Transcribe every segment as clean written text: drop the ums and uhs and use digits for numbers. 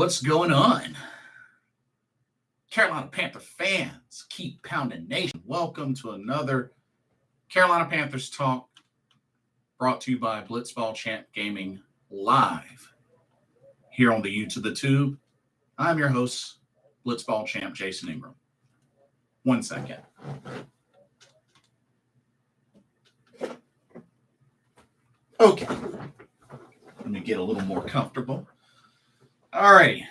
What's going on? Carolina Panther fans, keep pounding nation. Welcome to another Carolina Panthers Talk brought to you by Blitzball Champ Gaming live here on the YouTube the Tube. I'm your host, Blitzball Champ Jason Ingram. 1 second. Okay. Let me get a little more comfortable. All righty.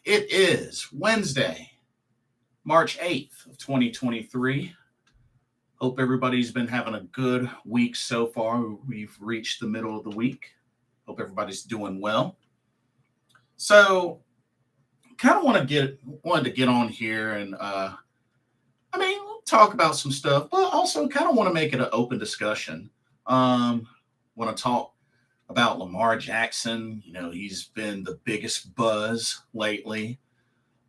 It is Wednesday, March 8th of 2023. Hope everybody's been having a good week so far. We've reached the middle of the week. Hope everybody's doing well. So, kind of wanted to get on here and we'll talk about some stuff, but also kind of want to make it an open discussion. Want to talk about Lamar Jackson. You know, he's been the biggest buzz lately.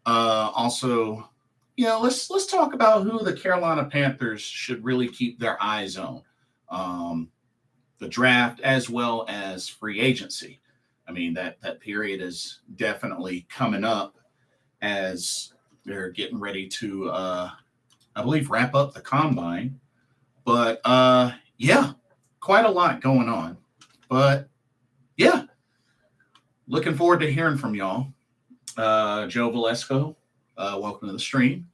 Also, you know, let's talk about who the Carolina Panthers should really keep their eyes on. The draft as well as free agency. I mean, that period is definitely coming up as they're getting ready to, I believe, wrap up the combine. But, yeah, quite a lot going on. But, yeah, looking forward to hearing from y'all. Joe Valesco, welcome to the stream.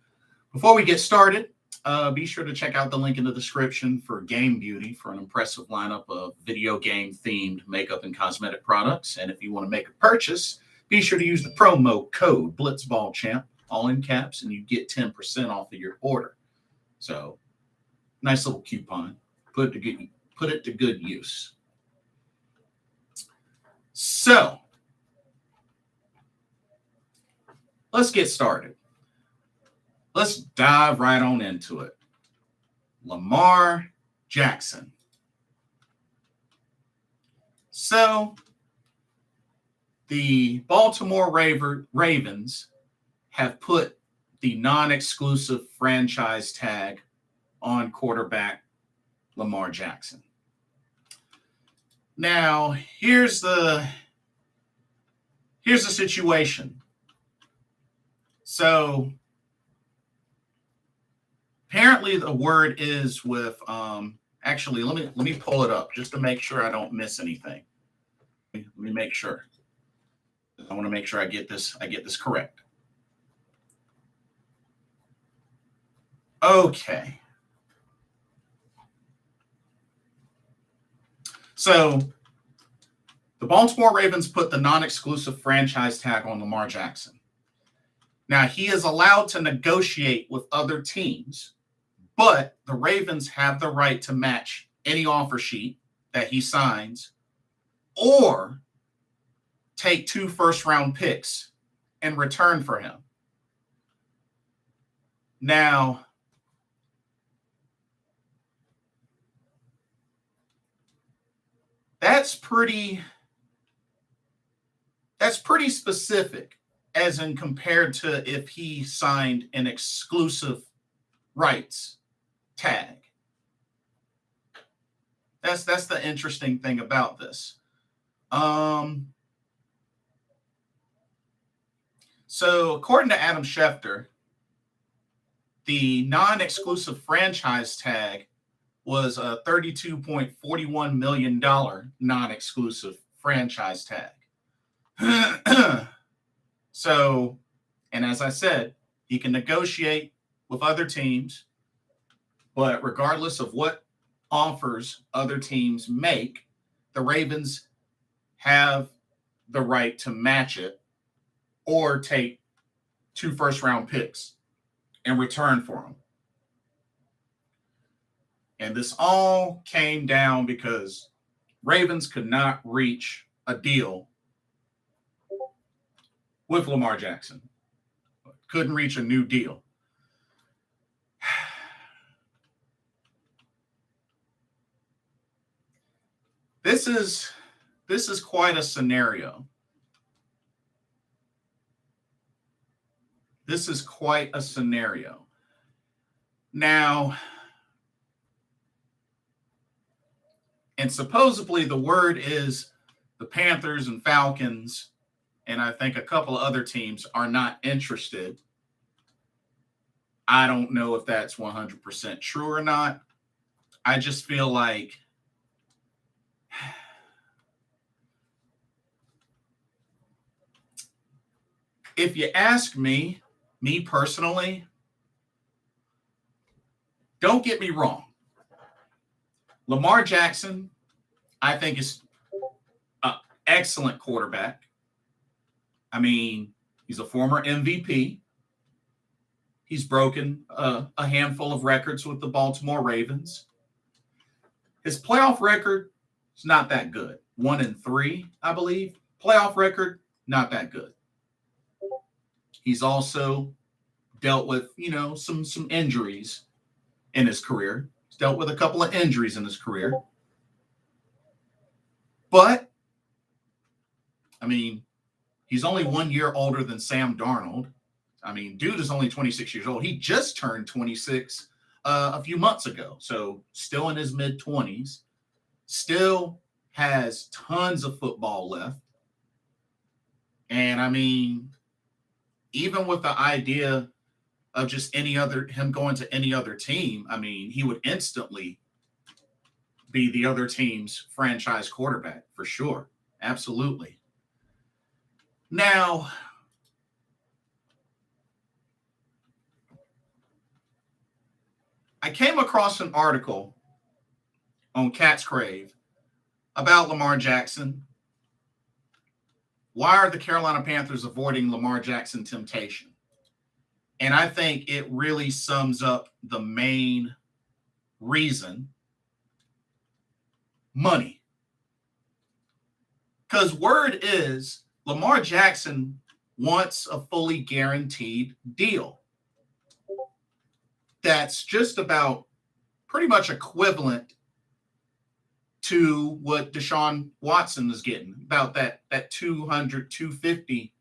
Before we get started, be sure to check out the link in the description for Game Beauty for an impressive lineup of video game-themed makeup and cosmetic products. And if you want to make a purchase, be sure to use the promo code BlitzballChamp, all in caps, and you get 10% off of your order. So, nice little coupon. Put it to good use. So, let's get started. Let's dive right on into it. Lamar Jackson. So, the Baltimore Ravens have put the non-exclusive franchise tag on quarterback Lamar Jackson. Now, here's the situation. So, apparently the word is with actually let me pull it up just to make sure I don't miss anything. Let me make sure. I want to make sure I get this correct. Okay. So, the Baltimore Ravens put the non-exclusive franchise tag on Lamar Jackson. Now, he is allowed to negotiate with other teams, but the Ravens have the right to match any offer sheet that he signs or take 2 first-round picks in return for him. Now, that's pretty specific, as in compared to if he signed an exclusive rights tag. That's the interesting thing about this. So according to Adam Schefter, the non-exclusive franchise tag was a $32.41 million non-exclusive franchise tag. So, and as I said, he can negotiate with other teams, but regardless of what offers other teams make, the Ravens have the right to match it or take 2 first-round picks in return for him. And this all came down because Ravens could not reach a deal with Lamar Jackson. Couldn't reach a new deal. This is quite a scenario. This is quite a scenario. Now, and supposedly the word is the the Panthers and Falcons, and I think a couple of other teams are not interested. I don't know if that's 100% true or not. I just feel like if you ask me personally, don't get me wrong. Lamar Jackson, I think, is an excellent quarterback. I mean, he's a former MVP. He's broken a handful of records with the Baltimore Ravens. His playoff record is not that good. 1-3, I believe. Playoff record, not that good. He's also dealt with, some injuries in his career. He's dealt with a couple of injuries in his career. But, I mean, he's only 1 year older than Sam Darnold. I mean, dude is only 26 years old. He just turned 26 a few months ago. So still in his mid-20s. Still has tons of football left. And, I mean, even with the idea of just him going to any other team, I mean, he would instantly be the other team's franchise quarterback for sure. Absolutely. Now, I came across an article on Cat's Crave about Lamar Jackson. Why are the Carolina Panthers avoiding Lamar Jackson temptation? And I think it really sums up the main reason: money. Because word is Lamar Jackson wants a fully guaranteed deal. That's just about pretty much equivalent to what Deshaun Watson is getting, about that $200, $250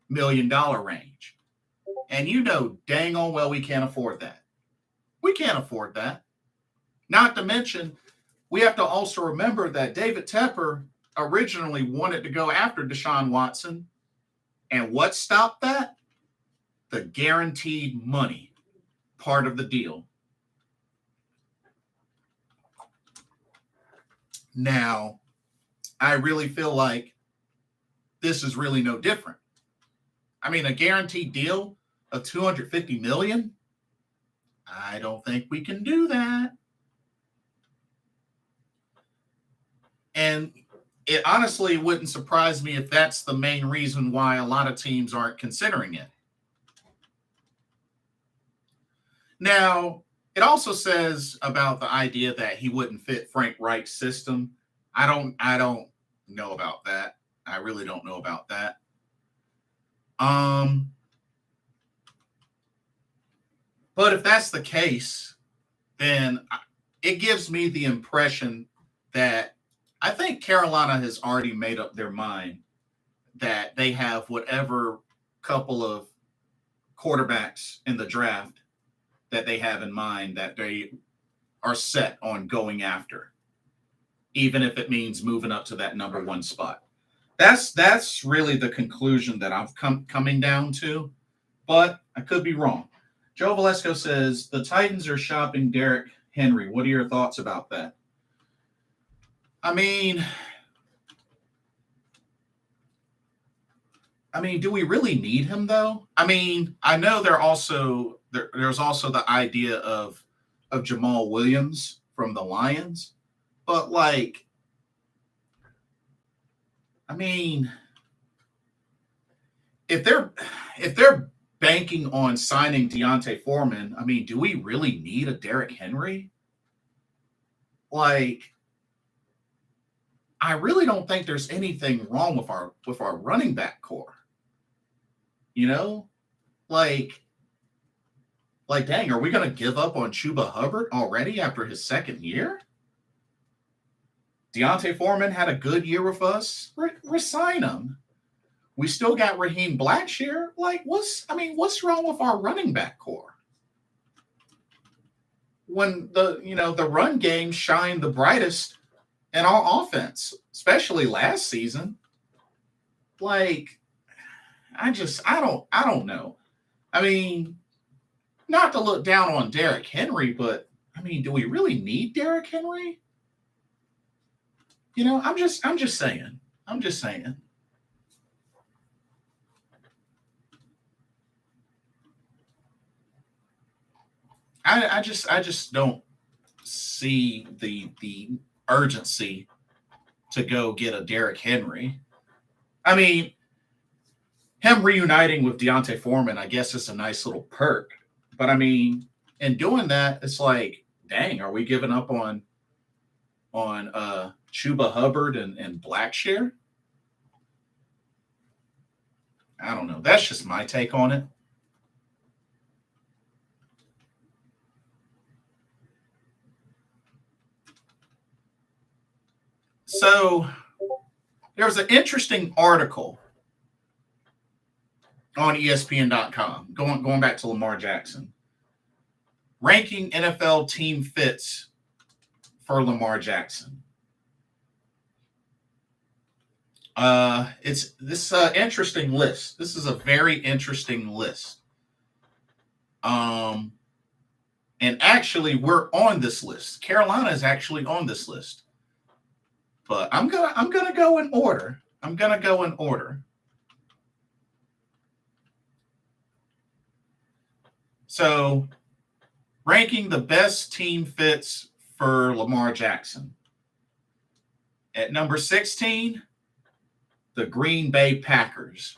million range. And dang on well we can't afford that. We can't afford that. Not to mention, we have to also remember that David Tepper originally wanted to go after Deshaun Watson. And what stopped that? The guaranteed money part of the deal. Now, I really feel like this is really no different. I mean, a guaranteed deal of $250 million? I don't think we can do that. And it honestly wouldn't surprise me if that's the main reason why a lot of teams aren't considering it. Now, it also says about the idea that he wouldn't fit Frank Reich's system. I don't know about that. I really don't know about that. But if that's the case, then it gives me the impression that I think Carolina has already made up their mind that they have whatever couple of quarterbacks in the draft that they have in mind that they are set on going after, even if it means moving up to that number one spot. That's really the conclusion that I'm coming down to, but I could be wrong. Joe Valesco says the Titans are shopping Derrick Henry. What are your thoughts about that? I mean, do we really need him though? I mean, I know there's also the idea of Jamal Williams from the Lions, but if they're banking on signing Deontay Foreman, do we really need a Derrick Henry? I really don't think there's anything wrong with our running back core. Dang, are we going to give up on Chuba Hubbard already after his second year? Deontay Foreman had a good year with us. Resign him. We still got Raheem Blackshear. What's wrong with our running back core? When the run game shined the brightest in our offense, especially last season. Like, I don't know. I mean, not to look down on Derrick Henry, but I mean, do we really need Derrick Henry? I'm just saying. I'm just saying. I just don't see the urgency to go get a Derrick Henry. I mean, him reuniting with Deontay Foreman, I guess is a nice little perk. But I mean, in doing that, it's like, dang, are we giving up on Chuba Hubbard and Blackshear? I don't know. That's just my take on it. So there was an interesting article on ESPN.com going back to Lamar Jackson, ranking NFL team fits for Lamar Jackson. It's this interesting list. This is a very interesting list. Um, and actually, we're on this list. Carolina is actually on this list. But I'm gonna go in order. I'm gonna go in order. So, ranking the best team fits for Lamar Jackson. At number 16, the Green Bay Packers,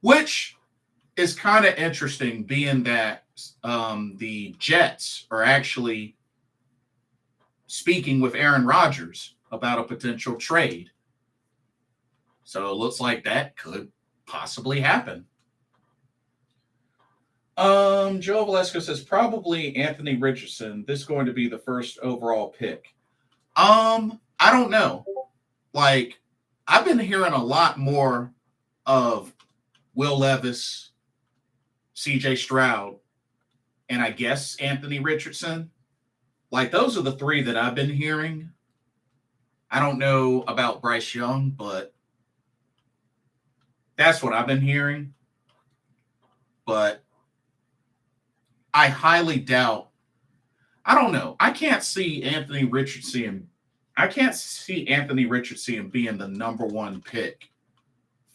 which is kind of interesting, being that the Jets are actually speaking with Aaron Rodgers about a potential trade. So it looks like that could possibly happen. Joe Velasco says probably Anthony Richardson. This is going to be the first overall pick. I don't know. Like, I've been hearing a lot more of Will Levis, CJ Stroud, and I guess Anthony Richardson. Like, those are the three that I've been hearing. I don't know about Bryce Young, but that's what I've been hearing. But I highly doubt. I don't know. I can't see Anthony Richardson being the number one pick,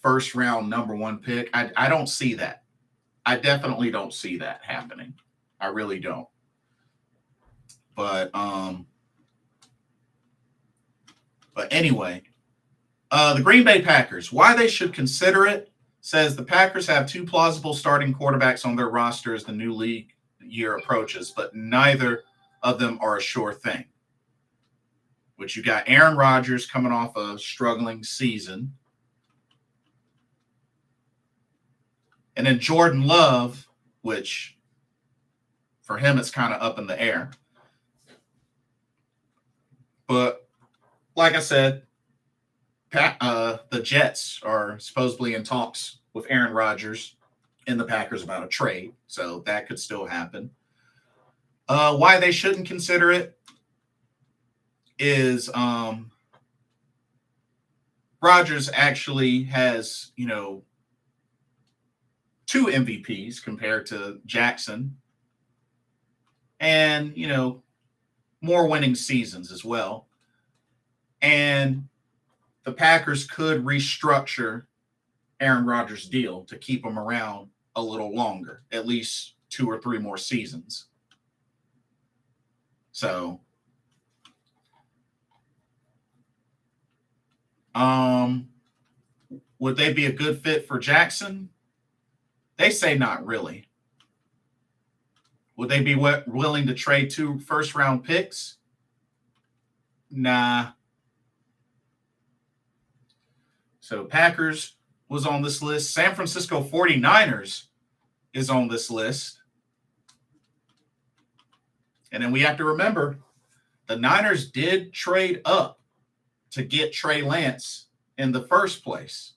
first round number one pick. I don't see that. I definitely don't see that happening. I really don't. But anyway, the Green Bay Packers, why they should consider it, says the Packers have two plausible starting quarterbacks on their roster as the new league year approaches, but neither of them are a sure thing. Which you got Aaron Rodgers coming off a struggling season. And then Jordan Love, which for him it's kind of up in the air. But like I said, the Jets are supposedly in talks with Aaron Rodgers and the Packers about a trade, so that could still happen. Why they shouldn't consider it is Rodgers actually has, two MVPs compared to Jackson, and, more winning seasons as well. And the Packers could restructure Aaron Rodgers' deal to keep him around a little longer, at least 2 or 3 more seasons. So, would they be a good fit for Jackson? They say not really. Would they be willing to trade 2 first-round picks? Nah. So Packers was on this list. San Francisco 49ers is on this list. And then we have to remember, the Niners did trade up to get Trey Lance in the first place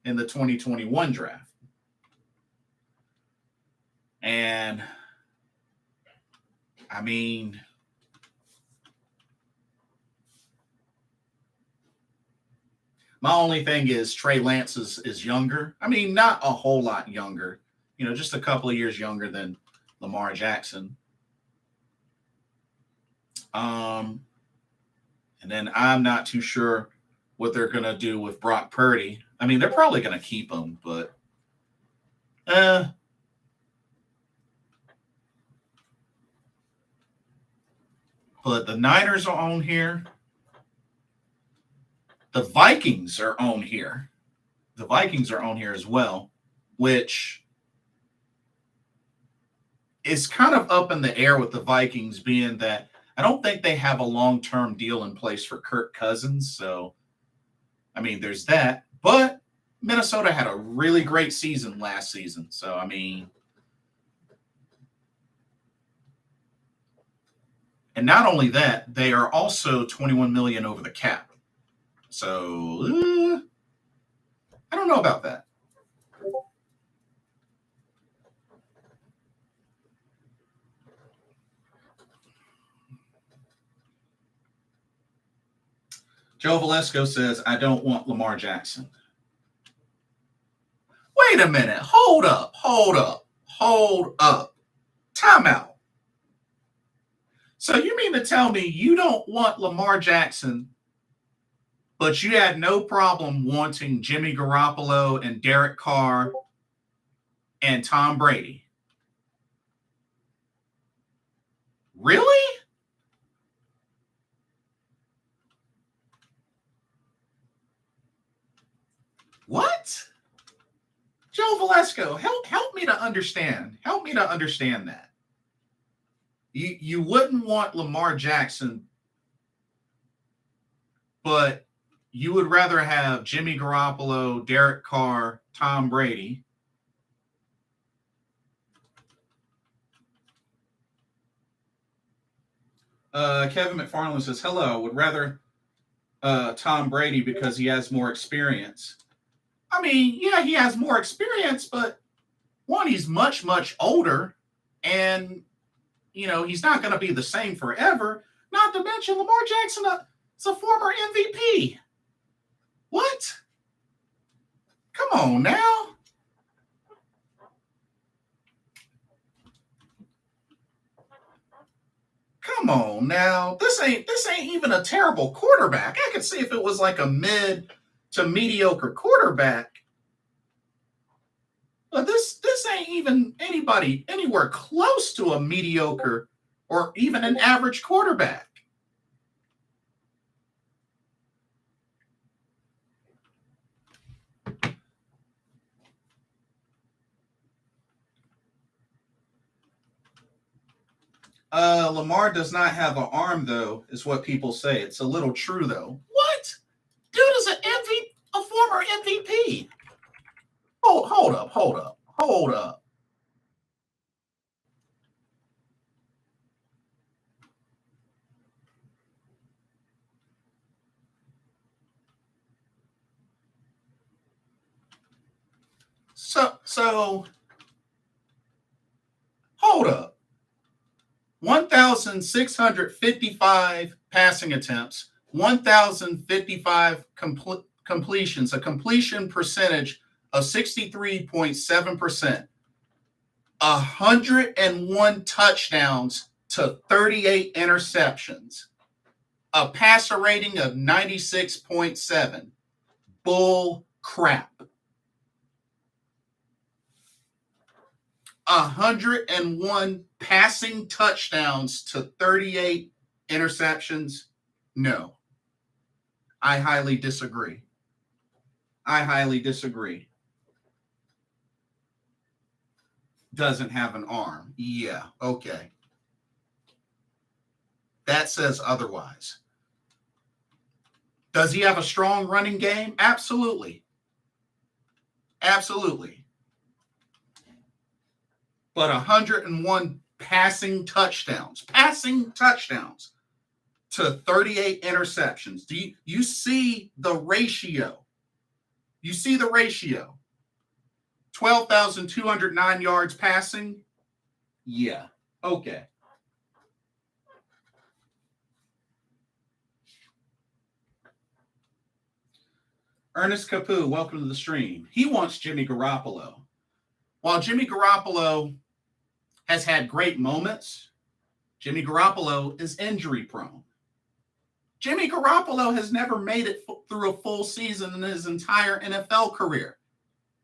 in the 2021 draft. And I mean, My only thing is Trey Lance is younger. I mean, not a whole lot younger. Just a couple of years younger than Lamar Jackson. And then I'm not too sure what they're going to do with Brock Purdy. I mean, they're probably going to keep him, but but the Niners are on here. The Vikings are on here. The Vikings are on here as well, which is kind of up in the air with the Vikings, being that I don't think they have a long-term deal in place for Kirk Cousins. So, I mean, there's that. But Minnesota had a really great season last season. So, I mean, and not only that, they are also $21 million over the cap. So, I don't know about that. Joe Valesco says, I don't want Lamar Jackson. Wait a minute. Hold up. Time out. So you mean to tell me you don't want Lamar Jackson, but you had no problem wanting Jimmy Garoppolo and Derek Carr and Tom Brady? Really? What? Joe Valesco, help me to understand. Help me to understand that. You wouldn't want Lamar Jackson, but you would rather have Jimmy Garoppolo, Derek Carr, Tom Brady. Kevin McFarland says, hello, I would rather Tom Brady because he has more experience. I mean, yeah, he has more experience, but one, he's much, much older, and he's not going to be the same forever. Not to mention Lamar Jackson is a former MVP. What? Come on now. Come on now. This ain't even a terrible quarterback. I could see if it was like a mid to mediocre quarterback. But this ain't even anybody anywhere close to a mediocre or even an average quarterback. Lamar does not have an arm, though, is what people say. It's a little true, though. What? Dude is a former MVP. Hold up. So hold up. 1,655 passing attempts, 1,055 completions, a completion percentage of 63.7%, 101 touchdowns to 38 interceptions, a passer rating of 96.7. Bull crap. 101 passing touchdowns to 38 interceptions? No. I highly disagree. Doesn't have an arm. Yeah, okay. That says otherwise. Does he have a strong running game? Absolutely. But 101 passing touchdowns to 38 interceptions. Do you see the ratio? 12,209 yards passing? Yeah. Okay. Ernest Capu, welcome to the stream. He wants Jimmy Garoppolo. While Jimmy Garoppolo has had great moments, Jimmy Garoppolo is injury prone. Jimmy Garoppolo has never made it through a full season in his entire NFL career.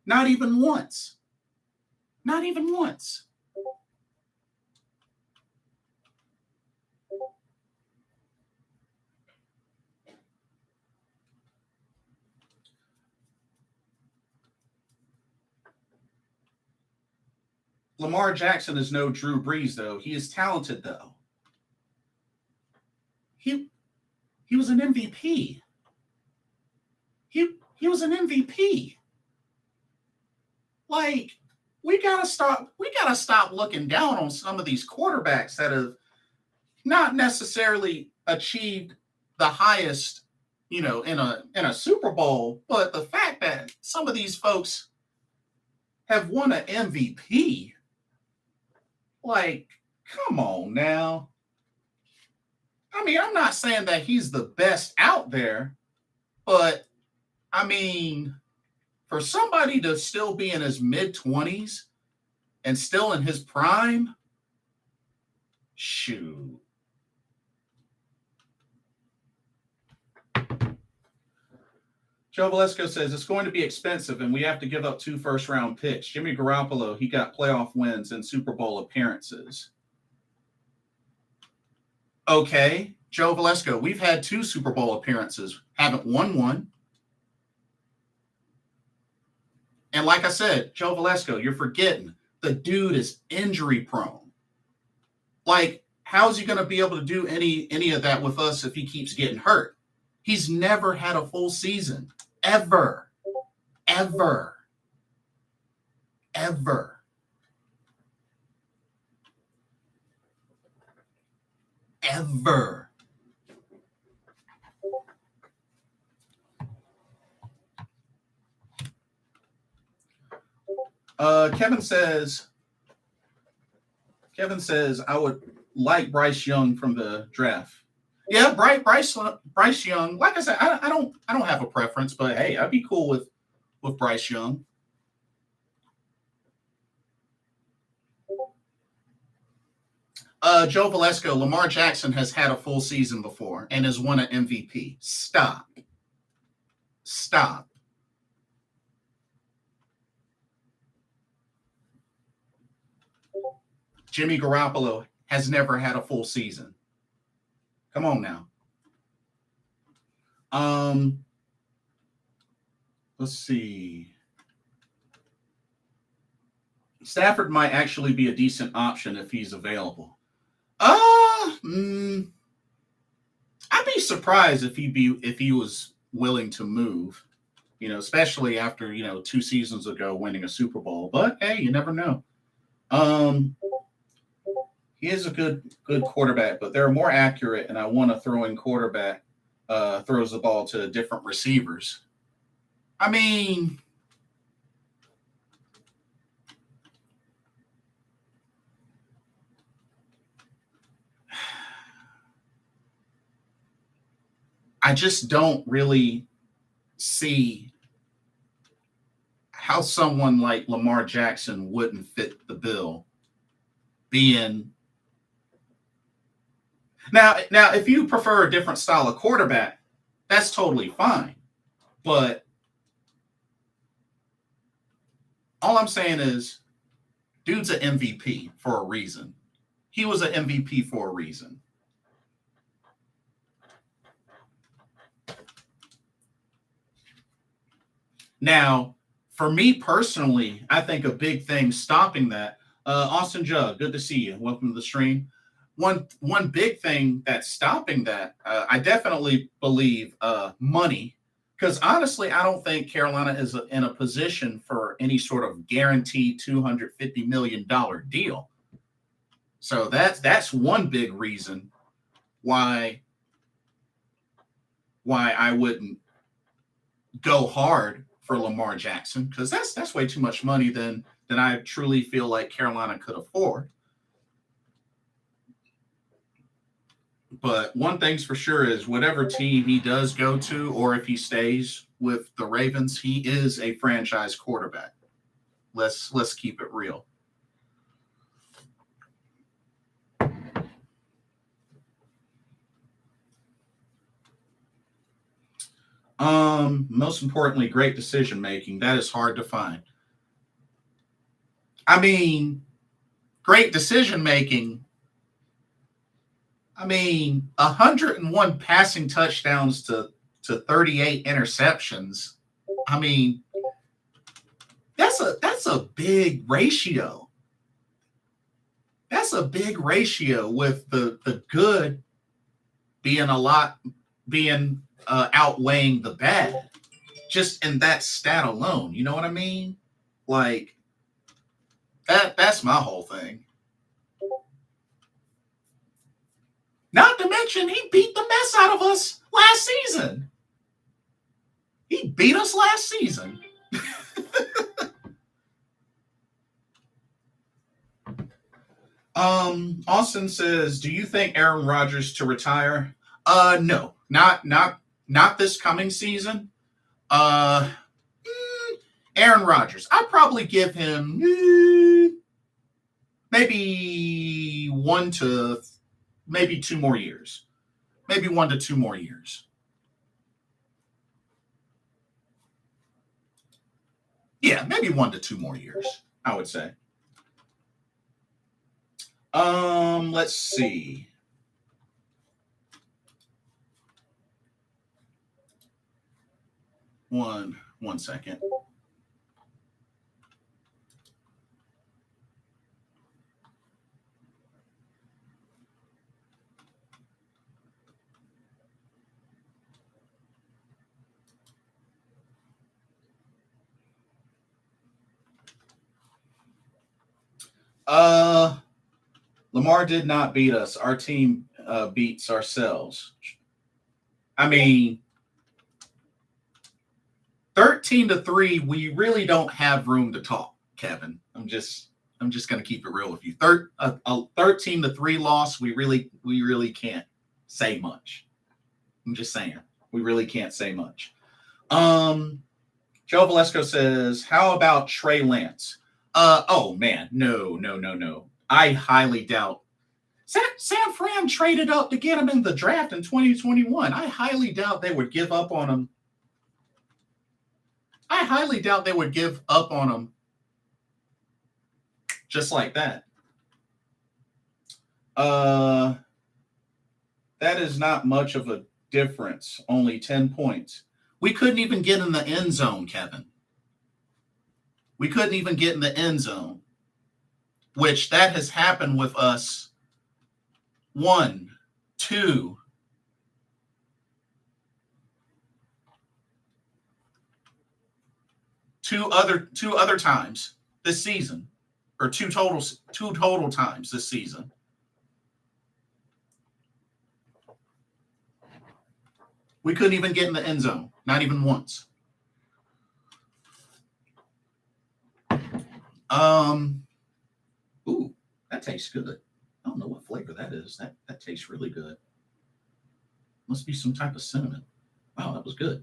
Not even once. Not even once. Lamar Jackson is no Drew Brees, though. He is talented, though. He was an MVP. He was an MVP. Like, we gotta stop looking down on some of these quarterbacks that have not necessarily achieved the highest, in a Super Bowl, but the fact that some of these folks have won an MVP. Like, come on now. I mean, I'm not saying that he's the best out there, but I mean, for somebody to still be in his mid-20s and still in his prime, shoot. Joe Valesco says it's going to be expensive and we have to give up 2 first-round picks. Jimmy Garoppolo, he got playoff wins and Super Bowl appearances. Okay, Joe Valesco, we've had 2 Super Bowl appearances, haven't won one. And like I said, Joe Valesco, you're forgetting the dude is injury prone. Like, how is he going to be able to do any of that with us if he keeps getting hurt? He's never had a full season. Ever. Ever. Ever. Ever. Kevin says, I would like Bryce Young from the draft. Yeah, Bryce Young. Like I said, I don't have a preference, but hey, I'd be cool with Bryce Young. Joe Valesco, Lamar Jackson has had a full season before and has won an MVP. Stop. Jimmy Garoppolo has never had a full season. Come on now. Let's see. Stafford might actually be a decent option if he's available. I'd be surprised if he was willing to move, especially after, 2 seasons ago winning a Super Bowl. But hey, you never know. He is a good quarterback, but they're more accurate, and I want a throwing quarterback throws the ball to different receivers. I mean, I just don't really see how someone like Lamar Jackson wouldn't fit the bill. Now, if you prefer a different style of quarterback, that's totally fine. But all I'm saying is, dude's an MVP for a reason. He was an MVP for a reason. Now, for me personally, I think a big thing stopping that, Austin Judd, good to see you. Welcome to the stream. One big thing that's stopping that, I definitely believe money, because honestly, I don't think Carolina is in a position for any sort of guaranteed $250 million deal. So that's one big reason why I wouldn't go hard for Lamar Jackson, because that's way too much money than I truly feel like Carolina could afford. But one thing's for sure is whatever team he does go to, or if he stays with the Ravens. He is a franchise quarterback. Let's keep it real. Most importantly, great decision making. That is hard to find. I mean, great decision making. I mean, 101 passing touchdowns to 38 interceptions. I mean, that's a big ratio. That's a big ratio, with the good being outweighing the bad, just in that stat alone. You know what I mean? Like that's my whole thing. Not to mention, he beat the mess out of us last season. He beat us last season. Austin says, do you think Aaron Rodgers to retire? No, not this coming season. Aaron Rodgers, I'd probably give him maybe 2 more years. Maybe 1 to 2 more years. Yeah, maybe 1 to 2 more years, I would say. Let's see. One second. Lamar did not beat us. Our team beats ourselves. I mean, 13-3, we really don't have room to talk, Kevin. I'm just going to keep it real with you. 13-3 loss, we really can't say much. I'm just saying. We really can't say much. Joe Valesco says, how about Trey Lance? Oh man, no. I highly doubt. San Fran traded up to get him in the draft in 2021. I highly doubt they would give up on him. Just like that. That is not much of a difference. Only 10 points. We couldn't even get in the end zone, Kevin. We couldn't even get in the end zone, which that has happened with us 2 other times this season, or two total times this season. We couldn't even get in the end zone, not even once. Ooh, that tastes good. I don't know what flavor that is. That tastes really good. Must be some type of cinnamon. Wow, that was good.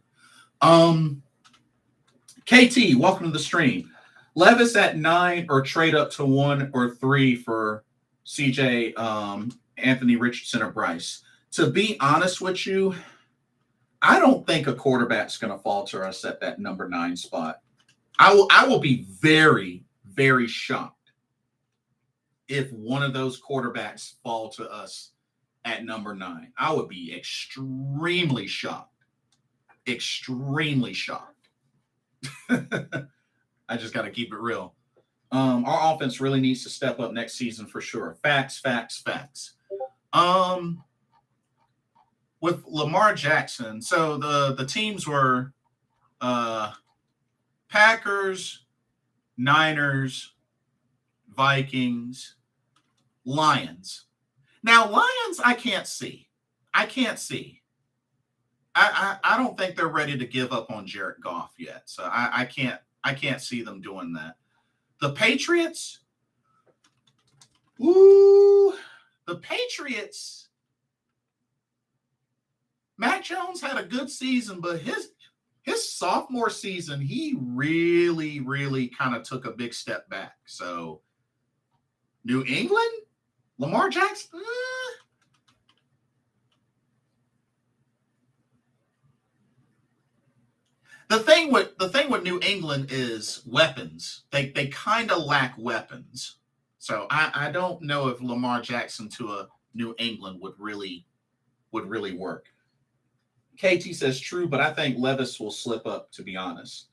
KT, welcome to the stream. Levis at 9 or trade up to 1 or 3 for CJ, Anthony Richardson, or Bryce. To be honest with you, I don't think a quarterback's going to fall to us at that number 9 spot. I will be very, very shocked if one of those quarterbacks fall to us at number 9. I would be extremely shocked. Extremely shocked. I just got to keep it real. Our offense really needs to step up next season for sure. Facts. With Lamar Jackson, so the teams were Packers, Niners, Vikings, Lions. Now, Lions, I can't see. I don't think they're ready to give up on Jared Goff yet. So I can't see them doing that. The Patriots, Mac Jones had a good season, but his his sophomore season, he really, really kind of took a big step back. So, New England, Lamar Jackson. The thing with New England is weapons. They kind of lack weapons. So I don't know if Lamar Jackson to a New England would really work. KT says true, but I think Levis will slip up, to be honest.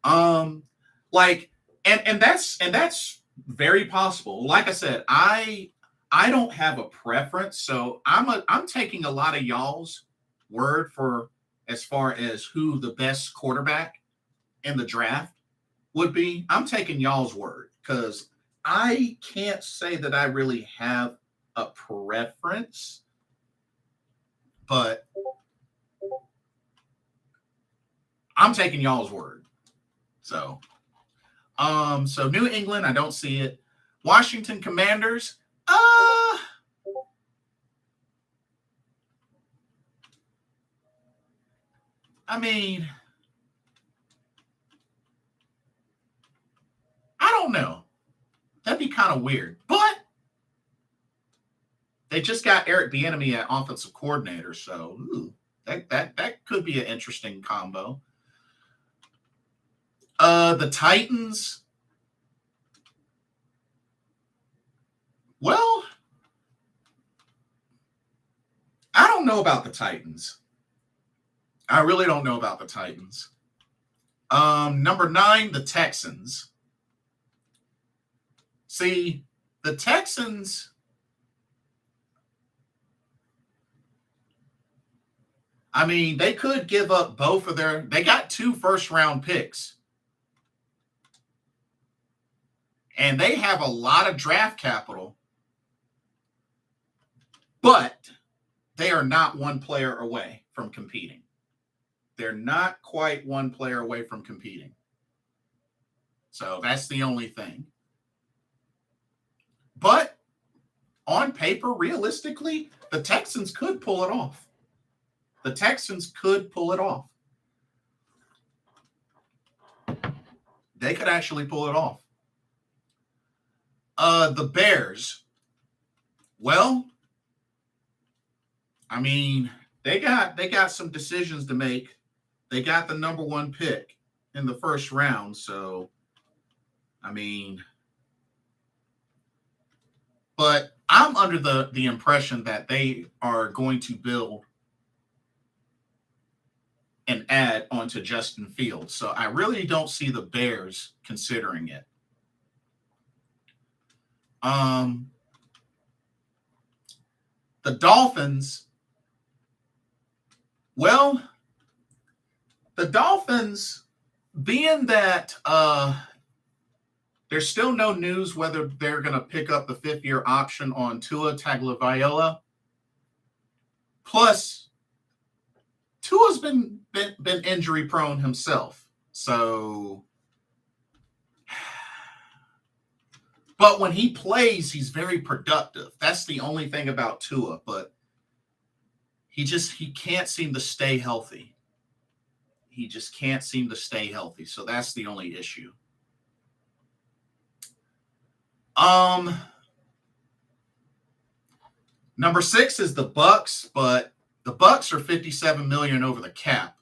Like and that's very possible. Like I said, I don't have a preference, so I'm taking a lot of y'all's word for as far as who the best quarterback in the draft would be. I'm taking y'all's word because I can't say that I really have a preference, but I'm taking y'all's word. So New England, I don't see it. Washington Commanders, I mean, I don't know. That'd be kind of weird. But they just got Eric Bieniemy at offensive coordinator, so that could be an interesting combo. The Titans. Well, I don't know about the Titans. I really don't know about the Titans. Number 9, the Texans. See, the Texans, I mean, they could give up both of they got 2 first-round picks. And they have a lot of draft capital, but they are not one player away from competing. They're not quite one player away from competing. So that's the only thing. But on paper, realistically, the Texans could pull it off. The Texans could pull it off. They could actually pull it off. The Bears. Well, I mean, they got some decisions to make. They got the number 1 pick in the first round, so I mean, but I'm under the impression that they are going to build and add onto Justin Fields. So I really don't see the Bears considering it. The Dolphins. Well, the Dolphins, being that there's still no news whether they're going to pick up the 5th-year option on Tua Tagovailoa. Plus, Tua's been injury prone himself. So, but when he plays, he's very productive. That's the only thing about Tua, but he can't seem to stay healthy. He just can't seem to stay healthy. So that's the only issue. Number 6 is the Bucks, but the Bucks are $57 million over the cap.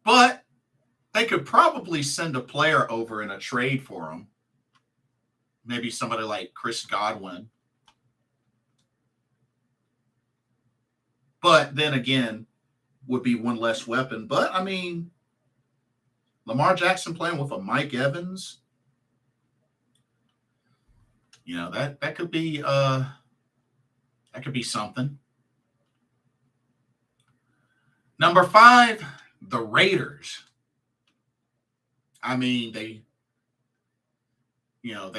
But they could probably send a player over in a trade for him. Maybe somebody like Chris Godwin. But then again, would be one less weapon. But I mean, Lamar Jackson playing with a Mike Evans, you know, that could be something. Number 5, the Raiders. I mean, they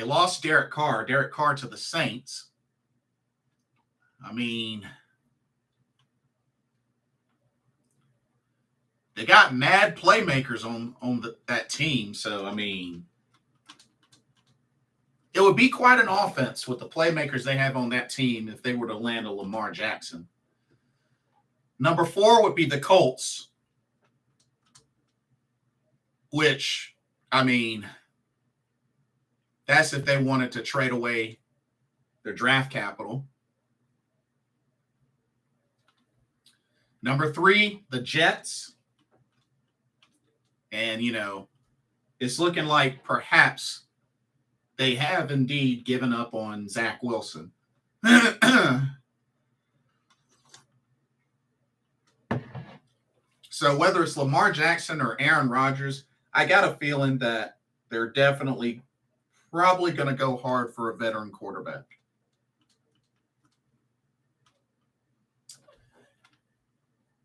lost Derek Carr to the Saints. I mean, they got mad playmakers on that team. So, I mean, It would be quite an offense with the playmakers they have on that team if they were to land a Lamar Jackson. Number 4 would be the Colts, which, I mean, that's if they wanted to trade away their draft capital. Number 3, the Jets. And, it's looking like perhaps they have indeed given up on Zach Wilson. So whether it's Lamar Jackson or Aaron Rodgers, I got a feeling that they're definitely probably going to go hard for a veteran quarterback.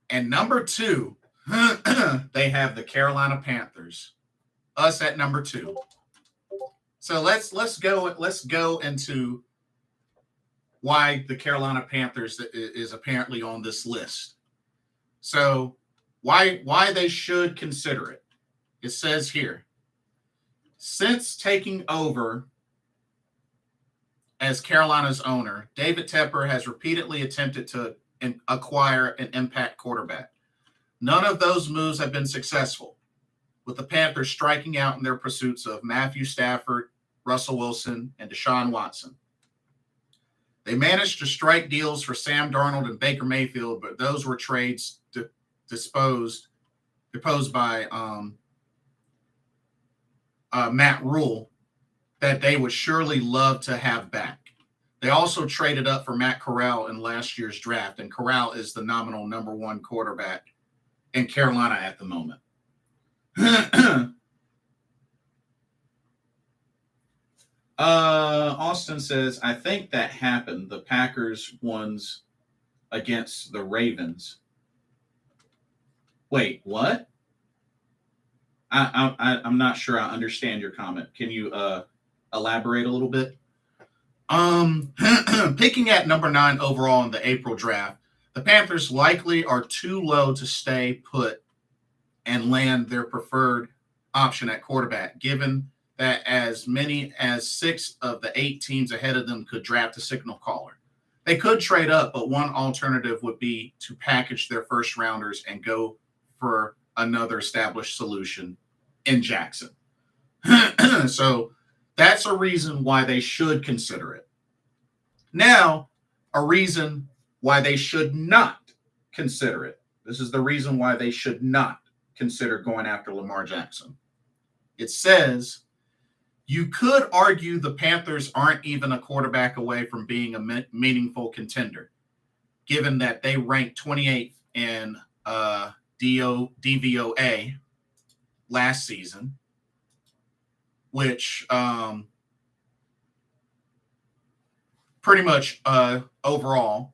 And number 2, they have the Carolina Panthers. Us at number 2. So let's go into why the Carolina Panthers is apparently on this list. So why they should consider it. It says here, since taking over as Carolina's owner, David Tepper has repeatedly attempted to acquire an impact quarterback. None of those moves have been successful, with the Panthers striking out in their pursuits of Matthew Stafford, Russell Wilson, and Deshaun Watson. They managed to strike deals for Sam Darnold and Baker Mayfield, but those were trades deposed by Matt Rule that they would surely love to have back. They also traded up for Matt Corral in last year's draft, and Corral is the nominal number 1 quarterback in Carolina at the moment. Austin says, I think that happened. The Packers won against the Ravens. Wait, what? I'm not sure I understand your comment. Can you elaborate a little bit? Picking at number 9 overall in the April draft, the Panthers likely are too low to stay put and land their preferred option at quarterback, given that as many as 6 of the 8 teams ahead of them could draft a signal caller. They could trade up, but one alternative would be to package their first rounders and go for another established solution in Jackson. So that's a reason why they should consider it. Now, a reason why they should not consider it. This is the reason why they should not consider going after Lamar Jackson. It says, you could argue the Panthers aren't even a quarterback away from being a meaningful contender, given that they ranked 28th in DVOA last season, which pretty much overall.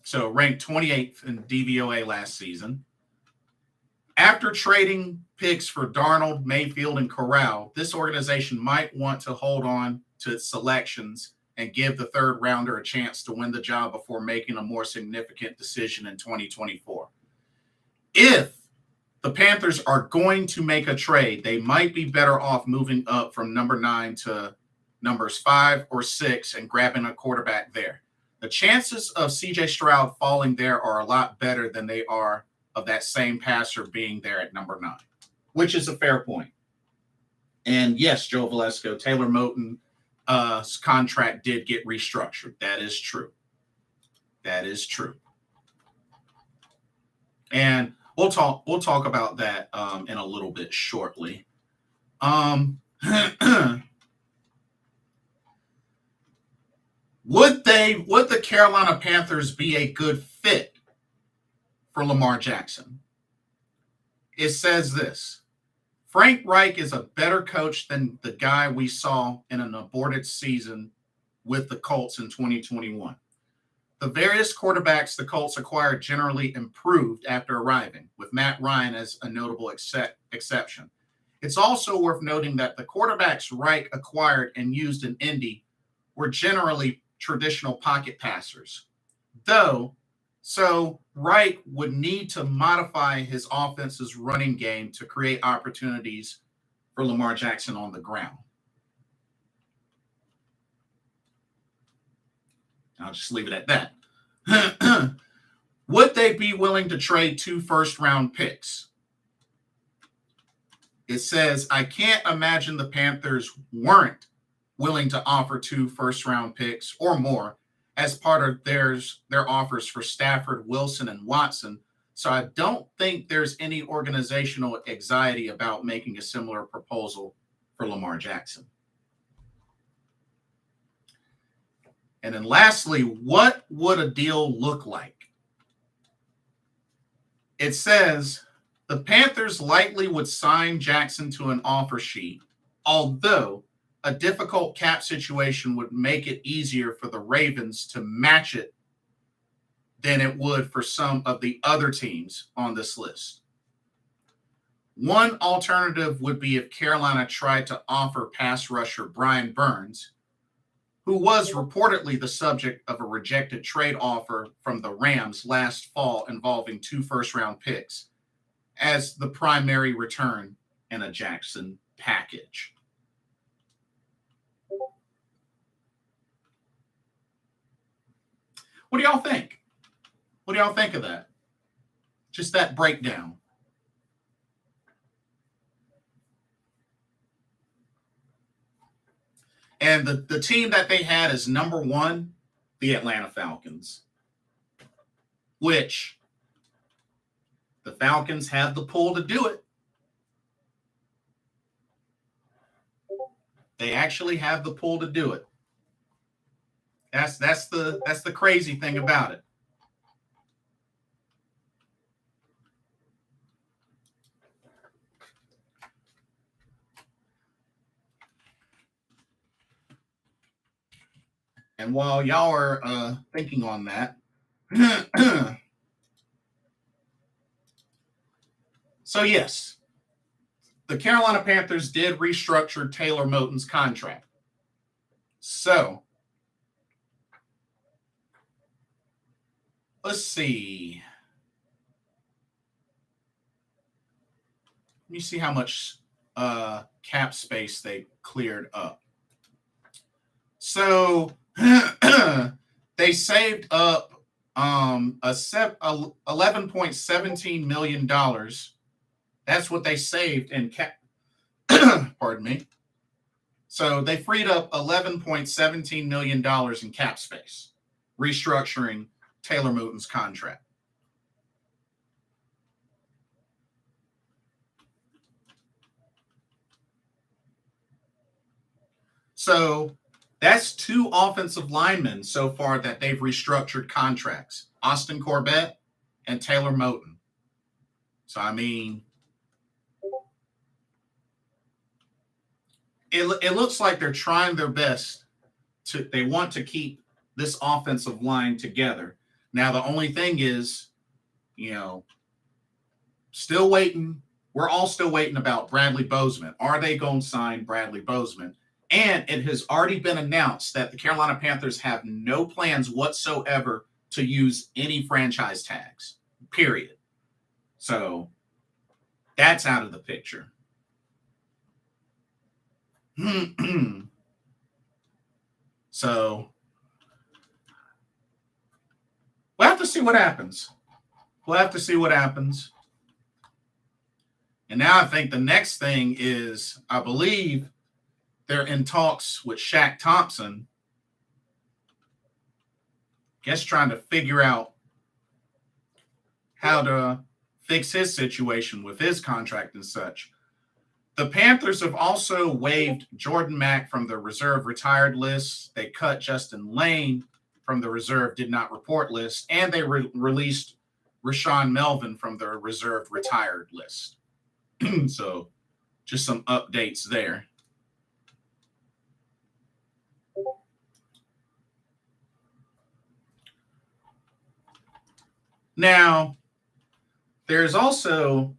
So ranked 28th in DVOA last season. After trading picks for Darnold, Mayfield, and Corral, this organization might want to hold on to its selections and give the third rounder a chance to win the job before making a more significant decision in 2024. If the Panthers are going to make a trade, they might be better off moving up from number 9 to numbers 5 or 6 and grabbing a quarterback there. The chances of C.J. Stroud falling there are a lot better than they are of that same passer being there at number 9, which is a fair point. And yes, Joe Valesco, Taylor Moton's contract did get restructured. That is true. That is true. And we'll talk about that in a little bit shortly. Would the Carolina Panthers be a good fit for Lamar Jackson? It says this: Frank Reich is a better coach than the guy we saw in an aborted season with the Colts in 2021. The various quarterbacks the Colts acquired generally improved after arriving, with Matt Ryan as a notable exception. It's also worth noting that the quarterbacks Reich acquired and used in Indy were generally traditional pocket passers. So Reich would need to modify his offense's running game to create opportunities for Lamar Jackson on the ground. I'll just leave it at that. Would they be willing to trade 2 first-round picks? It says, I can't imagine the Panthers weren't willing to offer 2 first-round picks or more as part of their offers for Stafford, Wilson, and Watson. So I don't think there's any organizational anxiety about making a similar proposal for Lamar Jackson. And then lastly, what would a deal look like? It says the Panthers likely would sign Jackson to an offer sheet, although a difficult cap situation would make it easier for the Ravens to match it than it would for some of the other teams on this list. One alternative would be if Carolina tried to offer pass rusher Brian Burns, who was reportedly the subject of a rejected trade offer from the Rams last fall involving 2 first-round picks, as the primary return in a Jackson package. What do y'all think? What do y'all think of that? Just that breakdown. And the team that they had as number 1, the Atlanta Falcons, which the Falcons have the pull to do it. They actually have the pull to do it. That's the crazy thing about it. And while y'all are thinking on that, so yes, the Carolina Panthers did restructure Taylor Moton's contract. So let's see. Let me see how much cap space they cleared up. So they saved up $11.17 million. That's what they saved in cap. Pardon me. So they freed up $11.17 million in cap space, restructuring Taylor Moton's contract. So that's 2 offensive linemen so far that they've restructured contracts, Austin Corbett and Taylor Moton. So, I mean, it looks like they're trying their best they want to keep this offensive line together. Now, the only thing is, still waiting. We're all still waiting about Bradley Bozeman. Are they going to sign Bradley Bozeman? And it has already been announced that the Carolina Panthers have no plans whatsoever to use any franchise tags, period. So that's out of the picture. So we'll have to see what happens. And now I think the next thing is, I believe they're in talks with Shaq Thompson, guess trying to figure out how to fix his situation with his contract and such. The Panthers have also waived Jordan Mack from the reserve retired list. They cut Justin Lane from the reserve did not report list, and they released Rashawn Melvin from the reserve retired list. So just some updates there. Now, there's also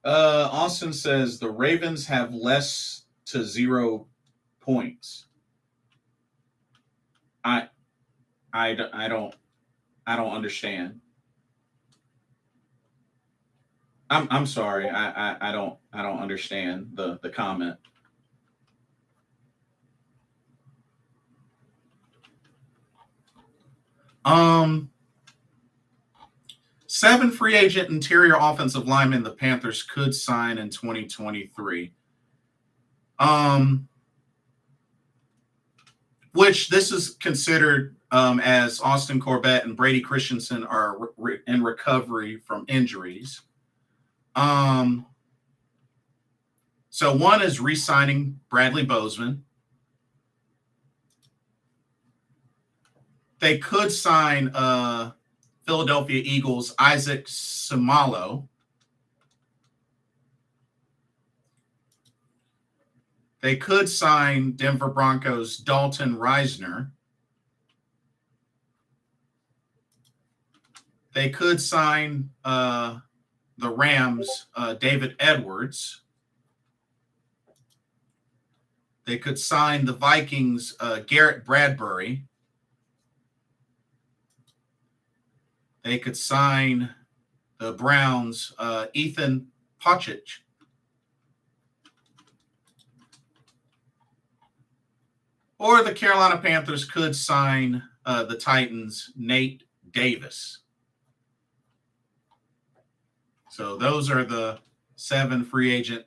Austin says the Ravens have less to 0 points. I don't understand. I'm sorry. I don't understand the comment. Um, 7 free agent interior offensive linemen the Panthers could sign in 2023. Um, which this is considered as Austin Corbett and Brady Christensen are in recovery from injuries. Um, so one is re-signing Bradley Bozeman. They could sign Philadelphia Eagles Isaac Samalo. They could sign Denver Broncos Dalton Reisner. They could sign the Rams David Edwards. They could sign the Vikings Garrett Bradbury. They could sign the Browns Ethan Pocic. Or the Carolina Panthers could sign the Titans Nate Davis. So those are the 7 free agent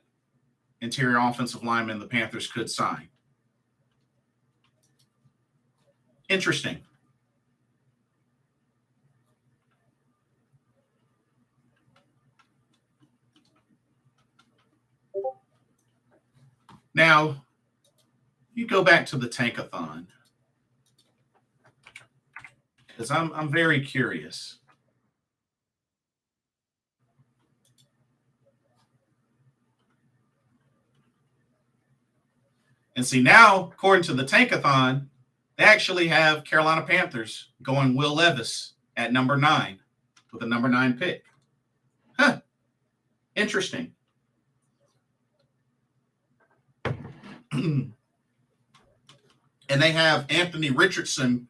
interior offensive linemen the Panthers could sign. Interesting. Now, you go back to the Tankathon because I'm very curious. And see, now, according to the Tankathon, they actually have Carolina Panthers going Will Levis at number 9 with a number 9 pick. Huh. Interesting. And they have Anthony Richardson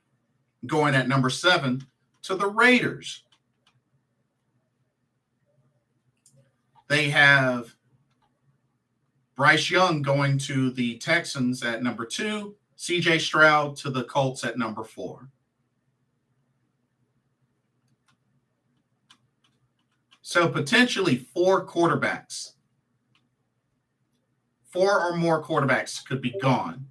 going at number 7 to the Raiders. They have Bryce Young going to the Texans at number 2, CJ Stroud to the Colts at number 4. So potentially 4 quarterbacks. 4 or more quarterbacks could be gone.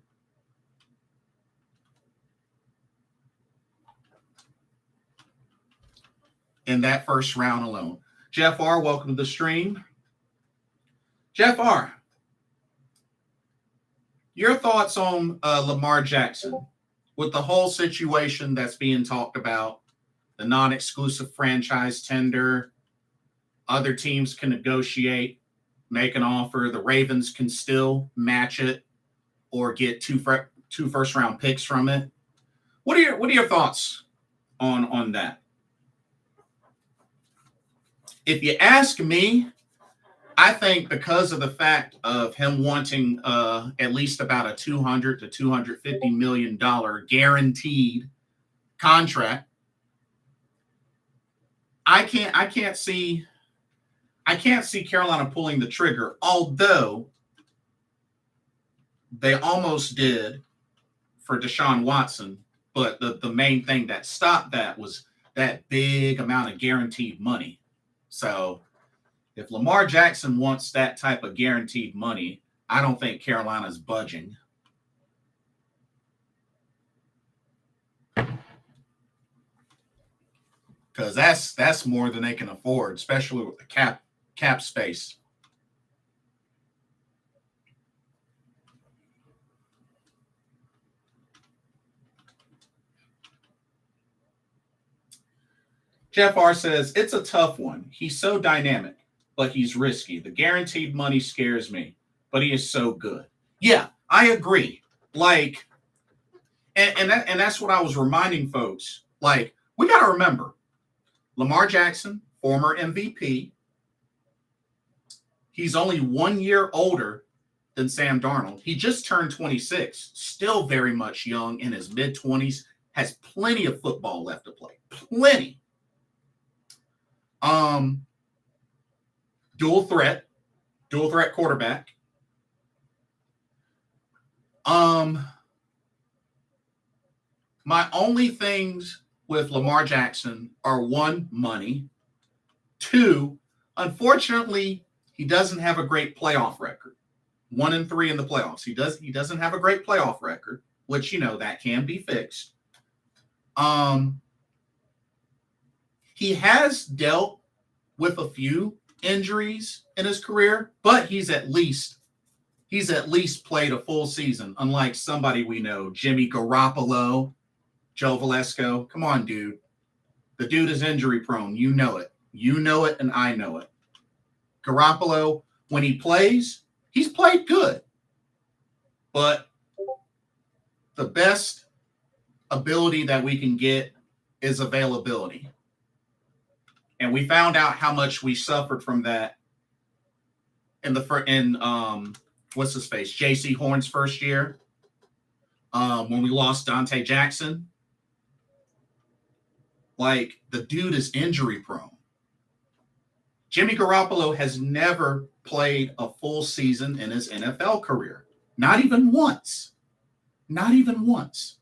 In that first round alone. Jeff R., welcome to the stream. Jeff R., your thoughts on Lamar Jackson with the whole situation that's being talked about, the non-exclusive franchise tender, other teams can negotiate, make an offer, the Ravens can still match it or get 2 first-round picks from it. What are your thoughts on that? If you ask me, I think because of the fact of him wanting at least about a $200 to $250 million guaranteed contract, I can't see Carolina pulling the trigger, although they almost did for Deshaun Watson. But the main thing that stopped that was that big amount of guaranteed money. So if Lamar Jackson wants that type of guaranteed money, I don't think Carolina's budging. Because that's more than they can afford, especially with the cap space. Jeff R. says, it's a tough one. He's so dynamic, but he's risky. The guaranteed money scares me, but he is so good. Yeah, I agree. Like, and that's what I was reminding folks. Like, we got to remember, Lamar Jackson, former MVP. He's only 1 year older than Sam Darnold. He just turned 26, still very much young in his mid-20s, has plenty of football left to play. Plenty. dual threat quarterback. My only things with Lamar Jackson are one, money. Two, unfortunately, he doesn't have a great playoff record. 1-3 in the playoffs. He doesn't have a great playoff record, which that can be fixed. He has dealt with a few injuries in his career, but he's at least played a full season, unlike somebody we know, Jimmy Garoppolo, Joe Velasco. Come on, dude. The dude is injury prone. You know it. You know it, and I know it. Garoppolo, when he plays, he's played good. But the best ability that we can get is availability. And we found out how much we suffered from that in what's his face? J.C. Horn's first year. When we lost Dante Jackson. Like, the dude is injury prone. Jimmy Garoppolo has never played a full season in his NFL career. Not even once. Not even once.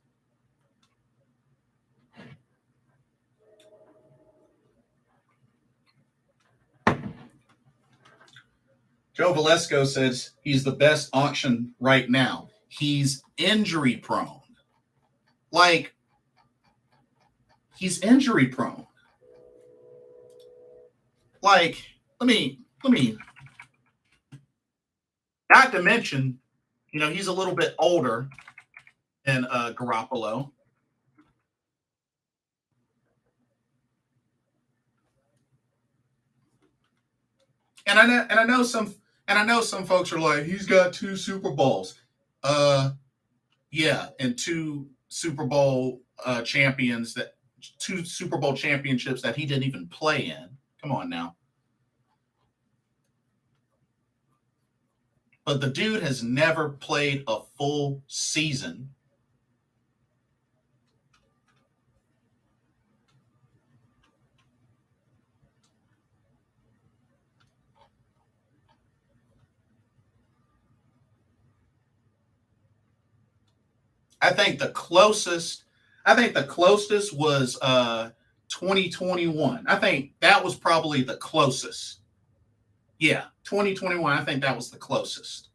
Joe Velasco says he's the best option right now. He's injury prone. Like, he's injury prone. Like, let me, not to mention, he's a little bit older than Garoppolo. And I know some folks are like, he's got 2 Super Bowls. Yeah, and 2 Super Bowl championships that he didn't even play in. Come on now. But the dude has never played a full season. I think the closest was 2021. I think that was probably the closest. Yeah, 2021, I think that was the closest.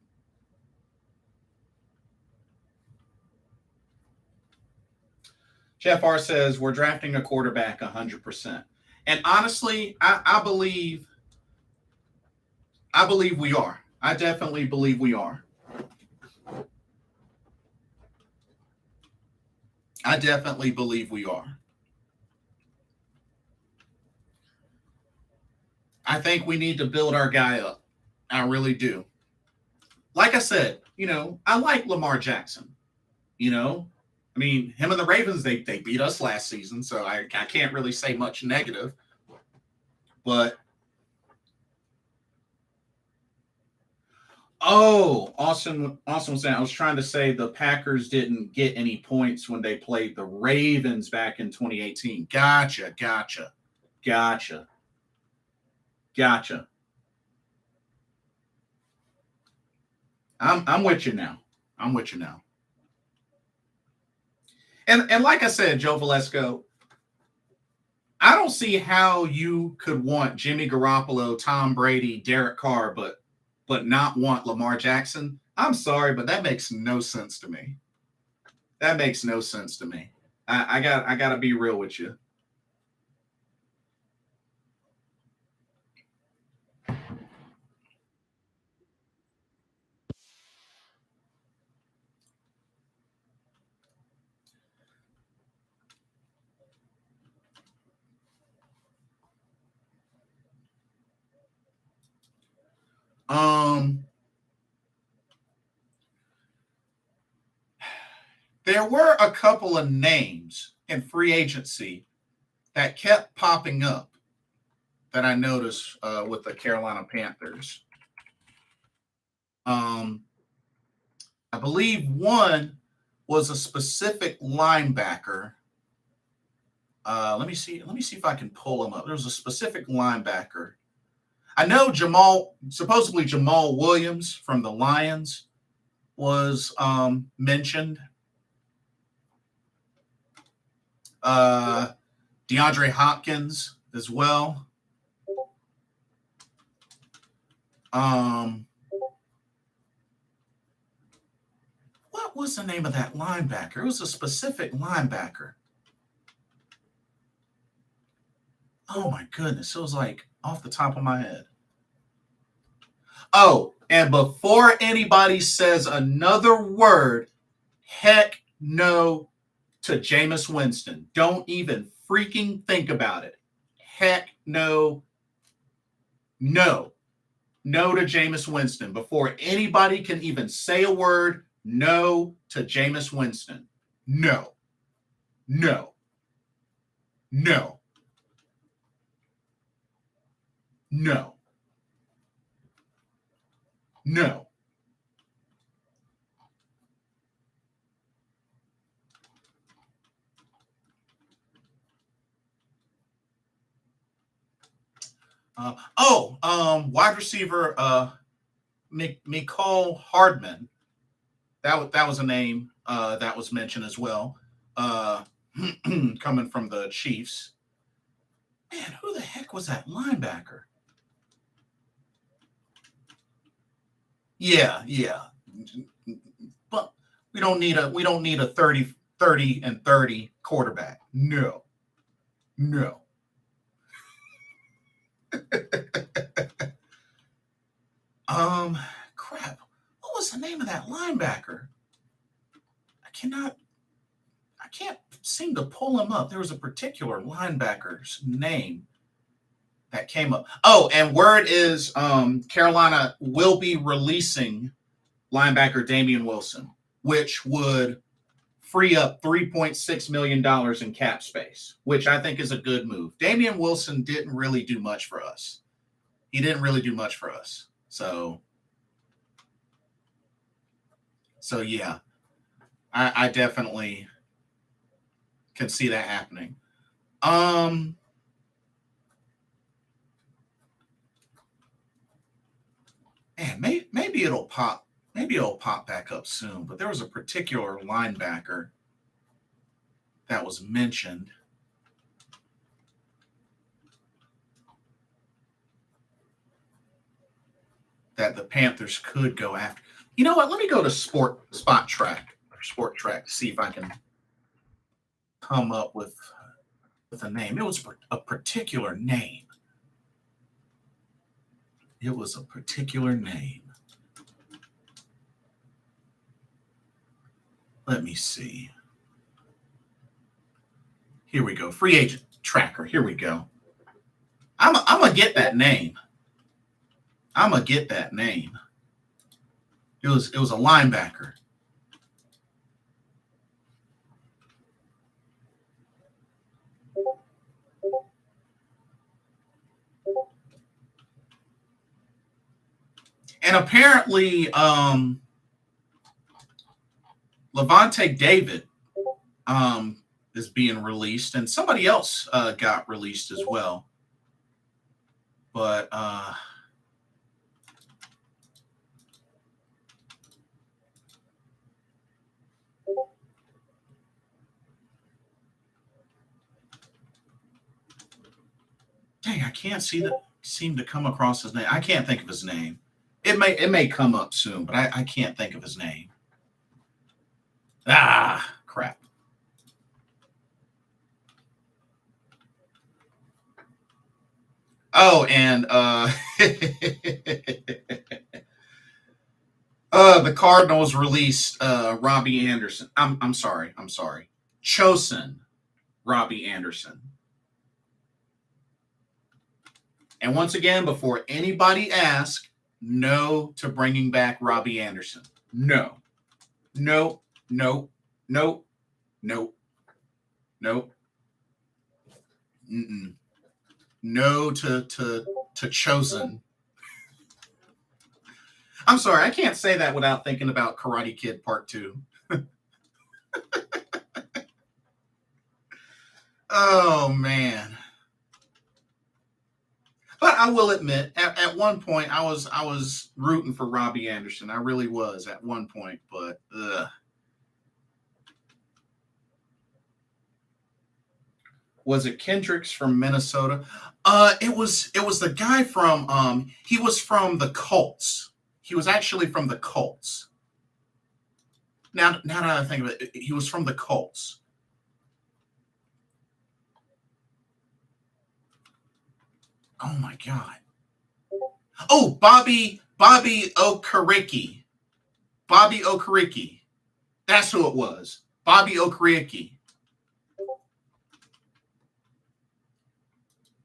Jeff R says we're drafting a quarterback 100%. And honestly, I believe we are. I definitely believe we are. I definitely believe we are. I think we need to build our guy up. I really do. Like I said, I like Lamar Jackson. I mean, him and the Ravens, they beat us last season, so I can't really say much negative. But Austin was saying, I was trying to say the Packers didn't get any points when they played the Ravens back in 2018. Gotcha. I'm with you now. And like I said, Joe Velasco, I don't see how you could want Jimmy Garoppolo, Tom Brady, Derek Carr, but not want Lamar Jackson. I'm sorry, but that makes no sense to me. That makes no sense to me. I got to be real with you. There were a couple of names in free agency that kept popping up that I noticed with the Carolina Panthers. I believe one was a specific linebacker. Let me see if I can pull him up. There was a specific linebacker. I know supposedly Jamal Williams from the Lions was mentioned. DeAndre Hopkins as well. What was the name of that linebacker? It was a specific linebacker. Oh my goodness. It was like off the top of my head. Oh, and before anybody says another word, heck no to Jameis Winston. Don't even freaking think about it. Heck no. No. No to Jameis Winston. Before anybody can even say a word, no to Jameis Winston. No. No. No. No. No. Wide receiver Mecole Hardman. That was a name that was mentioned as well. Coming from the Chiefs. Man, who the heck was that linebacker? Yeah. But we don't need a 30 and 30 quarterback. No. Crap. What was the name of that linebacker? I can't seem to pull him up. There was a particular linebacker's name that came up. Oh, and word is Carolina will be releasing linebacker Damian Wilson, which would free up $3.6 million in cap space, which I think is a good move. Damian Wilson didn't really do much for us. So yeah, I definitely can see that happening. Man, maybe it'll pop. Maybe it'll pop back up soon. But there was a particular linebacker that was mentioned. That the Panthers could go after. You know what? Let me go to Sport Track to see if I can come up with a name. It was a particular name. Let me see. Here we go. Free agent tracker. Here we go. I'm gonna get that name. It was a linebacker. And apparently, Levante David is being released, and somebody else got released as well. But dang, I can't seem to come across his name. I can't think of his name. It may come up soon, but I can't think of his name. Ah, crap. Oh, and the Cardinals released Robbie Anderson. I'm sorry. Chosen Robbie Anderson. And once again, before anybody asks, no to bringing back Robbie Anderson. No. No. Mm-mm. No to Chosen. I'm sorry, I can't say that without thinking about Karate Kid Part 2. Oh, man. But I will admit, at one point, I was rooting for Robbie Anderson. I really was at one point, but was it Kendricks from Minnesota? It was the guy from he was from the Colts. He was actually from the Colts. Now that I think of it, he was from the Colts. Oh my god. Oh, Bobby Okereke. Bobby Okereke. That's who it was. Bobby Okereke.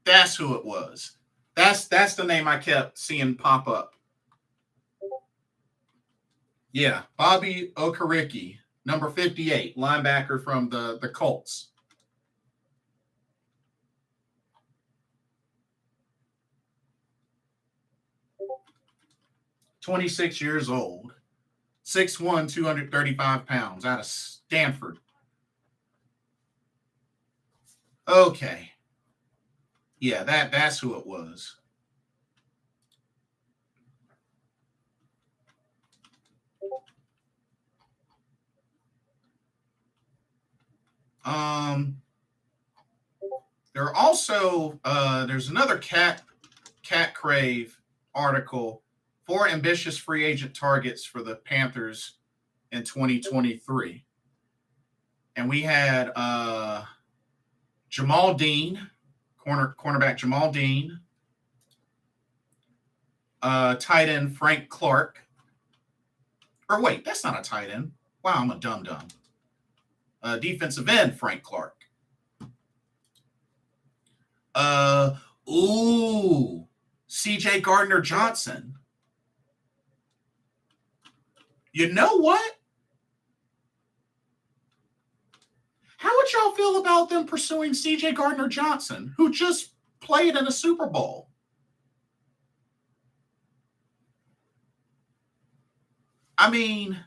That's who it was. That's the name I kept seeing pop up. Yeah, Bobby Okereke, number 58, linebacker from the Colts. 26 years old, 6'1", 235 pounds, out of Stanford. Okay. Yeah, that's who it was. Um, there are also there's another Cat Crave article, 4 ambitious free agent targets for the Panthers in 2023, and we had Jamal Dean, cornerback Jamal Dean, tight end Frank Clark. Or wait, that's not a tight end. Wow, I'm a dum dum. Defensive end Frank Clark. Uh, ooh, C.J. Gardner Johnson. You know what? How would y'all feel about them pursuing C.J. Gardner Johnson, who just played in a Super Bowl? I mean,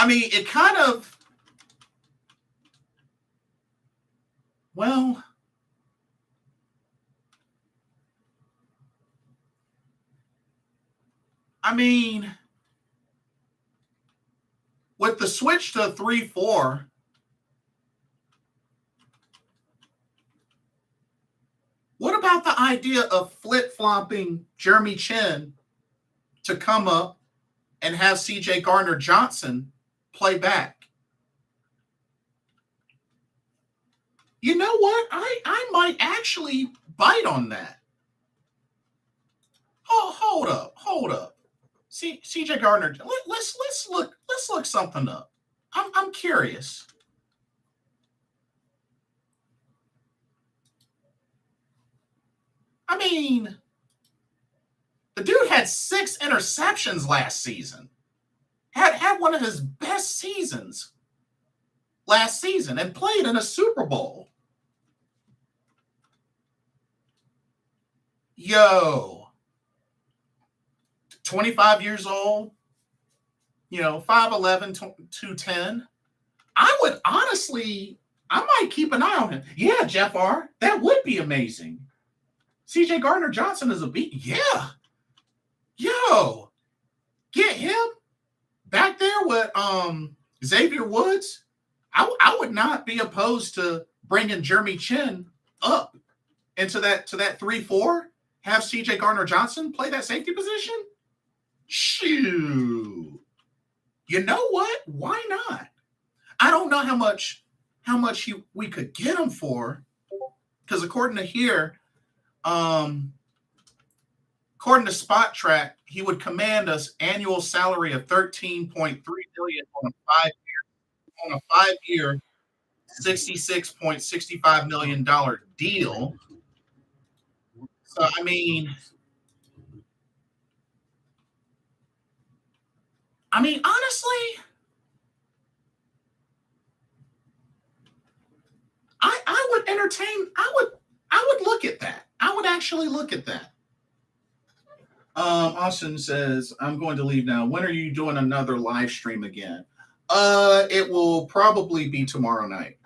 it kind of, well, I mean, with the switch to 3-4, what about the idea of flip-flopping Jeremy Chin to come up and have C.J. Gardner Johnson play back? You know what? I might actually bite on that. Oh, hold up. C.J. Gardner. Let's look something up. I'm curious. I mean, the dude had 6 interceptions last season. Had one of his best seasons last season and played in a Super Bowl. Yo, 25 years old, 5'11", 210. I would honestly, I might keep an eye on him. Yeah, Jeff R., that would be amazing. C.J. Gardner Johnson is a beat. Yeah. Yo, get him back there with Xavier Woods. I would not be opposed to bringing Jeremy Chin up into that 3-4. Have C.J. Gardner Johnson play that safety position. Shoo. You know what? Why not? I don't know how much we could get him for, because according to here, according to Spot Track, he would command us annual salary of $13.3 million on a 5-year, $66.65 million deal. So honestly, I would entertain. I would look at that. I would actually look at that. Austin says, I'm going to leave now. When are you doing another live stream again? It will probably be tomorrow night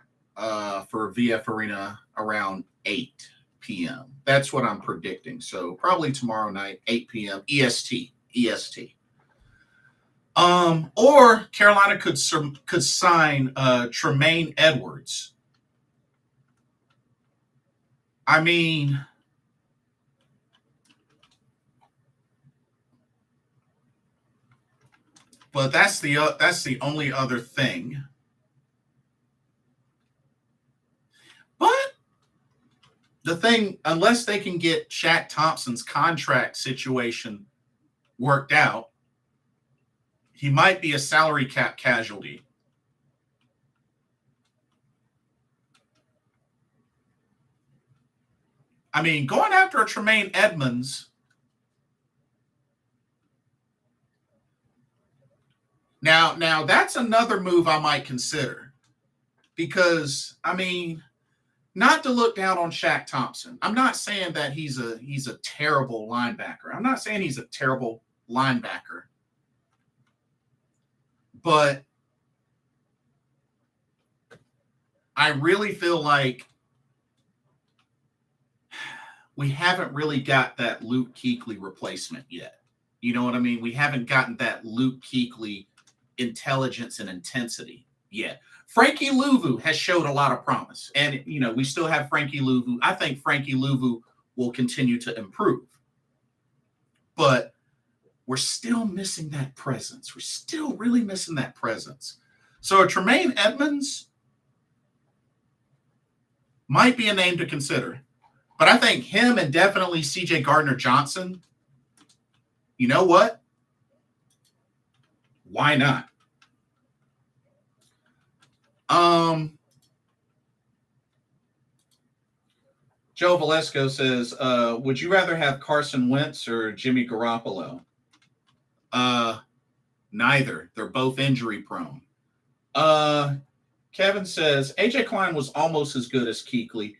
for VF Arena around 8 p.m. That's what I'm predicting. So probably tomorrow night, 8 p.m. EST. EST. Or Carolina could sign Tremaine Edwards. I mean, but that's the only other thing. But the thing, unless they can get Shaq Thompson's contract situation worked out, he might be a salary cap casualty. I mean, going after a Tremaine Edmonds. Now that's another move I might consider. Because, I mean, not to look down on Shaq Thompson. I'm not saying that he's a terrible linebacker. I'm not saying he's a terrible linebacker. But I really feel like we haven't really got that Luke Kuechly replacement yet. You know what I mean? We haven't gotten that Luke Kuechly intelligence and intensity yet. Frankie Louvu has showed a lot of promise. And, you know, we still have Frankie Louvu. I think Frankie Louvu will continue to improve. But we're still missing that presence. We're still really missing that presence. So a Tremaine Edmonds might be a name to consider. But I think him and definitely C.J. Gardner-Johnson, you know what? Why not? Joe Valesco says, would you rather have Carson Wentz or Jimmy Garoppolo? Neither. They're both injury prone. Kevin says, AJ Klein was almost as good as Kuechly.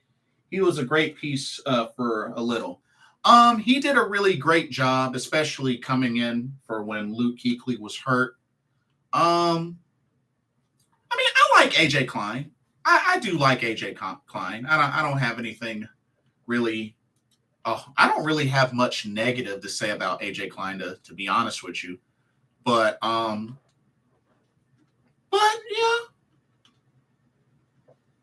He was a great piece for a little. He did a really great job, especially coming in for when Luke Kuechly was hurt. I mean, I like AJ Klein. I do like AJ Klein. I don't have anything really. I don't really have much negative to say about AJ Klein, to be honest with you. But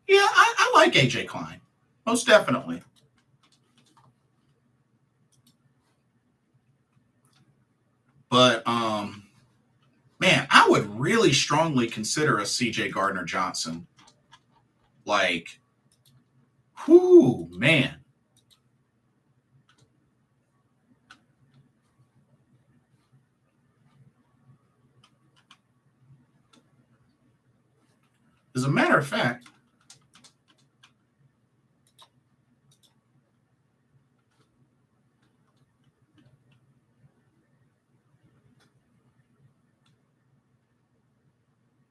yeah, I like AJ Klein, most definitely. But man, I would really strongly consider a CJ Gardner-Johnson. Like, whoo, man. As a matter of fact,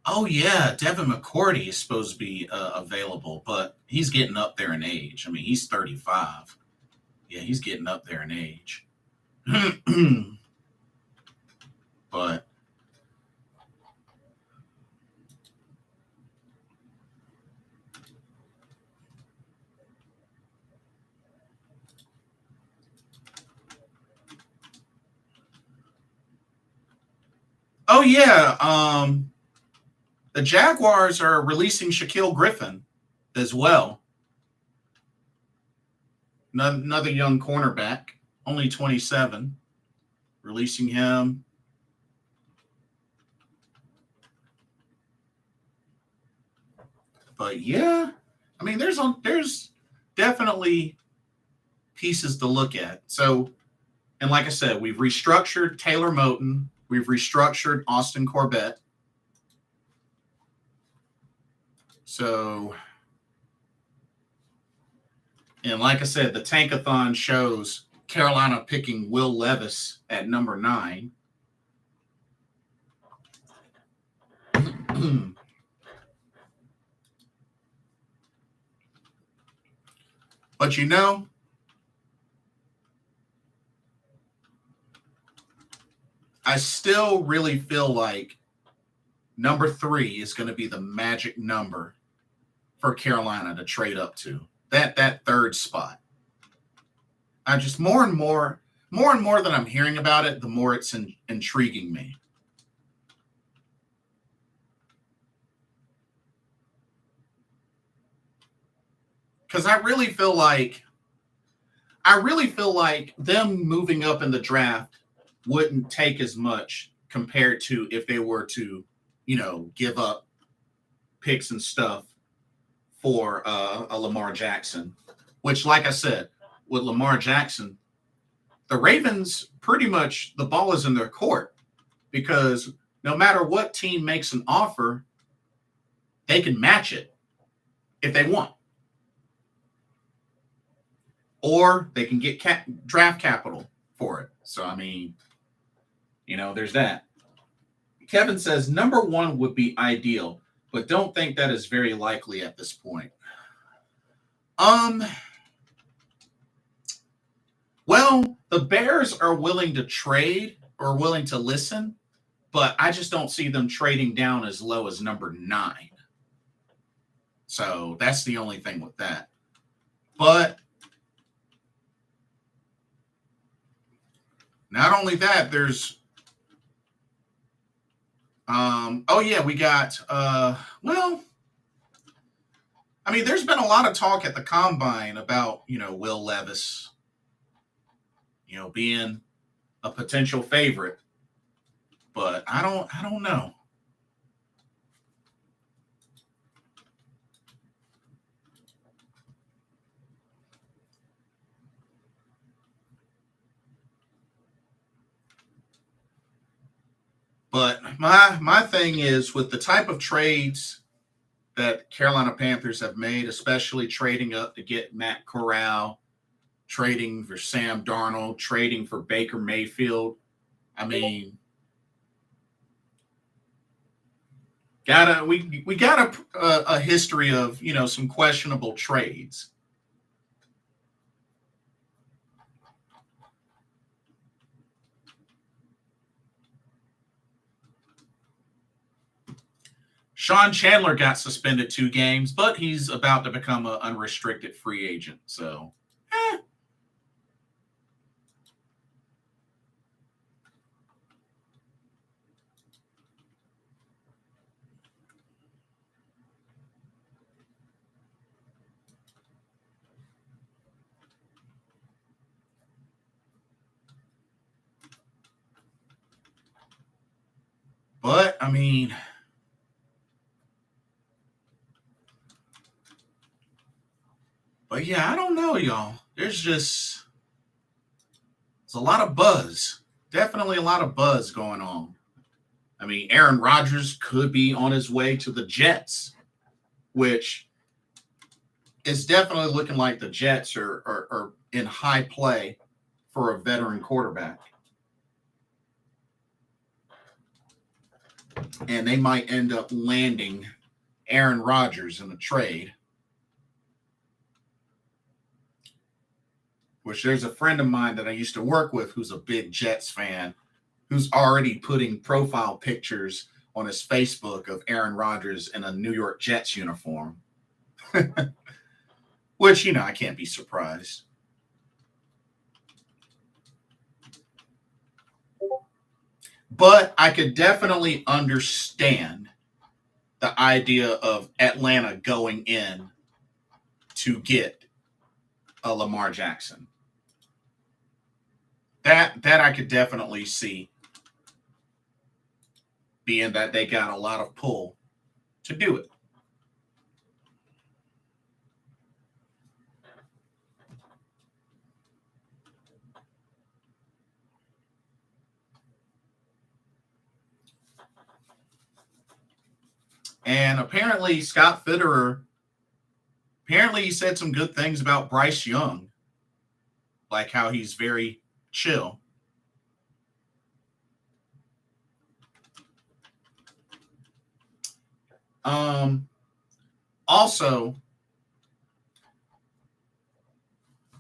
oh yeah, Devin McCourty is supposed to be available, but he's getting up there in age. I mean, he's 35. Yeah, he's getting up there in age. But oh yeah, the Jaguars are releasing Shaquille Griffin as well. Another young cornerback, only 27, releasing him. But yeah, I mean, there's definitely pieces to look at. So, and like I said, we've restructured Taylor Moton, we've restructured Austin Corbett. So, and like I said, the Tankathon shows Carolina picking Will Levis at number 9. But you know, I still really feel like Number 3 is going to be the magic number for Carolina to trade up to. That third spot. I just more and more that I'm hearing about it, the more it's intriguing me. Because I really feel like them moving up in the draft wouldn't take as much compared to if they were to, give up picks and stuff for a Lamar Jackson, which, like I said, with Lamar Jackson, the Ravens pretty much the ball is in their court because no matter what team makes an offer, they can match it if they want. Or they can get draft capital for it. So, I mean, there's that. Kevin says number 1 would be ideal, but don't think that is very likely at this point. Well, the Bears are willing to trade or willing to listen, but I just don't see them trading down as low as number 9. So that's the only thing with that. But not only that, there's we got there's been a lot of talk at the combine about, Will Levis, being a potential favorite. But I don't know. But my thing is with the type of trades that Carolina Panthers have made, especially trading up to get Matt Corral, trading for Sam Darnold, trading for Baker Mayfield. I mean, we got a history of, some questionable trades. Sean Chandler got suspended 2 games, but he's about to become an unrestricted free agent. So, But, I mean, yeah, I don't know, y'all. There's a lot of buzz. Definitely a lot of buzz going on. I mean, Aaron Rodgers could be on his way to the Jets, which is definitely looking like the Jets are in high play for a veteran quarterback. And they might end up landing Aaron Rodgers in a trade. Which there's a friend of mine that I used to work with who's a big Jets fan, who's already putting profile pictures on his Facebook of Aaron Rodgers in a New York Jets uniform. Which, I can't be surprised. But I could definitely understand the idea of Atlanta going in to get a Lamar Jackson. That I could definitely see, being that they got a lot of pull to do it. And apparently Scott Fitterer, he said some good things about Bryce Young, like how he's very chill. Also,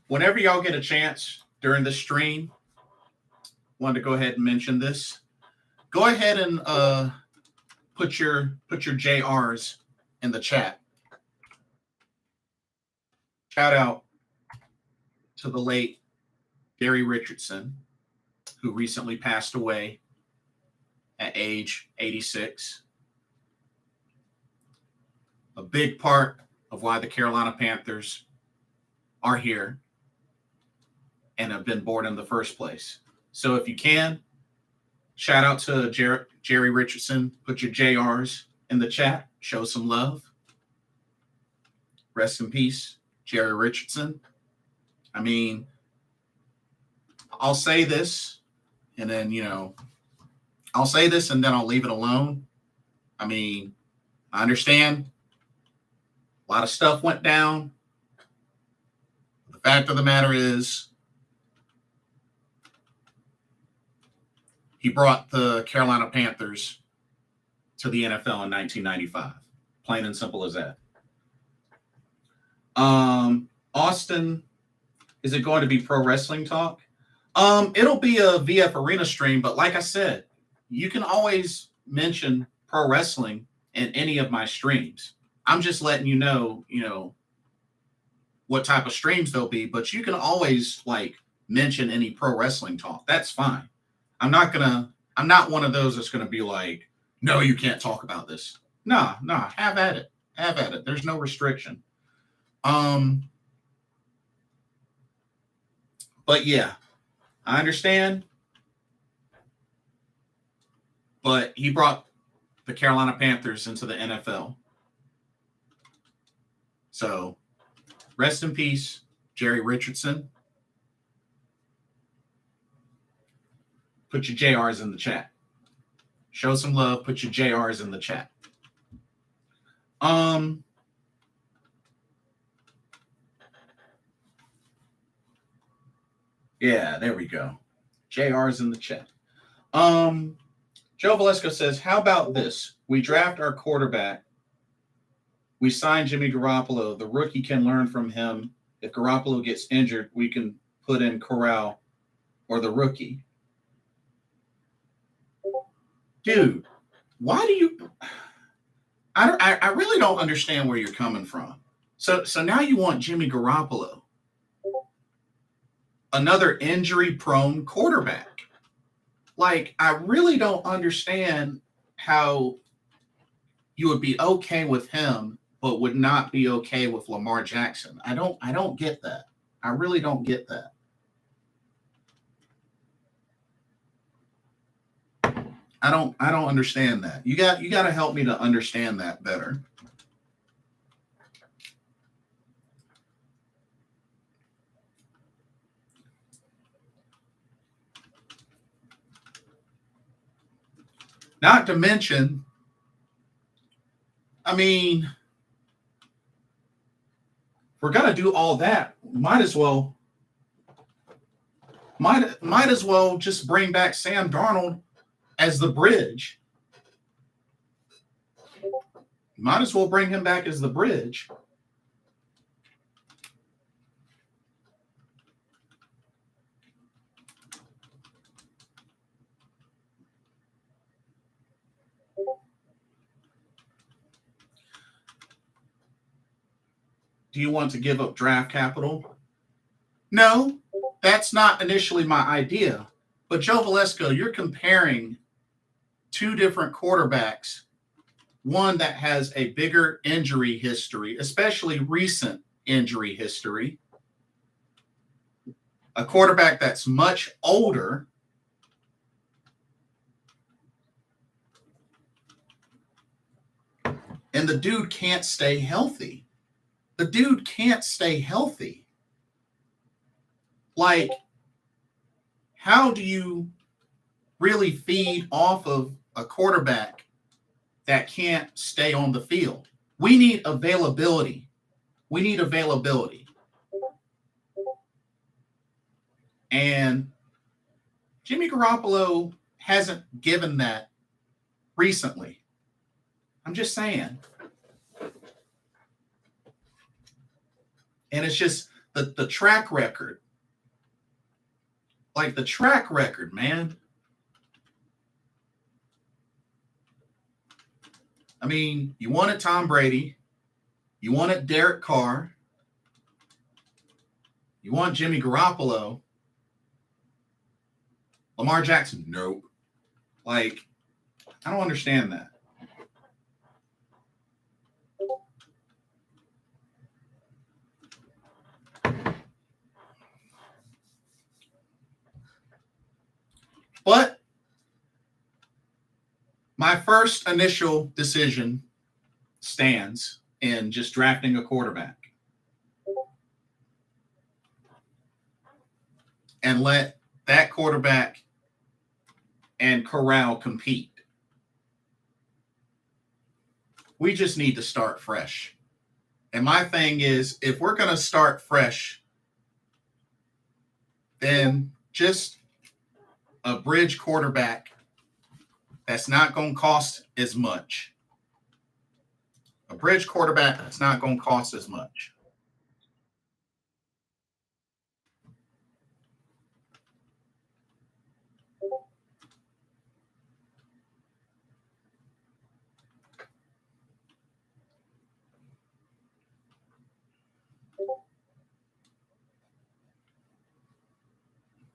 whenever y'all get a chance during the stream, wanted to go ahead and mention this. Go ahead and put your JRs in the chat. Shout out to the late Gary Richardson, who recently passed away at age 86. A big part of why the Carolina Panthers are here and have been born in the first place. So if you can, shout out to Jerry Richardson. Put your JRs in the chat. Show some love. Rest in peace, Jerry Richardson. I mean, I'll say this and then, I'll say this and then I'll leave it alone. I mean, I understand a lot of stuff went down. The fact of the matter is, he brought the Carolina Panthers to the NFL in 1995. Plain and simple as that. Austin, is it going to be Pro Wrestling Talk? It'll be a VF Arena stream, but like I said, you can always mention pro wrestling in any of my streams. I'm just letting you know, what type of streams there'll be, but you can always mention any pro wrestling talk. That's fine. I'm not one of those that's gonna be like, no, you can't talk about this. Nah, have at it. Have at it. There's no restriction. But yeah, I understand. But he brought the Carolina Panthers into the NFL. So rest in peace, Jerry Richardson. Put your JRs in the chat. Show some love. Put your JRs in the chat. Yeah, there we go. JR's in the chat. Joe Valesco says, how about this? We draft our quarterback. We sign Jimmy Garoppolo. The rookie can learn from him. If Garoppolo gets injured, we can put in Corral or the rookie. Dude, why do you... I really don't understand where you're coming from. So now you want Jimmy Garoppolo, another injury-prone quarterback. I really don't understand how you would be okay with him, but would not be okay with Lamar Jackson. I don't get that. I really don't get that. I don't understand that. You got to help me to understand that better. Not to mention, I mean, if we're gonna do all that, might as well just bring back Sam Darnold as the bridge. Might as well bring him back as the bridge. Do you want to give up draft capital? No, that's not initially my idea. But Joe Valesco, you're comparing two different quarterbacks, one that has a bigger injury history, especially recent injury history, a quarterback that's much older, and the dude can't stay healthy. The dude can't stay healthy. How do you really feed off of a quarterback that can't stay on the field? We need availability. And Jimmy Garoppolo hasn't given that recently. I'm just saying. And it's just the track record. The track record, man. I mean, you wanted Tom Brady, you wanted Derek Carr, you want Jimmy Garoppolo, Lamar Jackson. Nope. Like, I don't understand that. But my first initial decision stands in just drafting a quarterback. And let that quarterback and Corral compete. We just need to start fresh. And my thing is, if we're going to start fresh, then just a bridge quarterback that's not going to cost as much. A bridge quarterback that's not going to cost as much.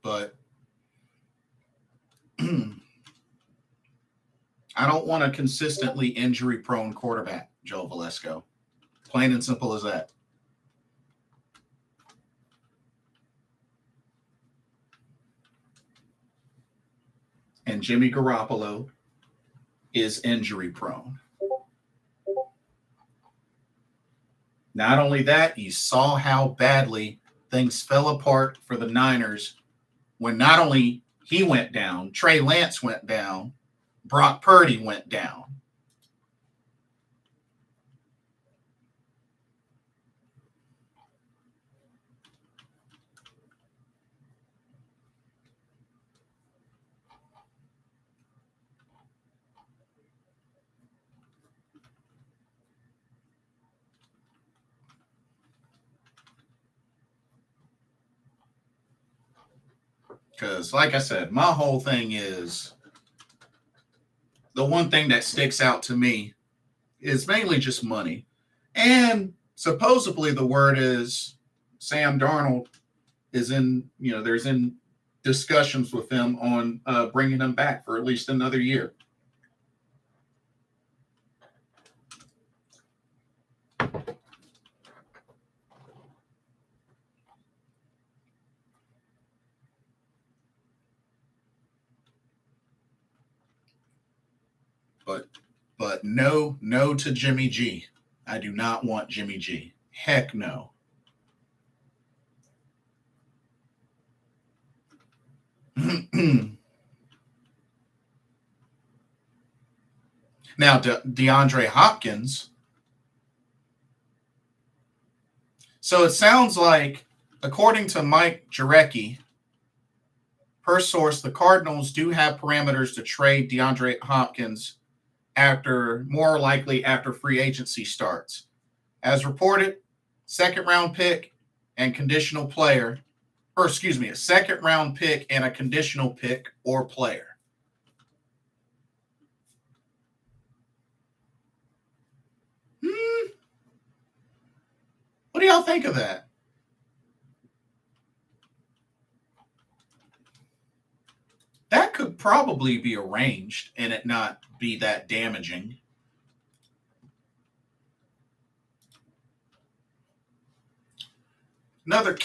But I don't want a consistently injury-prone quarterback, Joe Valesco. Plain and simple as that. And Jimmy Garoppolo is injury-prone. Not only that, you saw how badly things fell apart for the Niners when not only he went down, Trey Lance went down, Brock Purdy went down. Because, like I said, my whole thing is the one thing that sticks out to me is mainly just money. And supposedly the word is Sam Darnold is in, there's in discussions with him on bringing him back for at least another year. But no to Jimmy G. I do not want Jimmy G. Heck no. Now, DeAndre Hopkins. So it sounds like, according to Mike Jurecki, per source, the Cardinals do have parameters to trade DeAndre Hopkins more likely after free agency starts. As reported, second-round pick and conditional player, a second-round pick and a conditional pick or player. What do y'all think of that? That could probably be arranged and it not be that damaging. Another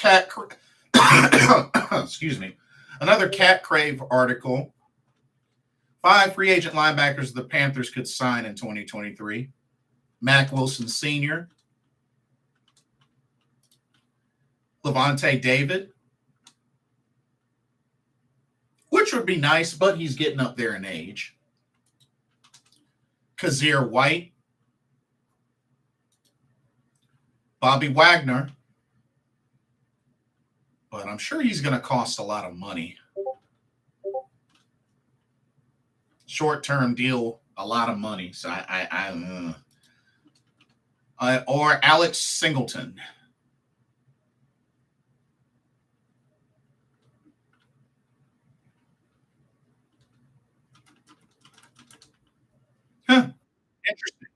Another Cat Crave article. 5 free agent linebackers the Panthers could sign in 2023. Mack Wilson Sr., Levante David, which would be nice, but he's getting up there in age. Kazir White, Bobby Wagner, but I'm sure he's going to cost a lot of money. Short-term deal, a lot of money. So or Alex Singleton. Huh. Interesting.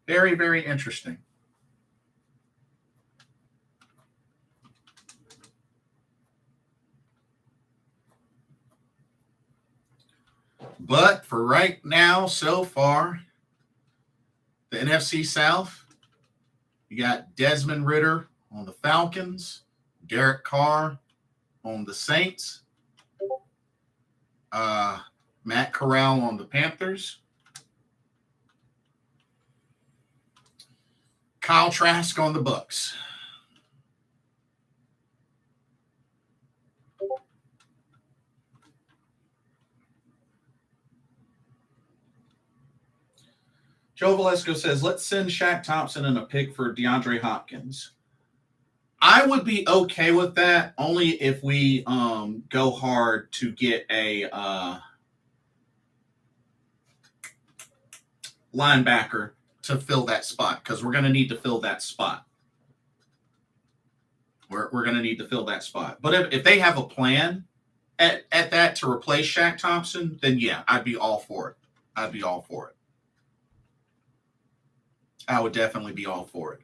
Very, very interesting. But for right now, so far, the NFC South, you got Desmond Ridder on the Falcons, Derek Carr on the Saints, Matt Corral on the Panthers, Kyle Trask on the Bucks. Joe Valesco says, let's send Shaq Thompson and a pick for DeAndre Hopkins. I would be okay with that only if we go hard to get a linebacker to fill that spot, because we're going to need to fill that spot. We're going to need to fill that spot. But if they have a plan at that to replace Shaq Thompson, then yeah, I'd be all for it. I'd be all for it. I would definitely be all for it.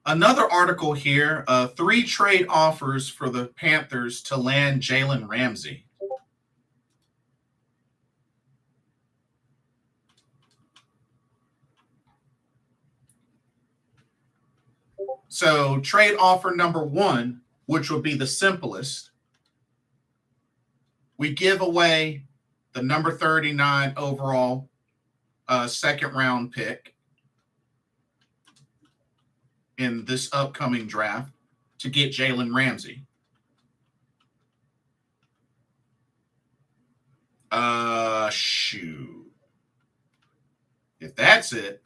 Another article here. 3 trade offers for the Panthers to land Jalen Ramsey. So trade offer number 1, which would be the simplest, we give away the number 39 overall second round pick in this upcoming draft to get Jalen Ramsey. Shoot. If that's it,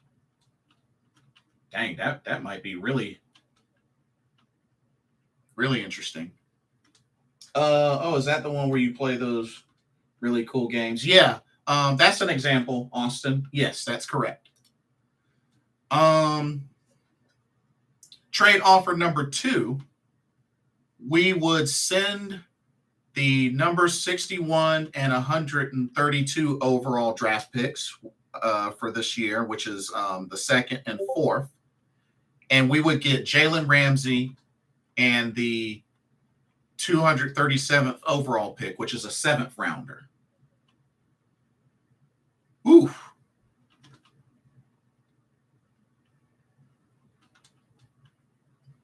dang, that might be really, really interesting. Is that the one where you play those really cool games? Yeah. That's an example, Austin. Yes, that's correct. Trade offer number 2, we would send the number 61 and 132 overall draft picks for this year, which is the 2nd and 4th. And we would get Jalen Ramsey and the 237th overall pick, which is a 7th rounder. Oof.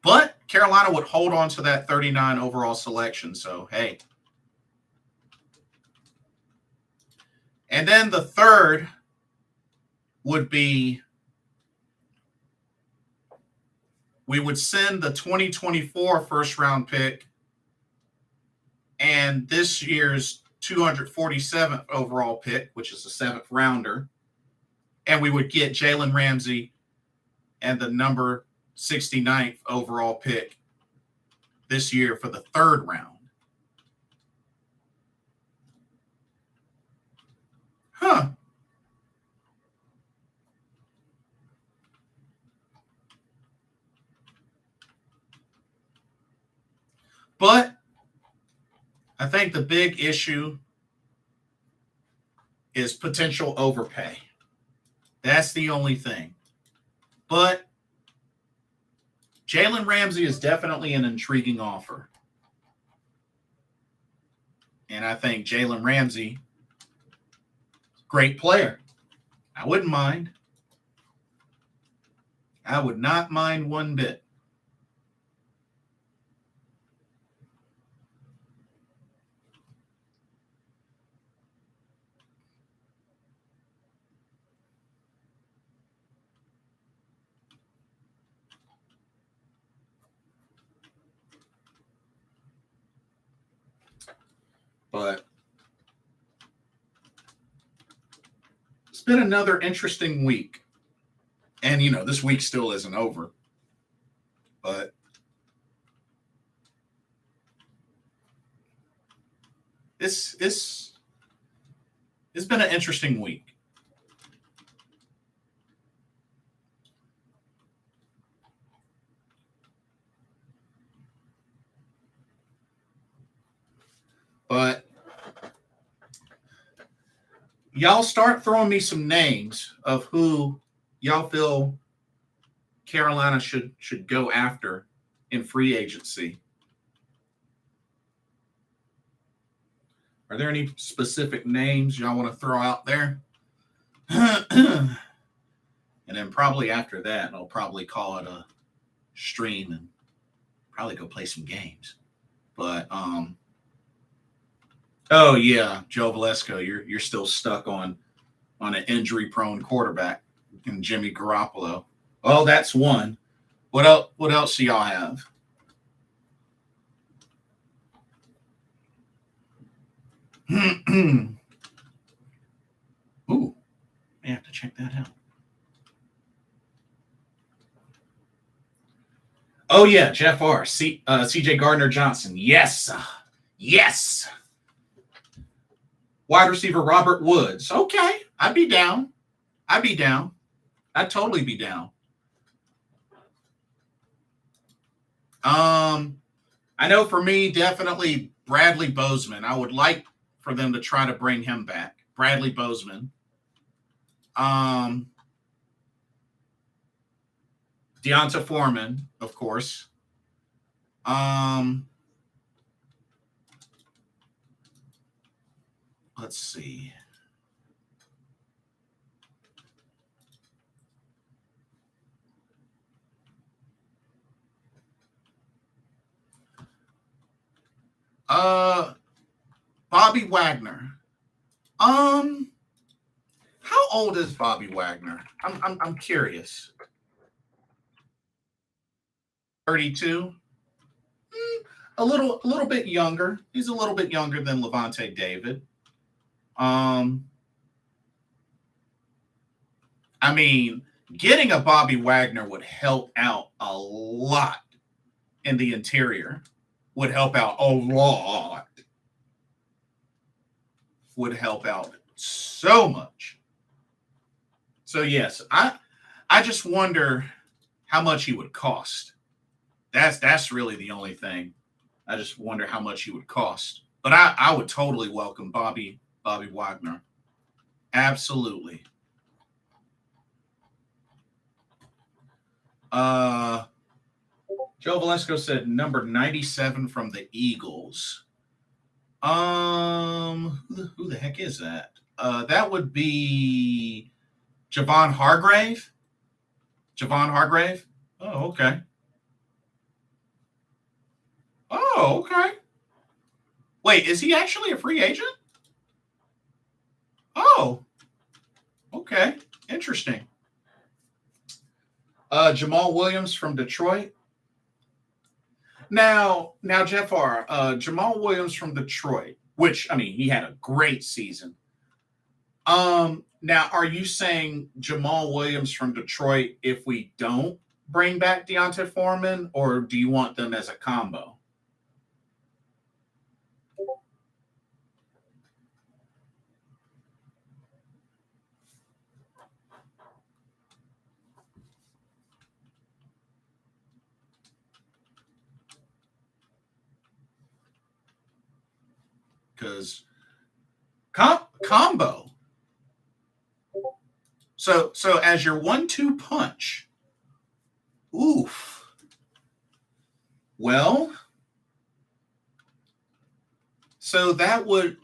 But Carolina would hold on to that 39 overall selection. So, hey. And then the third would be, we would send the 2024 first round pick and this year's 247th overall pick, which is the 7th rounder. And we would get Jalen Ramsey and the number 69th overall pick this year for the 3rd round. Huh. But I think the big issue is potential overpay. That's the only thing. But Jalen Ramsey is definitely an intriguing offer. And I think Jalen Ramsey, great player. I wouldn't mind. I would not mind one bit. But it's been another interesting week. And, this week still isn't over. But it's been an interesting week. y'all start throwing me some names of who y'all feel Carolina should go after in free agency. Are there any specific names y'all want to throw out there? And then probably after that, I'll probably call it a stream and probably go play some games. But oh yeah, Joe Valesco, you're still stuck on an injury-prone quarterback and Jimmy Garoppolo. Well, that's one. What else? What else do y'all have? Ooh, I have to check that out. Oh yeah, Jeff R. C.J. Gardner-Johnson. Yes, yes. Wide receiver Robert Woods. Okay, I'd be down. I'd be down. I'd totally be down. I know for me, definitely Bradley Bozeman. I would like for them to try to bring him back. Bradley Bozeman. Deonta Foreman, of course. Let's see. Bobby Wagner. How old is Bobby Wagner? I'm curious. 32. A little bit younger. He's a little bit younger than Levante David. I mean, getting a Bobby Wagner would help out a lot in the interior. Would help out a lot. Would help out so much. So yes, I just wonder how much he would cost. That's really the only thing. I just wonder how much he would cost. But I would totally welcome Bobby Wagner. Absolutely. Joe Valesco said number 97 from the Eagles. Who the heck is that? That would be Javon Hargrave. Javon Hargrave? Oh, okay. Oh, okay. Wait, is he actually a free agent? Oh, okay. Interesting. Jamal Williams from Detroit. Now, Jeff R. Jamal Williams from Detroit, which I mean, he had a great season. Now, are you saying Jamal Williams from Detroit if we don't bring back Deonta Foreman, or do you want them as a combo? Because combo. So as your 1-2 punch, oof. Well, so that would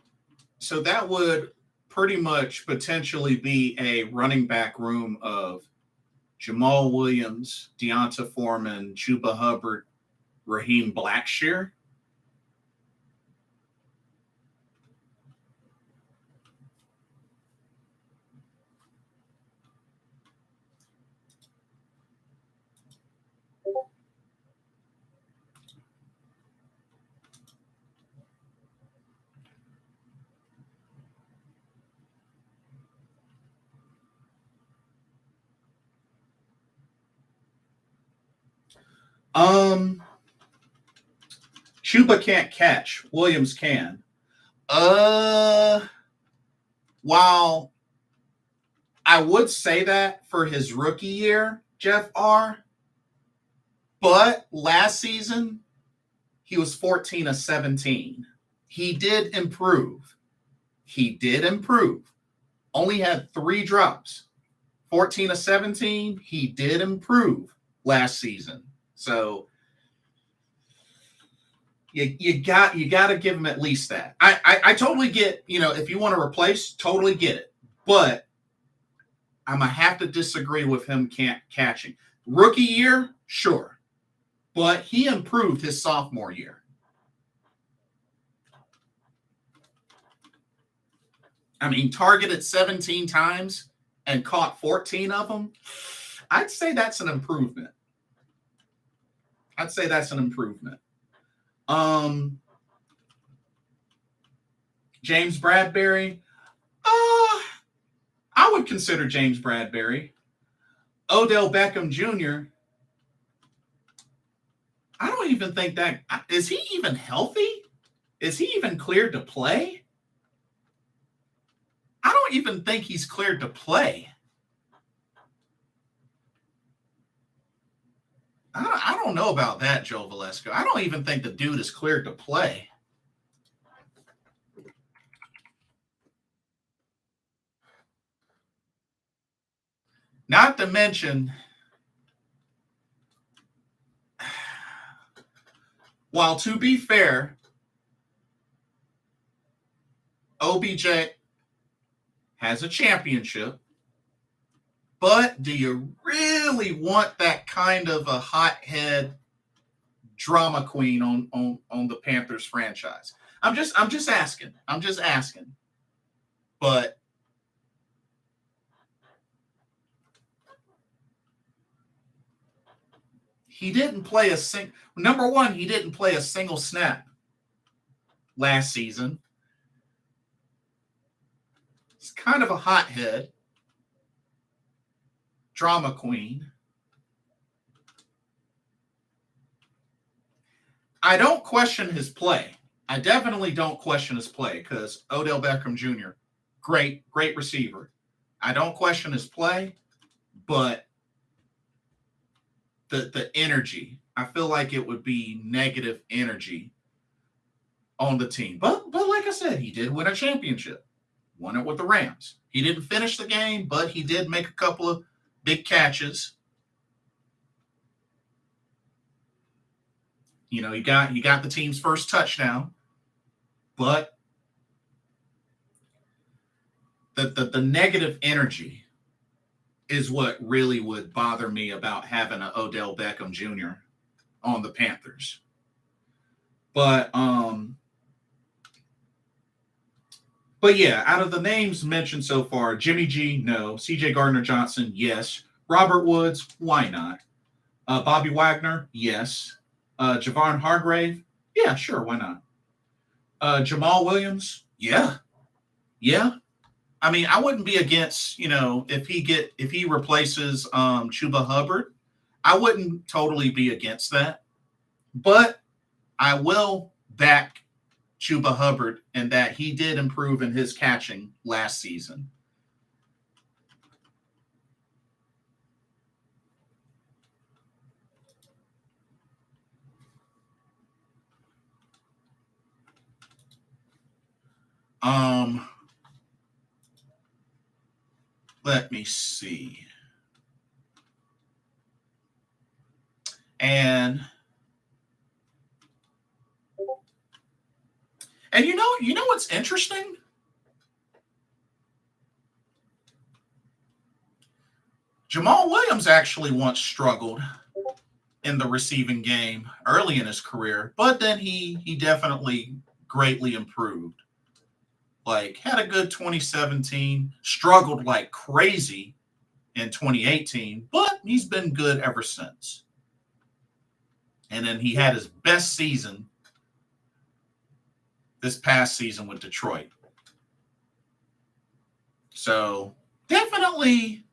pretty much potentially be a running back room of Jamal Williams, Deonta Foreman, Chuba Hubbard, Raheem Blackshear. Chuba can't catch. Williams can. While I would say that for his rookie year, Jeff R. But last season, he was 14 of 17. He did improve. only had 3 drops. 14 of 17, he did improve last season. So you got to give him at least that. I totally get, if you want to replace, totally get it. But I'm going to have to disagree with him catching. Rookie year, sure. But he improved his sophomore year. I mean, targeted 17 times and caught 14 of them. I'd say that's an improvement. James Bradbury. I would consider James Bradbury. Odell Beckham Jr. I don't even think that. Is he even healthy? Is he even cleared to play? I don't even think he's cleared to play. I don't know about that, Joe Valesco. I don't even think the dude is cleared to play. Not to mention, while to be fair, OBJ has a championship, but do you really want that kind of a hothead drama queen on the Panthers franchise? I'm just asking. But he didn't play number one, he didn't play a single snap last season. He's kind of a hothead. Drama queen. I don't question his play. I definitely don't question his play because Odell Beckham Jr., great receiver. I don't question his play, but the energy, I feel like it would be negative energy on the team. But like I said, he did win a championship. Won it with the Rams. He didn't finish the game, but he did make a couple of big catches. He got the team's first touchdown, but the negative energy is what really would bother me about having an Odell Beckham Jr. on the Panthers. But yeah, out of the names mentioned so far, Jimmy G, no. C.J. Gardner-Johnson, yes. Robert Woods, why not? Bobby Wagner, yes. Javon Hargrave, yeah, sure, why not? Jamal Williams, yeah. I mean, I wouldn't be against, if he replaces Chuba Hubbard, I wouldn't totally be against that. But I will back Chuba Hubbard and that he did improve in his catching last season. Let me see. And you know what's interesting? Jamal Williams actually once struggled in the receiving game early in his career, but then he definitely greatly improved. Like, had a good 2017, struggled like crazy in 2018, but he's been good ever since. And then he had his best season this past season with Detroit. So definitely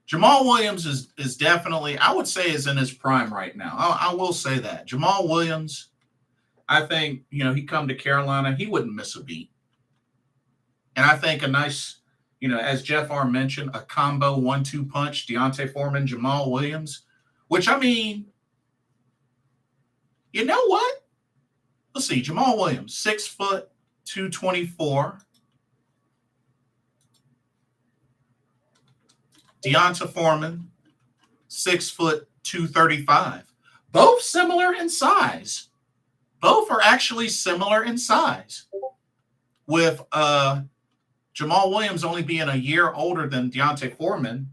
Jamal Williams is definitely, I would say, is in his prime right now. I will say that. Jamal Williams, I think, he come to Carolina, he wouldn't miss a beat. And I think a nice, as Jeff R. mentioned, a combo 1-2 punch, Deontay Foreman, Jamal Williams, which, I mean, you know what? Let's see, Jamal Williams, 6 foot, 224. Deonta Foreman, 6', 235. Both similar in size. Both are actually similar in size. With Jamal Williams only being a year older than Deonta Foreman.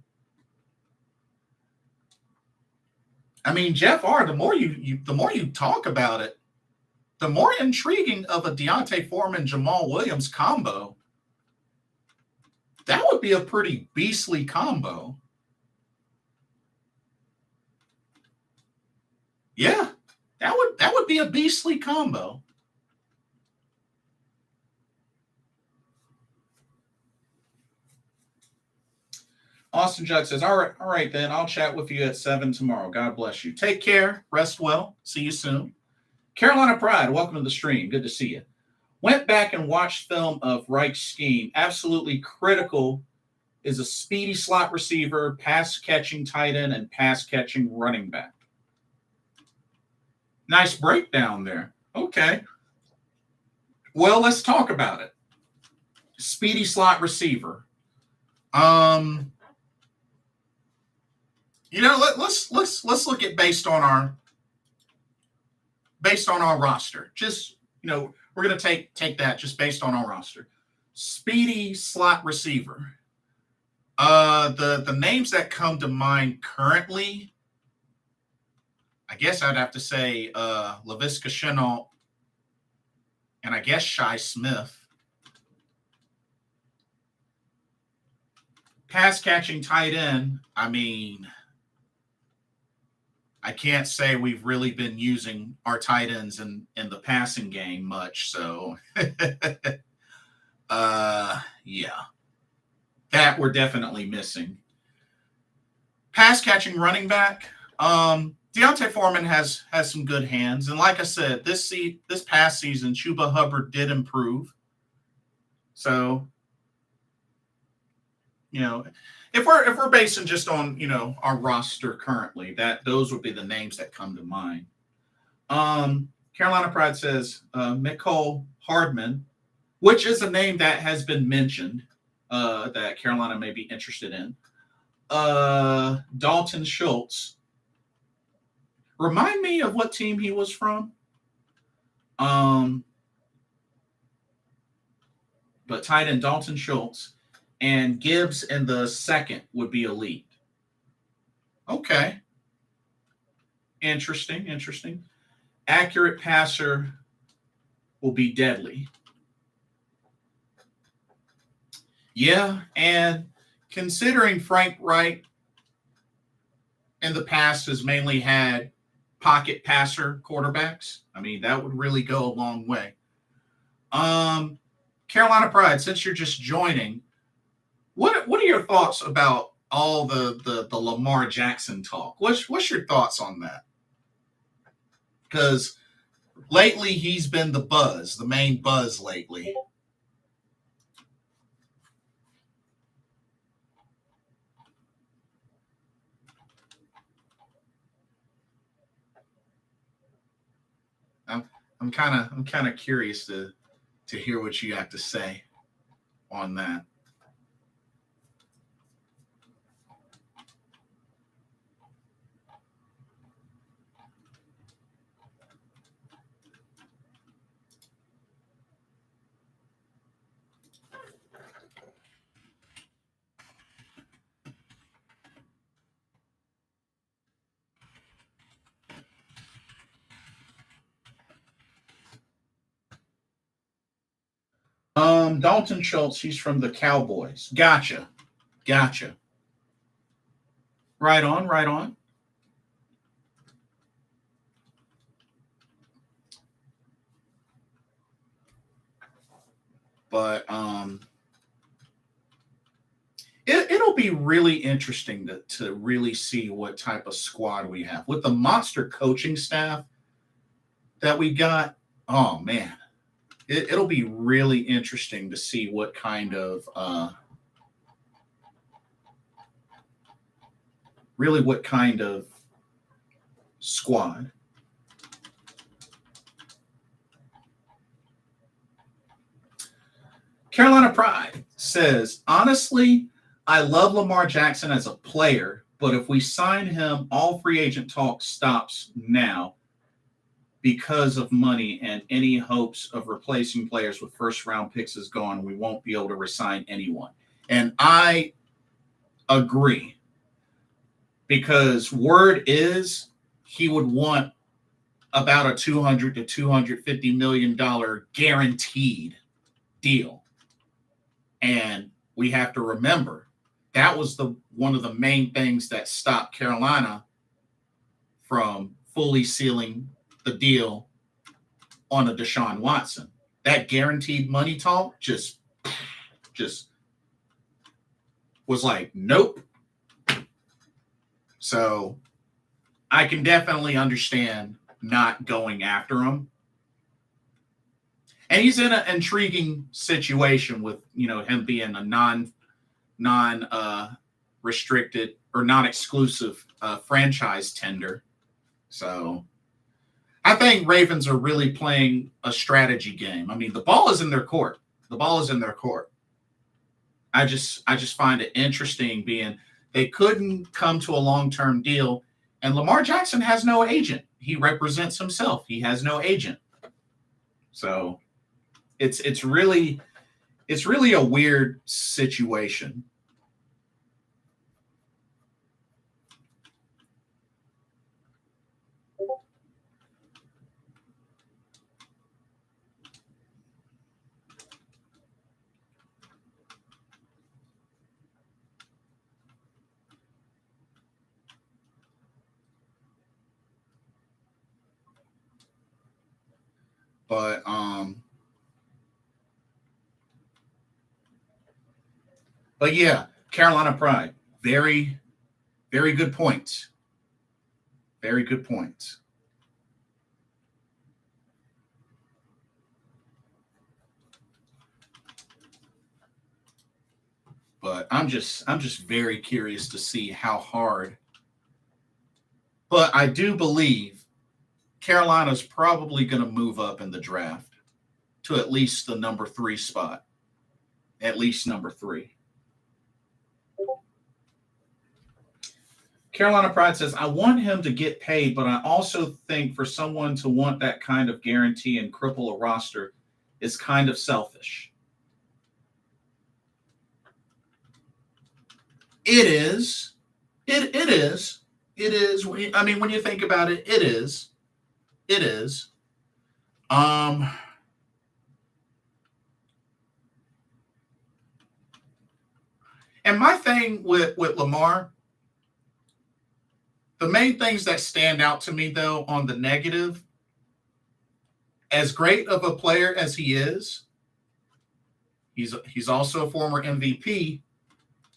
I mean, Jeff R., the more you talk about it, the more intriguing of a Deonta Foreman Jamal Williams combo. That would be a pretty beastly combo. Yeah, that would be a beastly combo. Austin Judd says, all right, then I'll chat with you at 7 tomorrow. God bless you. Take care. Rest well. See you soon. Carolina Pride, welcome to the stream. Good to see you. Went back and watched film of Reich's scheme. Absolutely critical is a speedy slot receiver, pass-catching tight end, and pass-catching running back. Nice breakdown there. Okay. Well, let's talk about it. Speedy slot receiver. Let's look at based on our roster. Just, we're going to take that just based on our roster. Speedy slot receiver. The names that come to mind currently, I guess I'd have to say Laviska Shenault and I guess Shi Smith. Pass catching tight end, I mean, I can't say we've really been using our tight ends in the passing game much. So, yeah, that we're definitely missing. Pass catching running back. Deonta Foreman has some good hands. And like I said, this past season, Chuba Hubbard did improve. So, if we're basing just on, our roster currently, those would be the names that come to mind. Carolina Pride says Mecole Hardman, which is a name that has been mentioned that Carolina may be interested in. Dalton Schultz. Remind me of what team he was from. But tight end Dalton Schultz. And Gibbs in the second would be elite. Okay. Interesting. Accurate passer will be deadly. Yeah, and considering Frank Reich in the past has mainly had pocket passer quarterbacks, I mean, that would really go a long way. Carolina Pride, since you're just joining, what are your thoughts about all the Lamar Jackson talk? What's your thoughts on that? Because lately he's been the main buzz lately. I'm kind of curious to hear what you have to say on that. Dalton Schultz, he's from the Cowboys. Gotcha. Right on. But it'll be really interesting to really see what type of squad we have. With the monster coaching staff that we got, oh, man. It'll be really interesting to see what kind of squad. Carolina Pride says, honestly, I love Lamar Jackson as a player, but if we sign him, all free agent talk stops now because of money, and any hopes of replacing players with first round picks is gone. We won't be able to resign anyone. And I agree, because word is he would want about a $200 to $250 million guaranteed deal. And we have to remember that was one of the main things that stopped Carolina from fully sealing the deal on a Deshaun Watson. That guaranteed money talk just was like, nope. So I can definitely understand not going after him. And he's in an intriguing situation with, him being a non restricted or non-exclusive franchise tender. So I think Ravens are really playing a strategy game. I mean, the ball is in their court. I just find it interesting being they couldn't come to a long-term deal, and Lamar Jackson has no agent. He represents himself. He has no agent. So it's really a weird situation. But yeah, Carolina Pride, very, very good points. Very good points. But I'm just very curious to see how hard. But I do believe Carolina's probably going to move up in the draft to at least the number 3 spot. At least number 3. Carolina Pride says, I want him to get paid, but I also think for someone to want that kind of guarantee and cripple a roster is kind of selfish. It is. It is. It is. I mean, when you think about it, it is. It is. And my thing with Lamar, the main things that stand out to me, though, on the negative, as great of a player as he is, he's also a former MVP.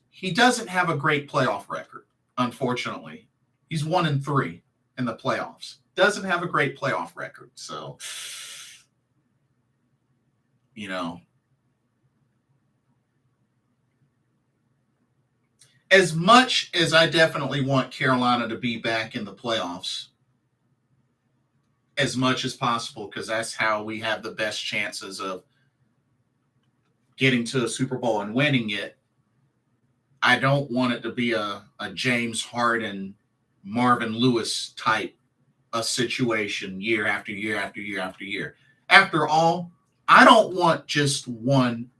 He doesn't have a great playoff record, unfortunately. He's 1-3 in the playoffs. Doesn't have a great playoff record. So, as much as I definitely want Carolina to be back in the playoffs as much as possible, because that's how we have the best chances of getting to a Super Bowl and winning it, I don't want it to be a James Harden, Marvin Lewis type of situation year after year after year after year. After all, I don't want just one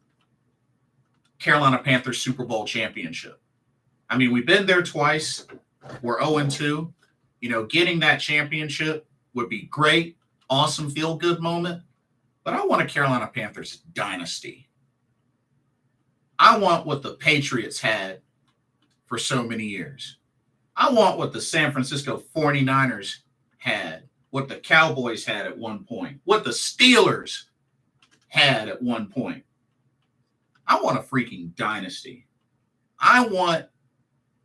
Carolina Panthers Super Bowl championship. I mean, we've been there twice. We're 0-2. Getting that championship would be great. Awesome feel-good moment. But I want a Carolina Panthers dynasty. I want what the Patriots had for so many years. I want what the San Francisco 49ers had, what the Cowboys had at one point, what the Steelers had at one point. I want a freaking dynasty. I want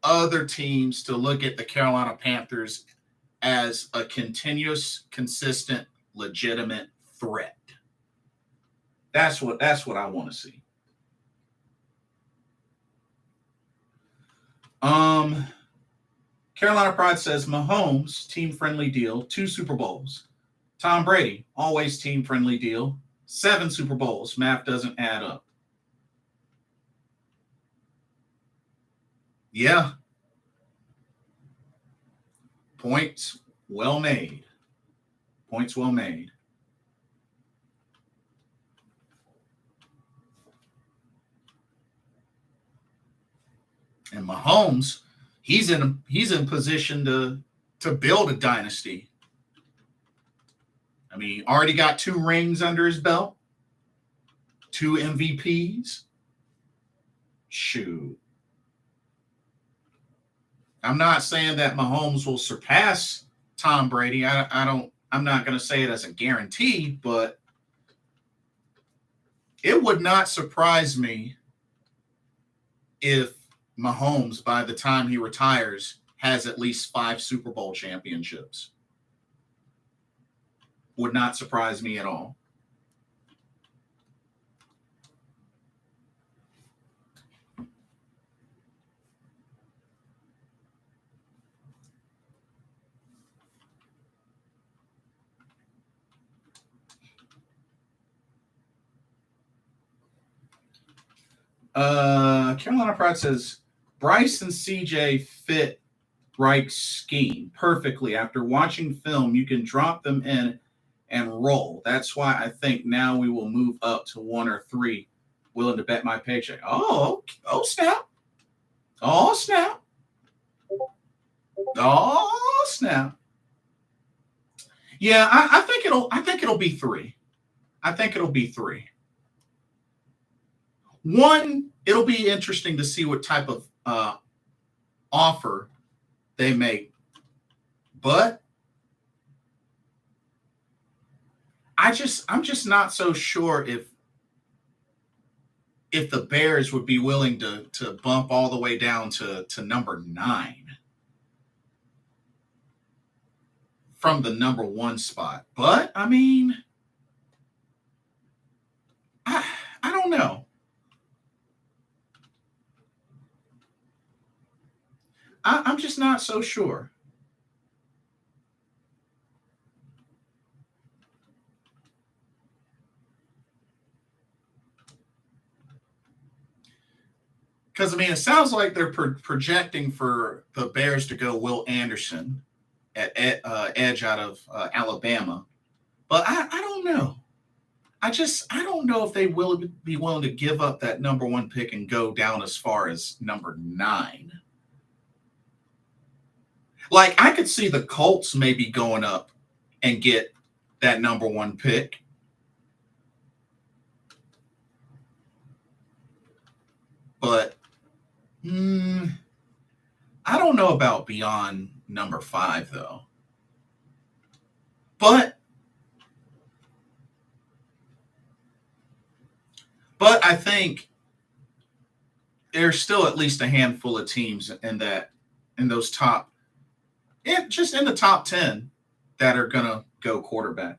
other teams to look at the Carolina Panthers as a continuous, consistent, legitimate threat. That's what I want to see. Carolina Pride says Mahomes, team-friendly deal, 2 Super Bowls. Tom Brady, always team-friendly deal, 7 Super Bowls. Math doesn't add up. Yeah. Points well made. Points well made. And Mahomes, he's in position to build a dynasty. I mean, already got 2 rings under his belt, 2 MVPs. Shoot. I'm not saying that Mahomes will surpass Tom Brady. I'm not going to say it as a guarantee, but it would not surprise me if Mahomes, by the time he retires, has at least 5 Super Bowl championships. Would not surprise me at all. Carolina Pride says Bryce and CJ fit Reich's scheme perfectly. After watching film, you can drop them in and roll. That's why I think now we will move up to 1 or 3. Willing to bet my paycheck. Oh snap! Oh snap! Oh snap! Yeah, I think it'll be 3. I think it'll be 3. 1, it'll be interesting to see what type of offer they make, but I'm just not so sure if the Bears would be willing to bump all the way down to number 9 from the number 1 spot. But I mean, I don't know. I'm just not so sure. Because, I mean, it sounds like they're projecting for the Bears to go Will Anderson at edge out of Alabama. But I don't know. I don't know if they will be willing to give up that number 1 pick and go down as far as number 9. Like, I could see the Colts maybe going up and get that number 1 pick. But I don't know about beyond number 5, though. But I think there's still at least a handful of teams in those top, just in the top 10, that are gonna go quarterback.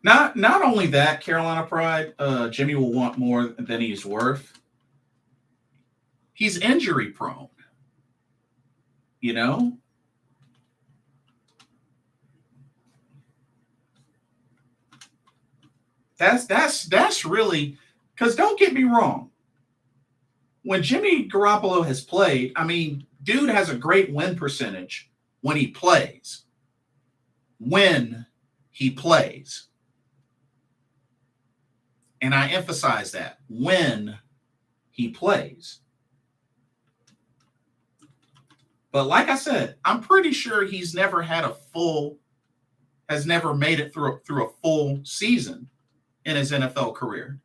Not only that, Carolina Pride, Jimmy will want more than he's worth. He's injury prone. You know? That's really, because don't get me wrong. When Jimmy Garoppolo has played, I mean, dude has a great win percentage when he plays. When he plays. And I emphasize that, when he plays. But like I said, I'm pretty sure he's never has never made it through a full season in his NFL career.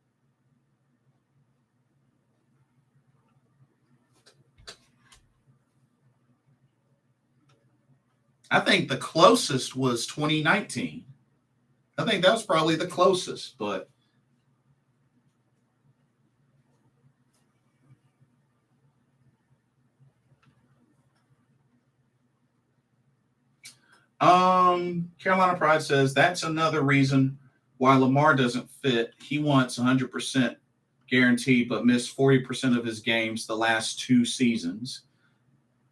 I think the closest was 2019. I think that was probably the closest, but Carolina Pride says that's another reason why Lamar doesn't fit. He wants 100% guaranteed, but missed 40% of his games the last 2 seasons.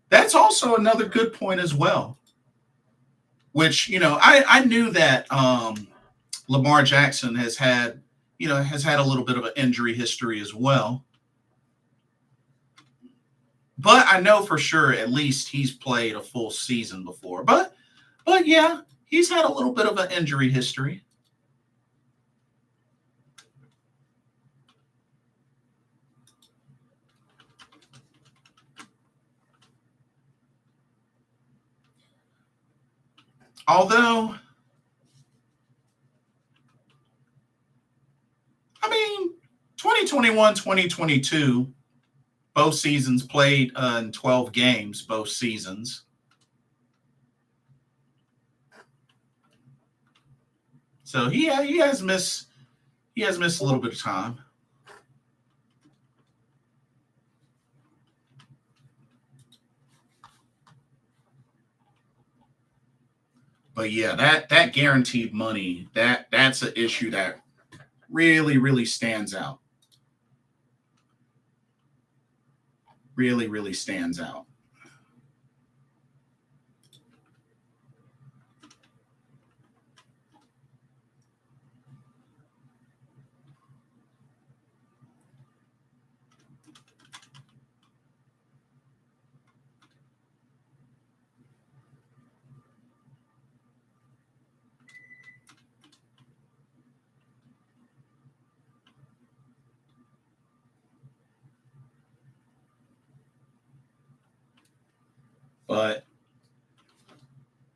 That's also another good point as well. Which, I knew that Lamar Jackson has had, has had a little bit of an injury history as well. But I know for sure at least he's played a full season before. But yeah, he's had a little bit of an injury history. Although, I mean, 2021, 2022, both seasons played in 12 games, both seasons. So he has missed a little bit of time. But yeah, that guaranteed money, that's an issue that really, really stands out. Really, really stands out.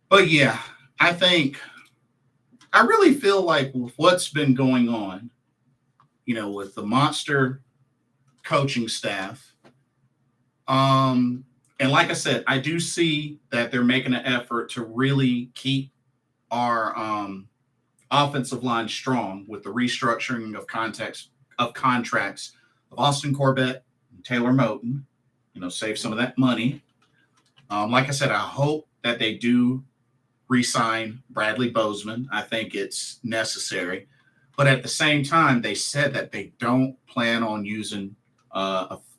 But yeah, I really feel like with what's been going on, with the monster coaching staff, and like I said, I do see that they're making an effort to really keep our offensive line strong with the restructuring of contracts of Austin Corbett and Taylor Moton, save some of that money. Like I said, I hope that they do re-sign Bradley Bozeman. I think it's necessary. But at the same time, they said that they don't plan on using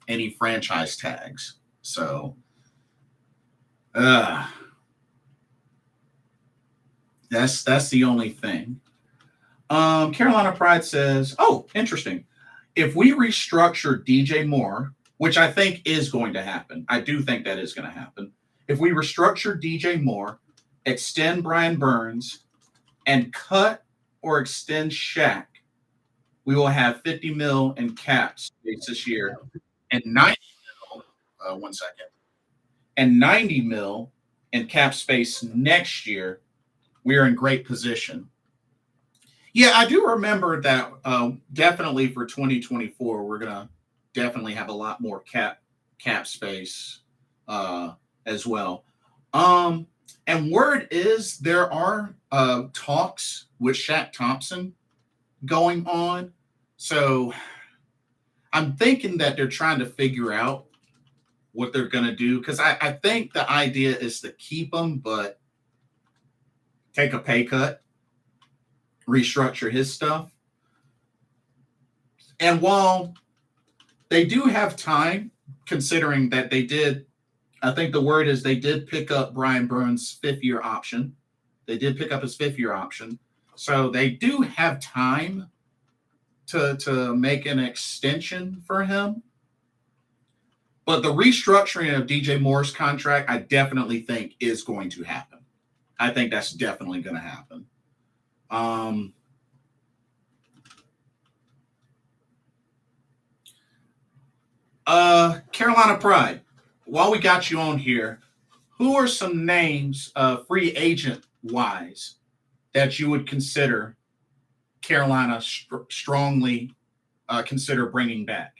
any franchise tags. So, that's the only thing. Carolina Pride says, oh, interesting. If we restructure DJ Moore, which I think is going to happen, I do think that is going to happen. If we restructure DJ Moore, extend Brian Burns, and cut or extend Shaq, we will have $50 million in cap space this year and $90 million. And $90 million in cap space next year. We are in great position. Yeah, I do remember that. Definitely for 2024, we're gonna definitely have a lot more cap space as well. And word is there are talks with Shaq Thompson going on. So I'm thinking that they're trying to figure out what they're going to do, because I think the idea is to keep him, but take a pay cut, restructure his stuff. And while they do have time, considering that they did, I think the word is they did pick up Brian Burns' 5th-year option. They did pick up his 5th-year option. So they do have time to make an extension for him. But the restructuring of DJ Moore's contract, I definitely think is going to happen. I think that's definitely going to happen. Carolina Pride, while we got you on here, who are some names, free agent-wise, that you would consider Carolina strongly consider bringing back?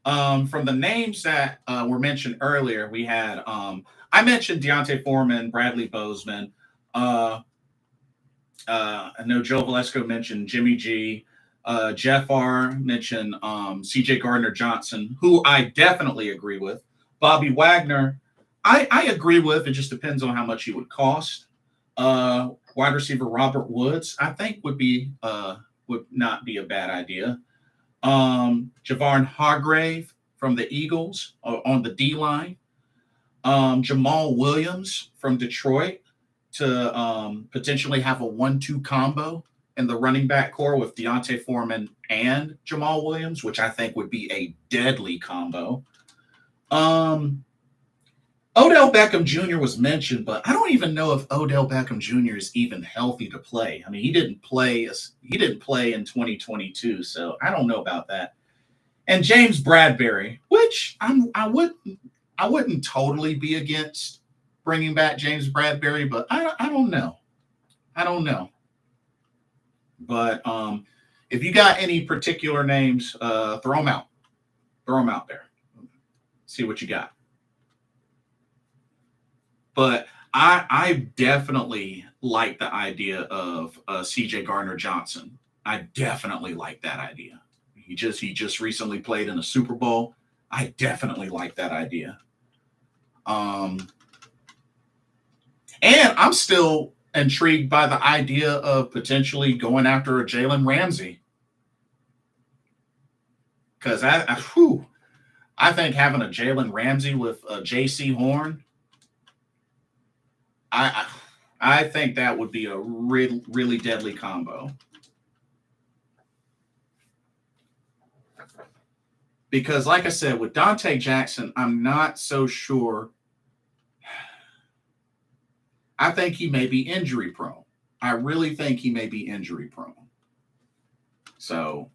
From the names that were mentioned earlier, we had I mentioned Deontay Foreman, Bradley Bozeman. I know Joe Valesco mentioned Jimmy G. Jeff R. mentioned C.J. Gardner-Johnson, who I definitely agree with. Bobby Wagner, I agree with. It just depends on how much he would cost. Wide receiver Robert Woods, I think would not be a bad idea. Javon Hargrave from the Eagles on the D-line. Jamal Williams from Detroit to potentially have a 1-2 combo in the running back core with Deontay Foreman and Jamal Williams, which I think would be a deadly combo. Odell Beckham Jr. was mentioned, but I don't even know if Odell Beckham Jr. is even healthy to play. I mean, he didn't play in 2022, so I don't know about that. And James Bradbury, which I wouldn't totally be against bringing back James Bradbury, but I don't know. I don't know. But if you got any particular names, throw them out. Throw them out there. See what you got. But I definitely like the idea of C.J. Gardner-Johnson. I definitely like that idea. He just recently played in a Super Bowl. I definitely like that idea. And I'm still intrigued by the idea of potentially going after a Jalen Ramsey. Because I think having a Jalen Ramsey with a J.C. Horn, I think that would be a really, really deadly combo. Because, like I said, with Dante Jackson, I'm not so sure. I think he may be injury prone. I really think he may be injury prone. So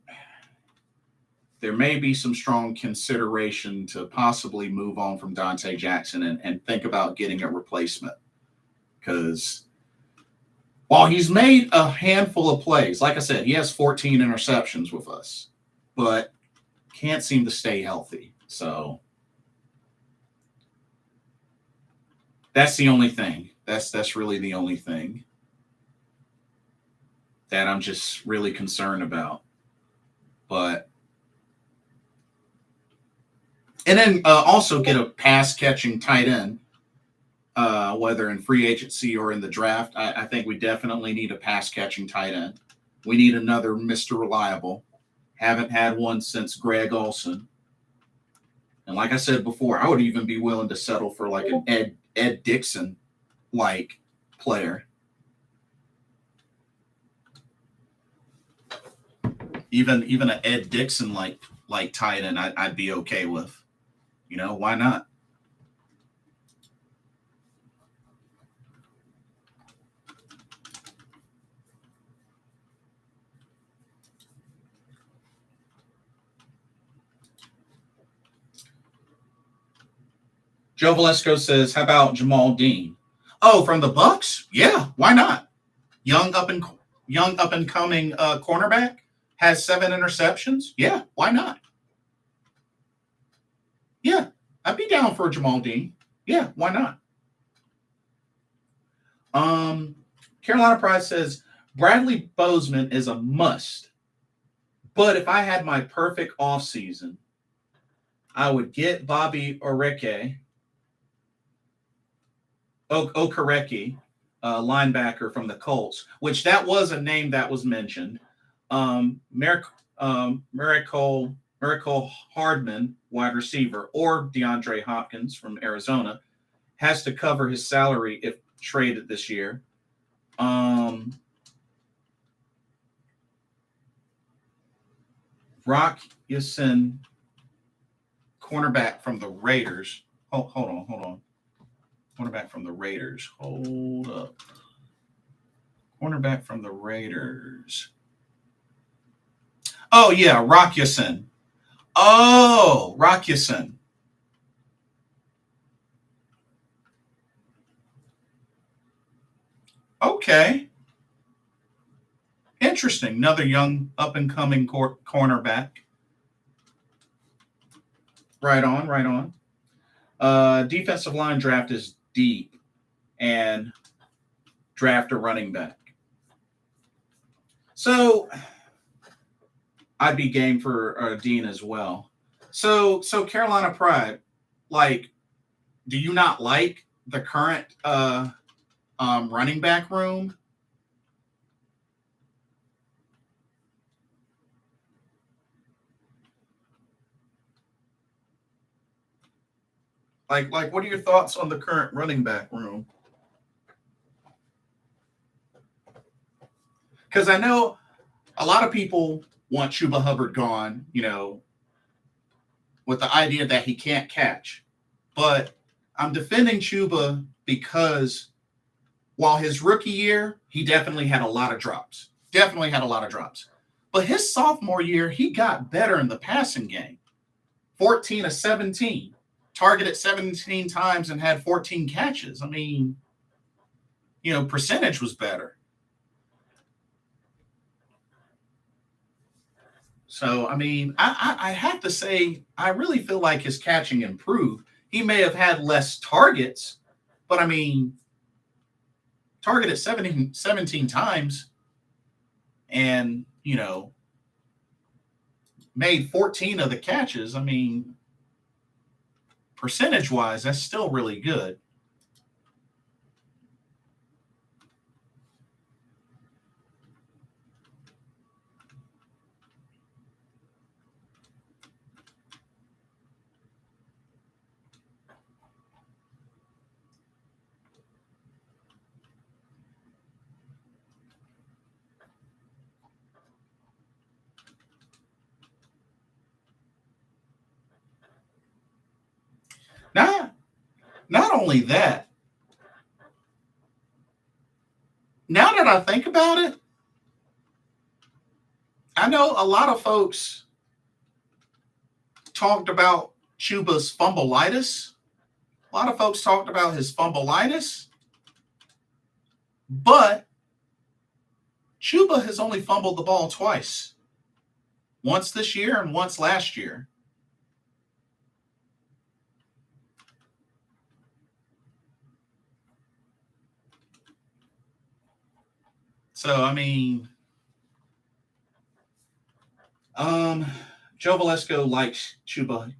there may be some strong consideration to possibly move on from Dante Jackson and think about getting a replacement. Because while he's made a handful of plays, like I said, he has 14 interceptions with us, but can't seem to stay healthy. So that's the only thing. That's really the only thing that I'm just really concerned about. But and then also get a pass catching tight end, whether in free agency or in the draft. I think we definitely need a pass catching tight end. We need another Mr. Reliable. Haven't had one since Greg Olsen. And like I said before, I would even be willing to settle for like an Ed Dixon like player. Even an Ed Dixon like tight end, I'd be okay with. You know, why not? Joe Valesco says, "How about Jamal Dean?" Oh, from the Bucks? Yeah, why not? Young up and coming cornerback, has 7 interceptions. Yeah, why not? Yeah, I'd be down for Jamal Dean. Yeah, why not? Carolina Pride says Bradley Bozeman is a must, but if I had my perfect offseason, I would get Bobby Okereke, linebacker from the Colts, which that was a name that was mentioned. Miracle Hardman, wide receiver, or DeAndre Hopkins from Arizona, has to cover his salary if traded this year. Rock Yassin, cornerback from the Raiders. Hold on. Cornerback from the Raiders. Hold up. Cornerback from the Raiders. Oh, yeah, Rock Yassin. Oh, Rock Yassin. Okay. Interesting. Another young up-and-coming cornerback. Right on. Defensive line draft is deep, and draft a running back. So I'd be game for Dean as well. So Carolina Pride, like, do you not like the current running back room? Like, what are your thoughts on the current running back room? because I know a lot of people want Chuba Hubbard gone, with the idea that he can't catch. But I'm defending Chuba because while his rookie year, he definitely had a lot of drops. Definitely had a lot of drops. But his sophomore year, he got better in the passing game. 14 of 17. Targeted 17 times and had 14 catches. I mean, percentage was better. So, I mean, I have to say, I really feel like his catching improved. He may have had less targets, but I mean, targeted 17 times and, made 14 of the catches. I mean, percentage-wise, that's still really good. Not only that, now that I think about it, I know a lot of folks talked about Chuba's fumbleitis. A lot of folks talked about his fumbleitis, but Chuba has only fumbled the ball twice. Once this year and once last year. So, I mean, Joe Valesco likes Chuba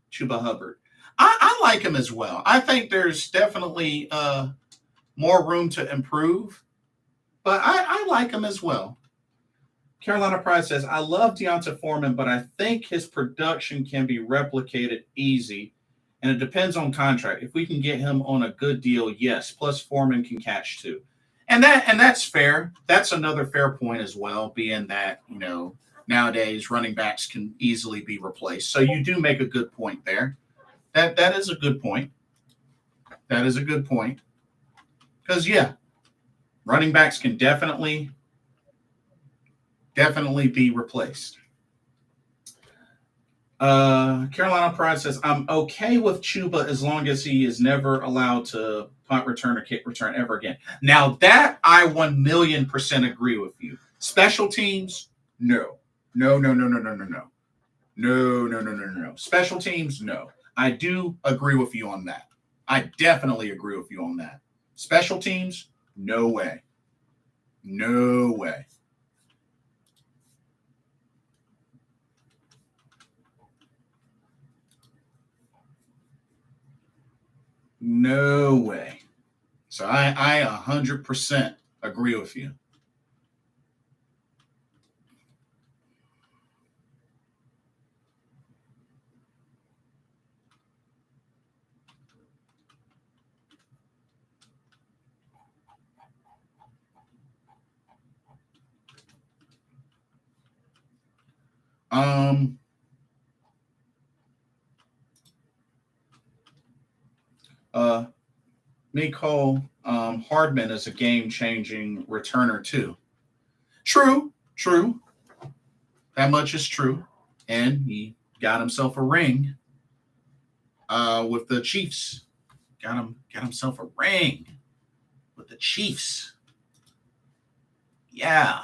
Hubbard. I like him as well. I think there's definitely more room to improve, but I like him as well. Carolina Pride says, I love Deonta Foreman, but I think his production can be replicated easy, and it depends on contract. If we can get him on a good deal, yes. Plus, Foreman can catch too. And that's fair. That's another fair point as well, being that, nowadays running backs can easily be replaced. So you do make a good point there. That is a good point. That is a good point. Because, yeah, running backs can definitely be replaced. Carolina Pride says, I'm okay with Chuba as long as he is never allowed to punt return or kick return ever again. Now, that I 1,000,000% agree with you. Special teams, no. No. Special teams, no. I do agree with you on that. I definitely agree with you on that. Special teams, no way. No way. No way. So I 100% agree with you. Nicole Hardman is a game-changing returner too. True. That much is true. And he got himself a ring with the Chiefs. Got himself a ring with the Chiefs. Yeah.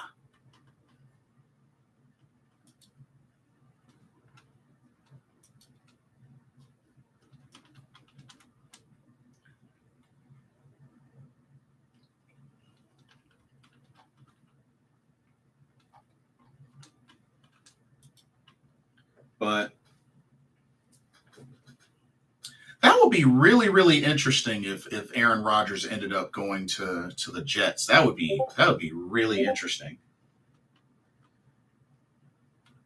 But that would be really, really interesting if Aaron Rodgers ended up going to the Jets. That would be really interesting.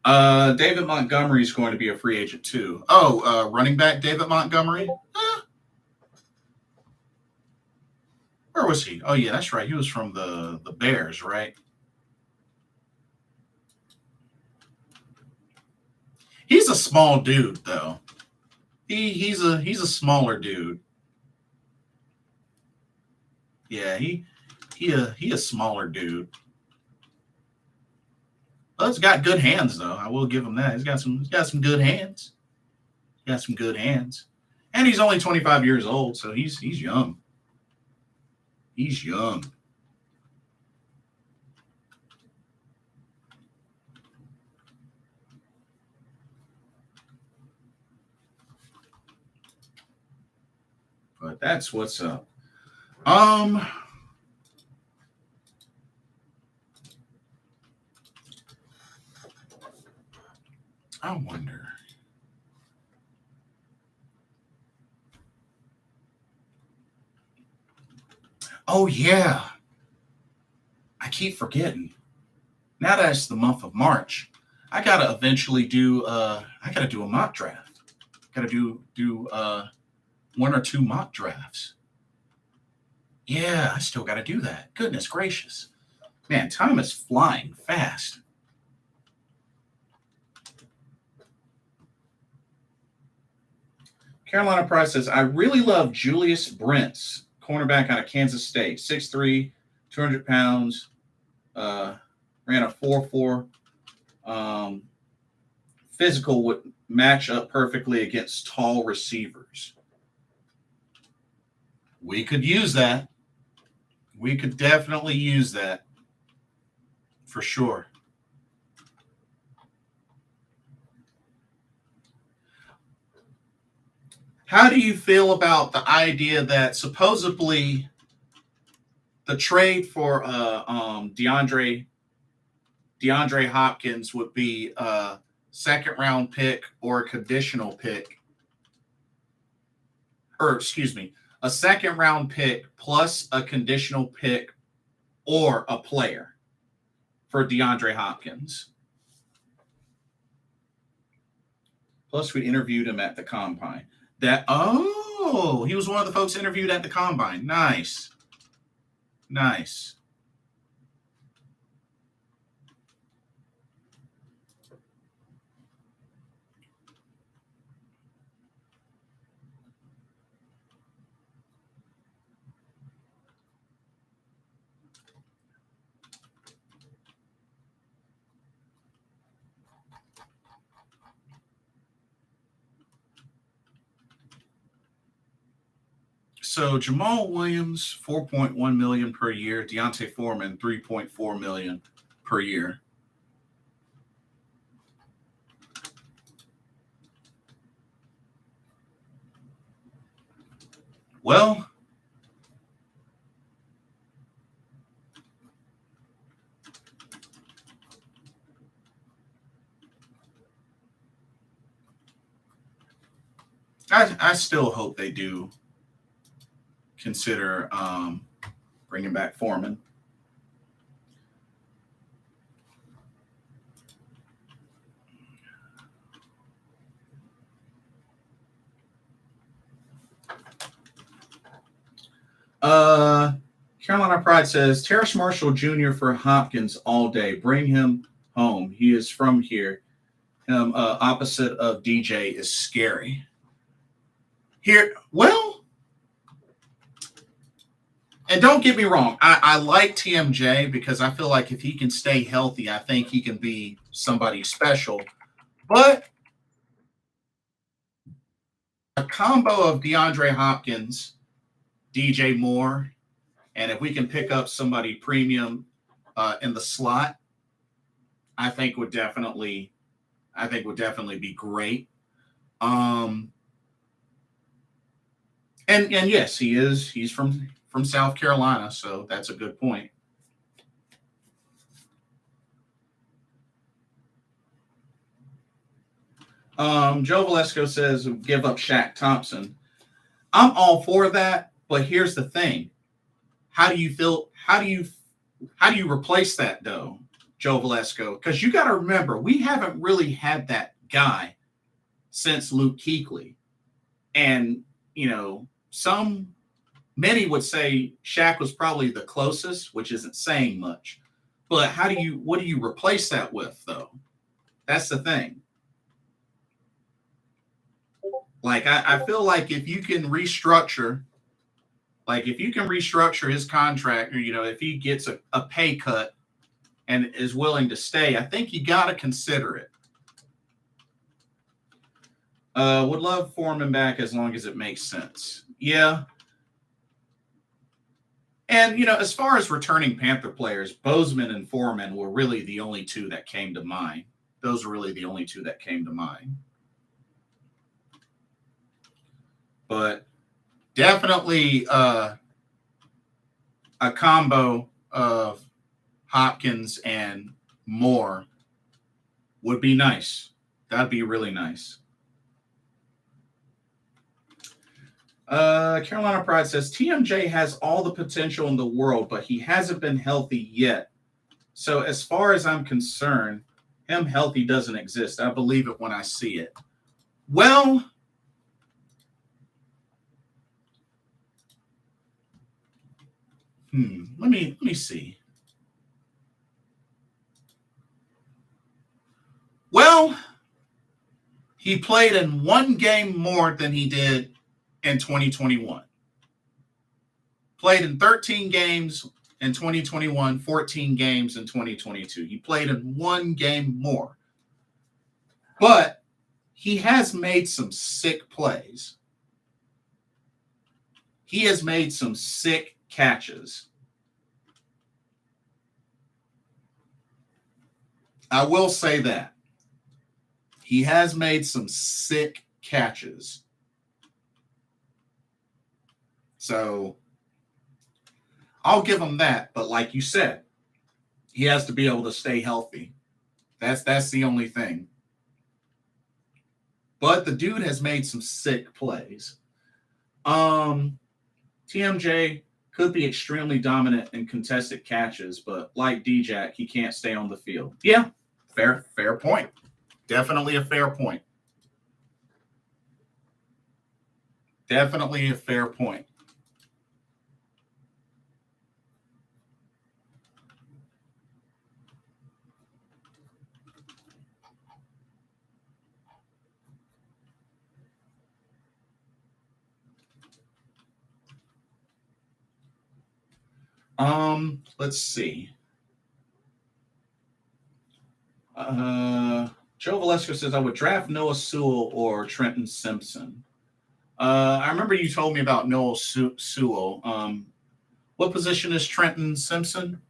David Montgomery is going to be a free agent too. Oh, running back David Montgomery. Where was he? Oh yeah, that's right. He was from the Bears, right? He's a small dude, though. He's a smaller dude. Yeah, he a smaller dude. Well, he's got good hands, though. I will give him that. He's got some good hands. Got some good hands. And he's only 25 years old, so he's young. He's young. But that's what's up. I wonder. Oh yeah. I keep forgetting. Now that it's the month of March, I gotta eventually do a mock draft. Gotta do one or two mock drafts. Yeah, I still gotta do that. Goodness gracious. Man, time is flying fast. Carolina Price says, I really love Julius Brents, cornerback out of Kansas State, 6'3", 200 pounds, ran a 4.4. Physical would match up perfectly against tall receivers. We could use that. We could definitely use that for sure. How do you feel about the idea that supposedly the trade for DeAndre Hopkins would be a second round pick or a conditional pick, or excuse me, a second round pick plus a conditional pick or a player for DeAndre Hopkins? Plus, we interviewed him at the combine. He was one of the folks interviewed at the combine. Nice. So Jamal Williams, $4.1 million per year. Deontay Foreman, $3.4 million per year. Well, I still hope they do consider bringing back Foreman. Carolina Pride says Terrace Marshall Jr. for Hopkins all day. Bring him home. He is from here. Opposite of DJ is scary. Here, well, and don't get me wrong, I like TMJ because I feel like if he can stay healthy, I think he can be somebody special. But a combo of DeAndre Hopkins, DJ Moore, and if we can pick up somebody premium in the slot, I think would definitely be great. And yes, he's from South Carolina, so that's a good point. Joe Valesco says give up Shaq Thompson. I'm all for that, but here's the thing. How do you feel? How do you replace that though, Joe Valesco? Because you got to remember, we haven't really had that guy since Luke Kuechly. And, many would say Shaq was probably the closest, which isn't saying much. But what do you replace that with, though? That's the thing. Like I feel like if you can restructure, his contract, or if he gets a pay cut and is willing to stay, I think you got to consider it. Would love Foreman back as long as it makes sense. Yeah. And, as far as returning Panther players, Bozeman and Foreman were really the only two that came to mind. Those were really the only two that came to mind. But definitely a combo of Hopkins and Moore would be nice. That'd be really nice. Carolina Pride says TMJ has all the potential in the world, but he hasn't been healthy yet. So as far as I'm concerned, him healthy doesn't exist. I believe it when I see it. Well, let me see. Well, he played in one game more than he did in 2021. Played in 13 games in 2021, 14 games in 2022. He played in one game more. But he has made some sick plays. He has made some sick catches. I will say that. He has made some sick catches. So I'll give him that. But like you said, he has to be able to stay healthy. That's the only thing. But the dude has made some sick plays. TMJ could be extremely dominant in contested catches, but like D-Jack, he can't stay on the field. Yeah, fair point. Definitely a fair point. Definitely a fair point. Let's see. Joe Valesco says I would draft Noah Sewell or Trenton Simpson. I remember you told me about Noah Sewell. What position is Trenton Simpson?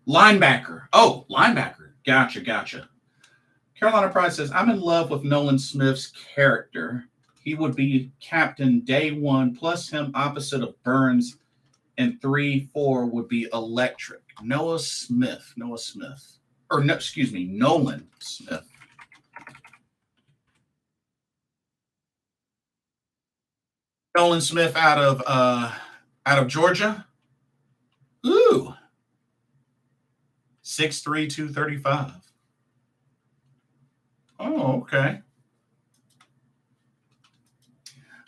Linebacker. Oh, linebacker. Gotcha. Carolina Pride says, I'm in love with Nolan Smith's character. He would be captain day one, plus him opposite of Burns in 3-4 would be electric. Nolan Smith. Or no, excuse me, Nolan Smith. Nolan Smith out of Georgia. Ooh. 6'3", 235. Oh, okay.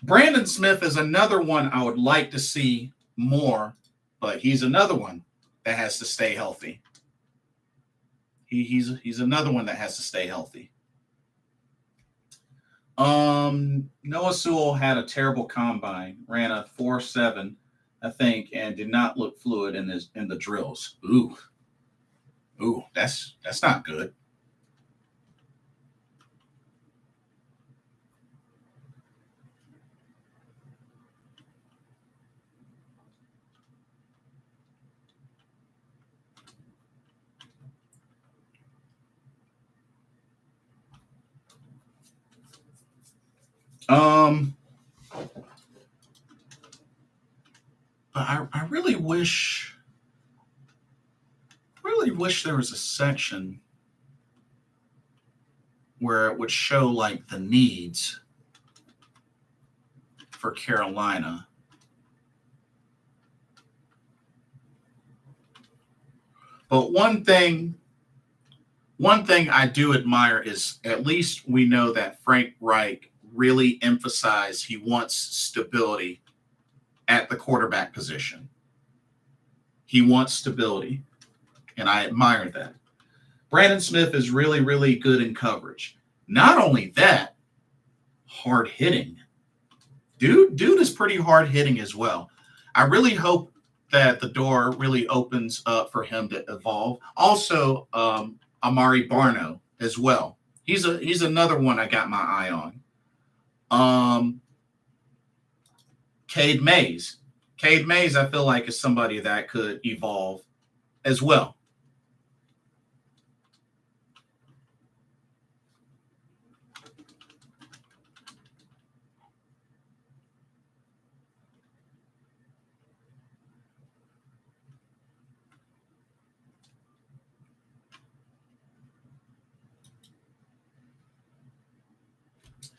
Brandon Smith is another one I would like to see more, but he's another one that has to stay healthy. He's another one that has to stay healthy. Noah Sewell had a terrible combine, ran a 4.7, I think, and did not look fluid in the drills. Ooh, that's not good. Um, but I really wish there was a section where it would show like the needs for Carolina. But one thing I do admire is at least we know that Frank Reich really emphasized he wants stability at the quarterback position. He wants stability, and I admire that. Brandon Smith is really, really good in coverage. Not only that, hard hitting. Dude is pretty hard hitting as well. I really hope that the door really opens up for him to evolve. Also, Amari Barno as well. He's another one I got my eye on. Cade Mays. Cade Mays, I feel like is somebody that could evolve as well.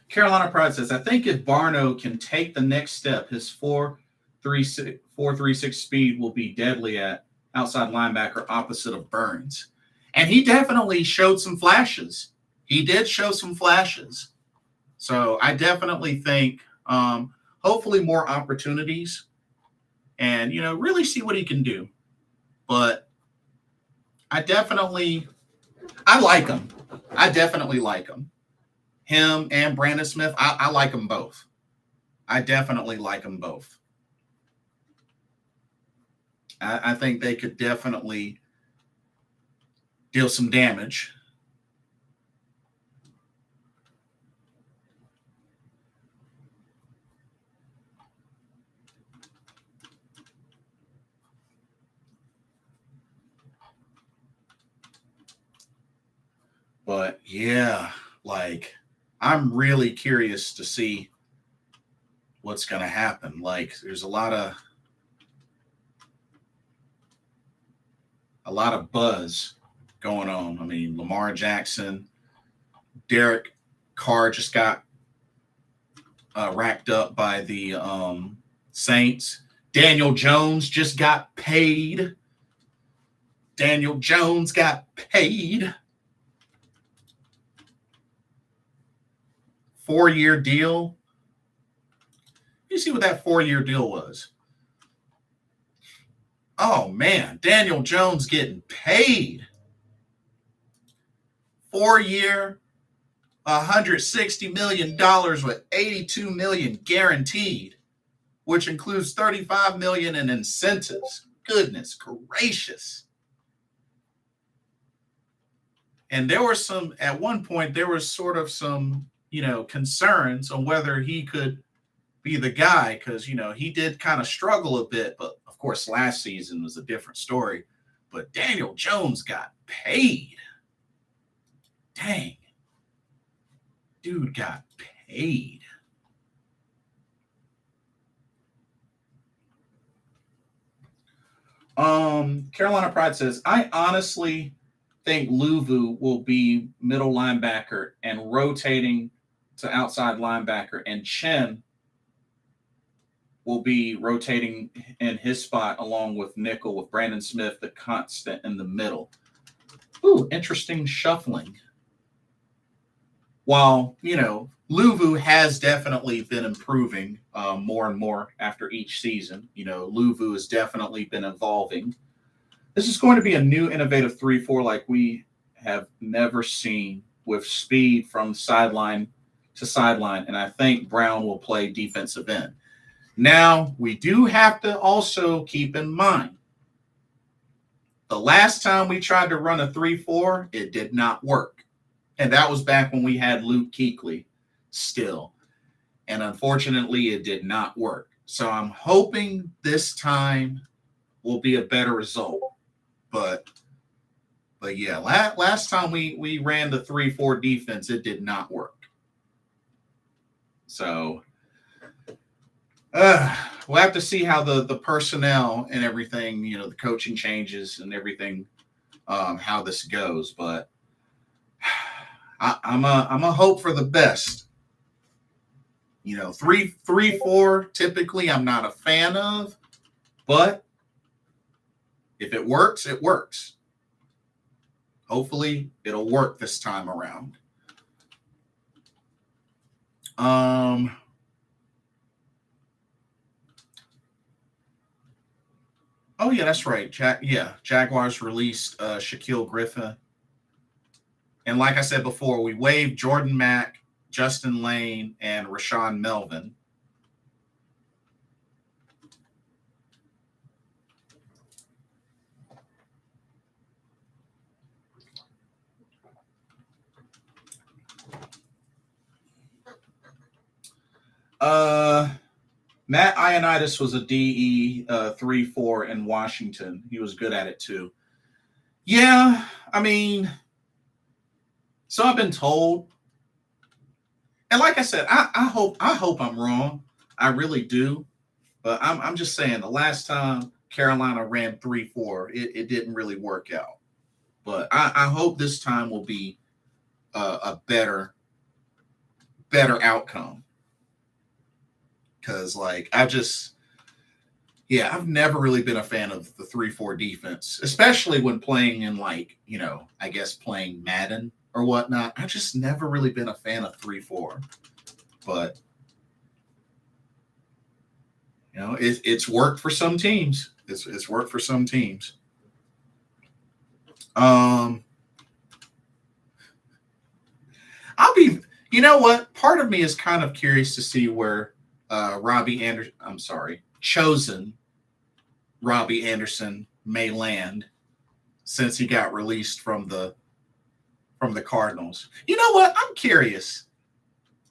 Carolina Pride says, I think if Barno can take the next step, his 4.36 speed will be deadly at outside linebacker opposite of Burns. And he definitely showed some flashes. He did show some flashes. So I definitely think hopefully more opportunities and, really see what he can do. But I like him. I definitely like him. Him and Brandon Smith, I like them both. I definitely like them both. I think they could definitely deal some damage. But yeah, like I'm really curious to see what's going to happen. Like there's a lot of buzz going on. I mean, Lamar Jackson, Derek Carr just got racked up by the Saints. Daniel Jones just got paid. Daniel Jones got paid. 4-year deal. You see what that 4-year deal was? Oh man, Daniel Jones getting paid. 4-year, $160 million with $82 million guaranteed, which includes $35 million in incentives. Goodness gracious. And there were at one point, there was sort of some, concerns on whether he could be the guy because, he did kind of struggle a bit. But of course, last season was a different story. But Daniel Jones got paid. Dang. Dude got paid. Carolina Pride says, I honestly think Luvu will be middle linebacker and rotating to outside linebacker, and Chen will be rotating in his spot along with nickel with Brandon Smith, the constant in the middle. Ooh, interesting shuffling. While, Luvu has definitely been improving more and more after each season. Luvu has definitely been evolving. This is going to be a new innovative 3-4 like we have never seen with speed from sideline to sideline. And I think Brown will play defensive end. Now, we do have to also keep in mind the last time we tried to run a 3-4, it did not work. And that was back when we had Luke Kuechly still. And unfortunately, it did not work. So I'm hoping this time will be a better result. But yeah, last time we ran the 3-4 defense, it did not work. So we'll have to see how the personnel and everything, the coaching changes and everything, how this goes. But I'm a hope for the best. 3-4 typically I'm not a fan of, but if it works, it works. Hopefully it'll work this time around. Oh yeah, that's right. Jaguars released Shaquille Griffin. And like I said before, we waived Jordan Mack, Justin Lane, and Rashawn Melvin. Matt Ioannidis was a DE 3-4 in Washington. He was good at it too. Yeah, I mean, so I've been told. And like I said, I hope I'm wrong. I really do. But I'm just saying the last time Carolina ran 3-4, it didn't really work out. But I hope this time will be a better outcome. Because I've never really been a fan of the 3-4 defense, especially when playing in I guess playing Madden or whatnot. I've just never really been a fan of 3-4. But it's worked for some teams. It's worked for some teams. I'll be. You know what? Part of me is kind of curious to see where chosen Robbie Anderson may land since he got released from the Cardinals. You know what? I'm curious.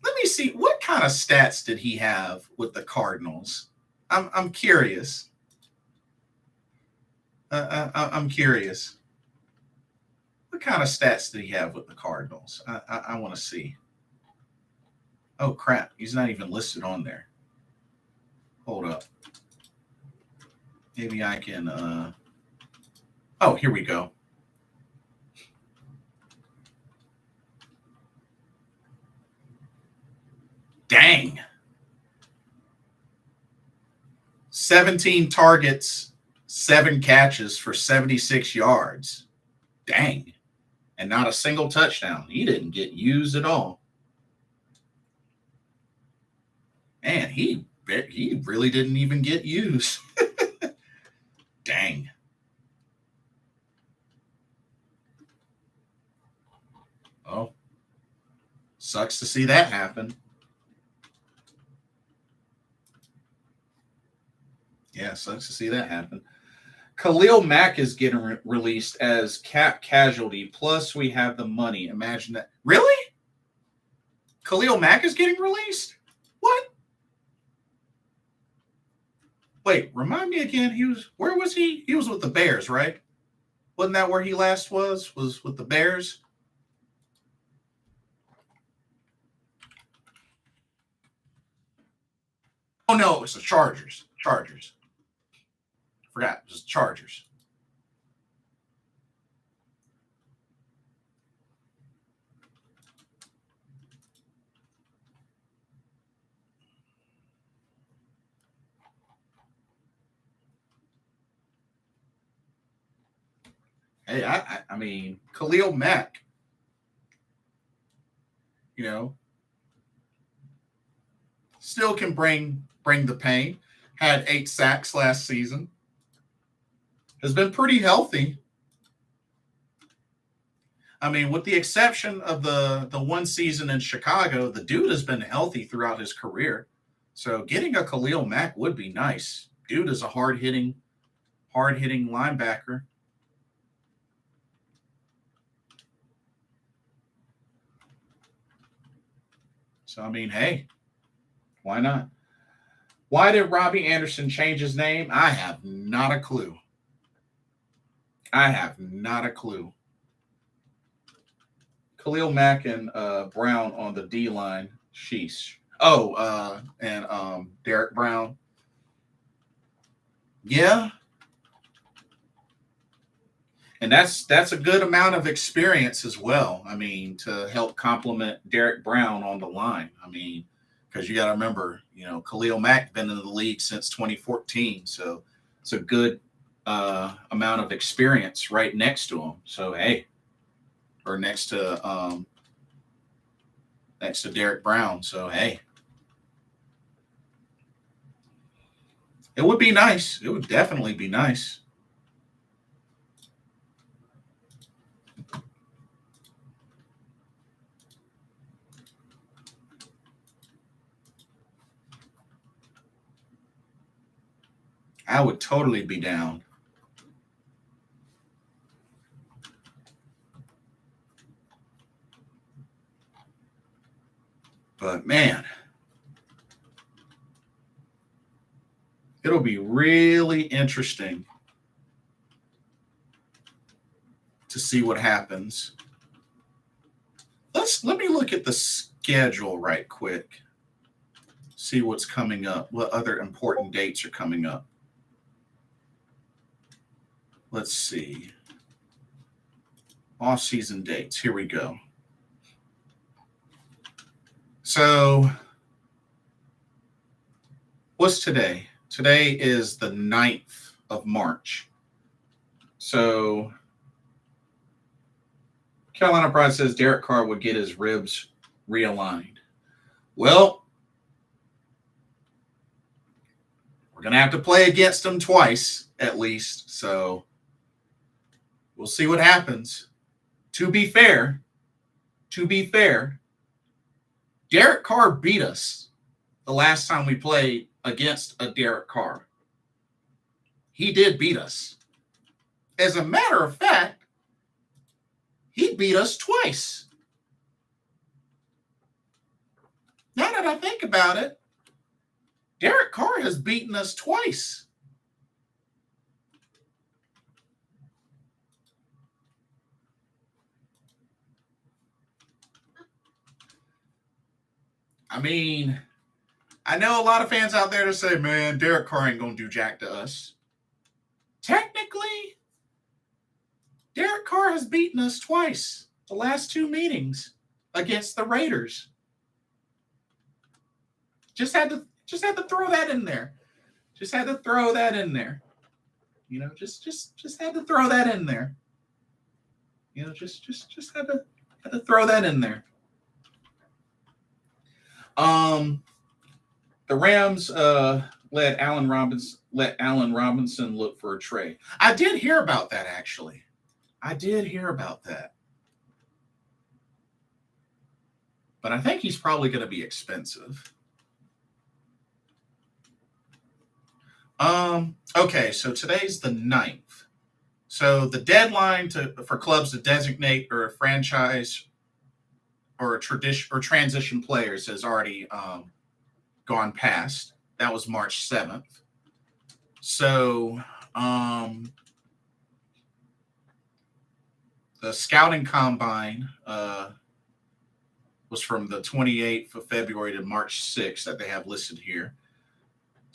Let me see, what kind of stats did he have with the Cardinals? I'm curious. I'm curious. What kind of stats did he have with the Cardinals? I want to see. Oh crap! He's not even listed on there. Hold up. Maybe I can. Oh, here we go. Dang. 17 targets, 7 catches for 76 yards. Dang. And not a single touchdown. He didn't get used at all. Man, he really didn't even get used. Dang. Oh, sucks to see that happen. Yeah, sucks to see that happen. Khalil Mack is getting released as cap casualty. Plus, we have the money. Imagine that. Really? Khalil Mack is getting released? What? Wait, remind me again. Where was he? He was with the Bears, right? Wasn't that where he last was? Was with the Bears? Oh no, it was the Chargers. Forgot, it was the Chargers. Hey, I mean, Khalil Mack, still can bring the pain. Had 8 sacks last season. Has been pretty healthy. I mean, with the exception of the one season in Chicago, the dude has been healthy throughout his career. So getting a Khalil Mack would be nice. Dude is a hard hitting linebacker. So I mean, hey, why not? Why did Robbie Anderson change his name? I have not a clue. Khalil Mack and Brown on the D line. Sheesh. And Derek Brown. Yeah, and that's a good amount of experience as well. I mean, to help complement Derek Brown on the line. I mean, because you got to remember, Khalil Mack been in the league since 2014, so it's a good amount of experience right next to him. So hey, or next to Derek Brown. So hey, it would be nice. It would definitely be nice. I would totally be down. But man, it'll be really interesting to see what happens. Let me look at the schedule right quick. See what's coming up. What other important dates are coming up? Let's see. Off-season dates. Here we go. So, what's today? Today is the 9th of March. So, Carolina Pride says Derek Carr would get his ribs realigned. Well, we're going to have to play against him twice, at least. So, we'll see what happens. To be fair, Derek Carr beat us the last time we played against a Derek Carr. He did beat us. As a matter of fact, he beat us twice. Now that I think about it, Derek Carr has beaten us twice. I mean, I know a lot of fans out there to say, man, Derek Carr ain't going to do jack to us. Technically, Derek Carr has beaten us twice the last 2 meetings against the Raiders. Just had to throw that in there. Just had to throw that in there. Just had to throw that in there. Just had to throw that in there. The Rams let Allen Robinson look for a trade. I did hear about that, actually. I did hear about that. But I think he's probably going to be expensive. Okay, so today's the 9th. So the deadline for clubs to designate or a franchise or a tradition or transition players has already gone past. That was March 7th. So the scouting combine was from the 28th of February to March 6th that they have listed here.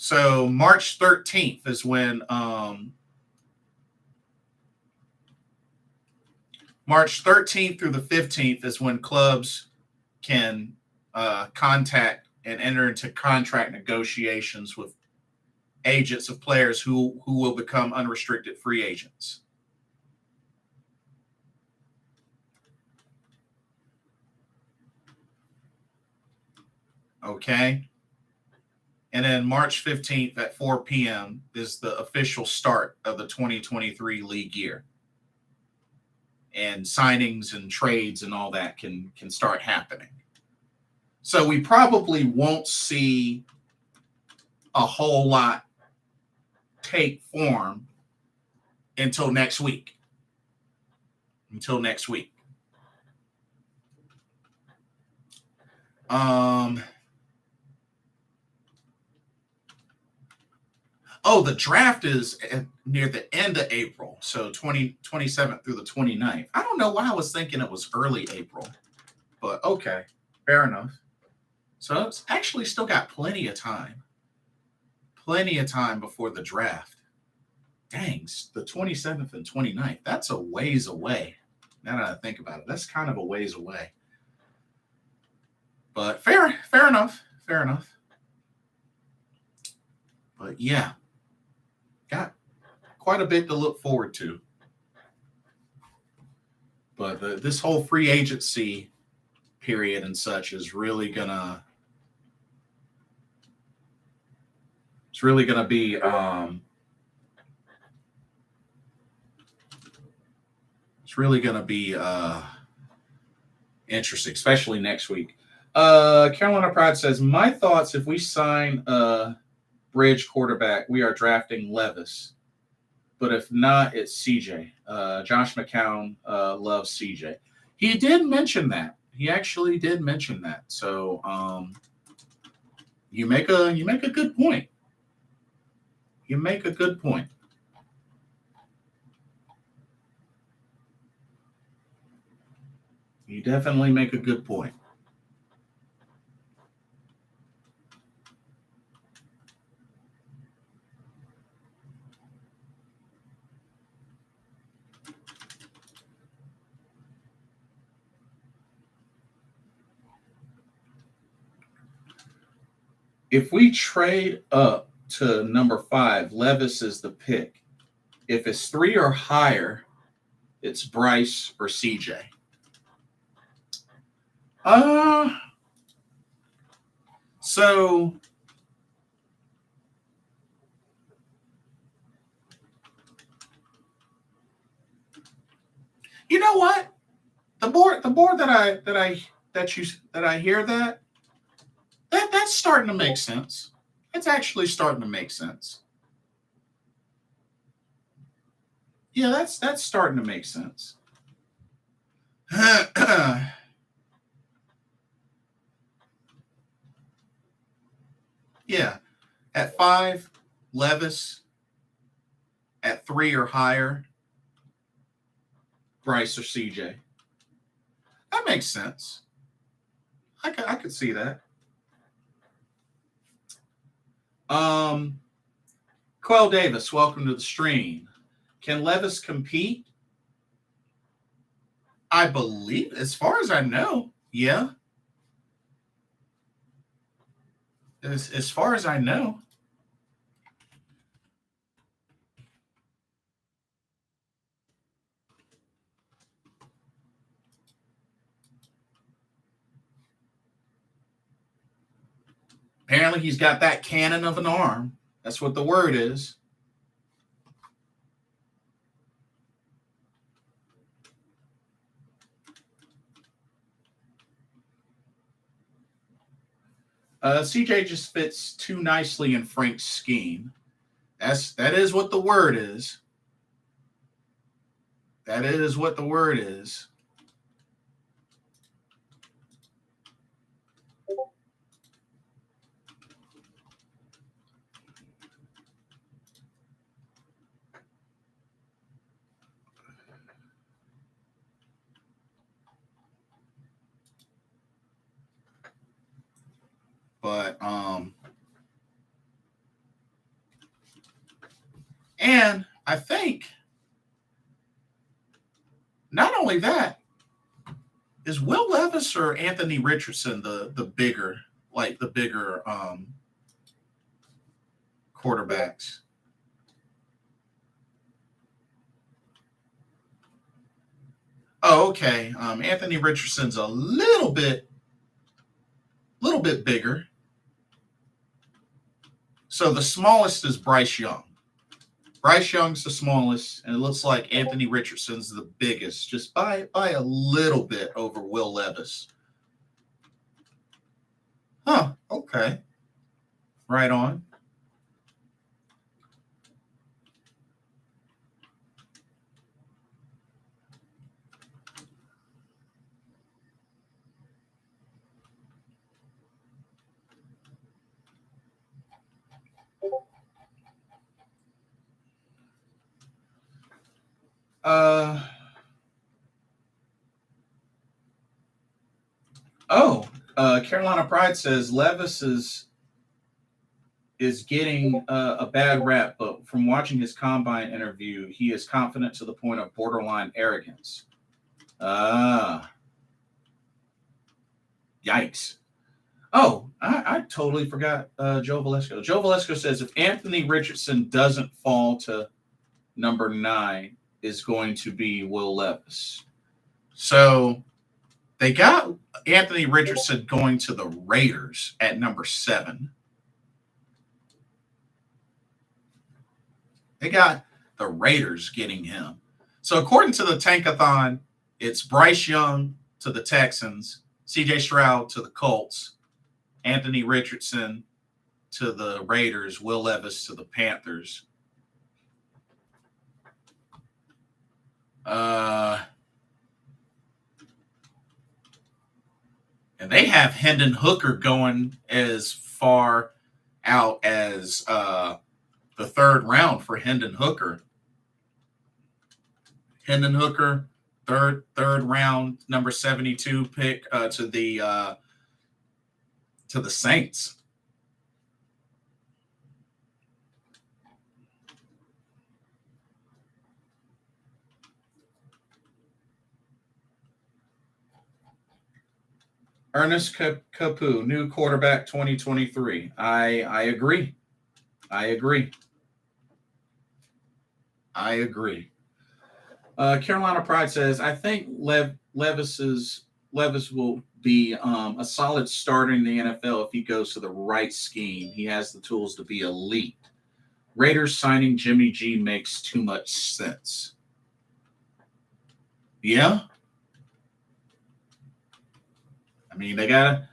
So March 13th is when March 13th through the 15th is when clubs can contact and enter into contract negotiations with agents of players who will become unrestricted free agents. Okay. And then March 15th at 4 p.m. is the official start of the 2023 league year. And signings and trades and all that can start happening. So we probably won't see a whole lot take form until next week. The draft is near the end of April, so 27th through the 29th. I don't know why I was thinking it was early April, but okay, fair enough. So it's actually still got plenty of time. Plenty of time before the draft. Dang, the 27th and 29th. That's a ways away. Now that I think about it, that's kind of a ways away. But fair enough. Fair enough. But yeah, got quite a bit to look forward to. But this whole free agency period and such is really gonna be interesting, especially next week. Carolina Pride says, my thoughts, if we sign a bridge quarterback, we are drafting Levis. But if not, it's CJ. Josh McCown loves CJ. He did mention that. He actually did mention that. So you make a good point. You make a good point. You definitely make a good point. If we trade up to number 5, Levis is the pick. If it's 3 or higher, it's Bryce or CJ. So you know what? The more that I hear that's starting to make sense. It's actually starting to make sense. Yeah, that's starting to make sense. Yeah. At 5, Levis. At 3 or higher, Bryce or CJ. That makes sense. I could see that. Quell Davis, welcome to the stream. Can Levis compete? I believe, as far as I know, yeah. As far as I know. Apparently, he's got that cannon of an arm. That's what the word is. CJ just fits too nicely in Frank's scheme. That is what the word is. That is what the word is. But and I think not only that, is Will Levis or Anthony Richardson the bigger quarterbacks? Oh, okay. Anthony Richardson's a little bit bigger. So the smallest is Bryce Young. Bryce Young's the smallest, and it looks like Anthony Richardson's the biggest, just by a little bit over Will Levis. Huh, okay. Right on. Oh, Carolina Pride says Levis is getting a bad rap, but from watching his combine interview, he is confident to the point of borderline arrogance. Yikes. Oh, I totally forgot Joe Valesco. Joe Valesco says if Anthony Richardson doesn't fall to number 9, is going to be Will Levis. So they got Anthony Richardson going to the Raiders at number 7. They got the Raiders getting him. So according to the Tankathon, it's Bryce Young to the Texans, CJ Stroud to the Colts, Anthony Richardson to the Raiders, Will Levis to the Panthers. And they have Hendon Hooker going as far out as the 3rd round for Hendon Hooker. Hendon Hooker, third round, number 72 pick to the Saints. Ernest Capu, new quarterback 2023. I agree. Carolina Pride says, I think Levis will be a solid starter in the NFL if he goes to the right scheme. He has the tools to be elite. Raiders signing Jimmy G makes too much sense. Yeah. I mean, they gotta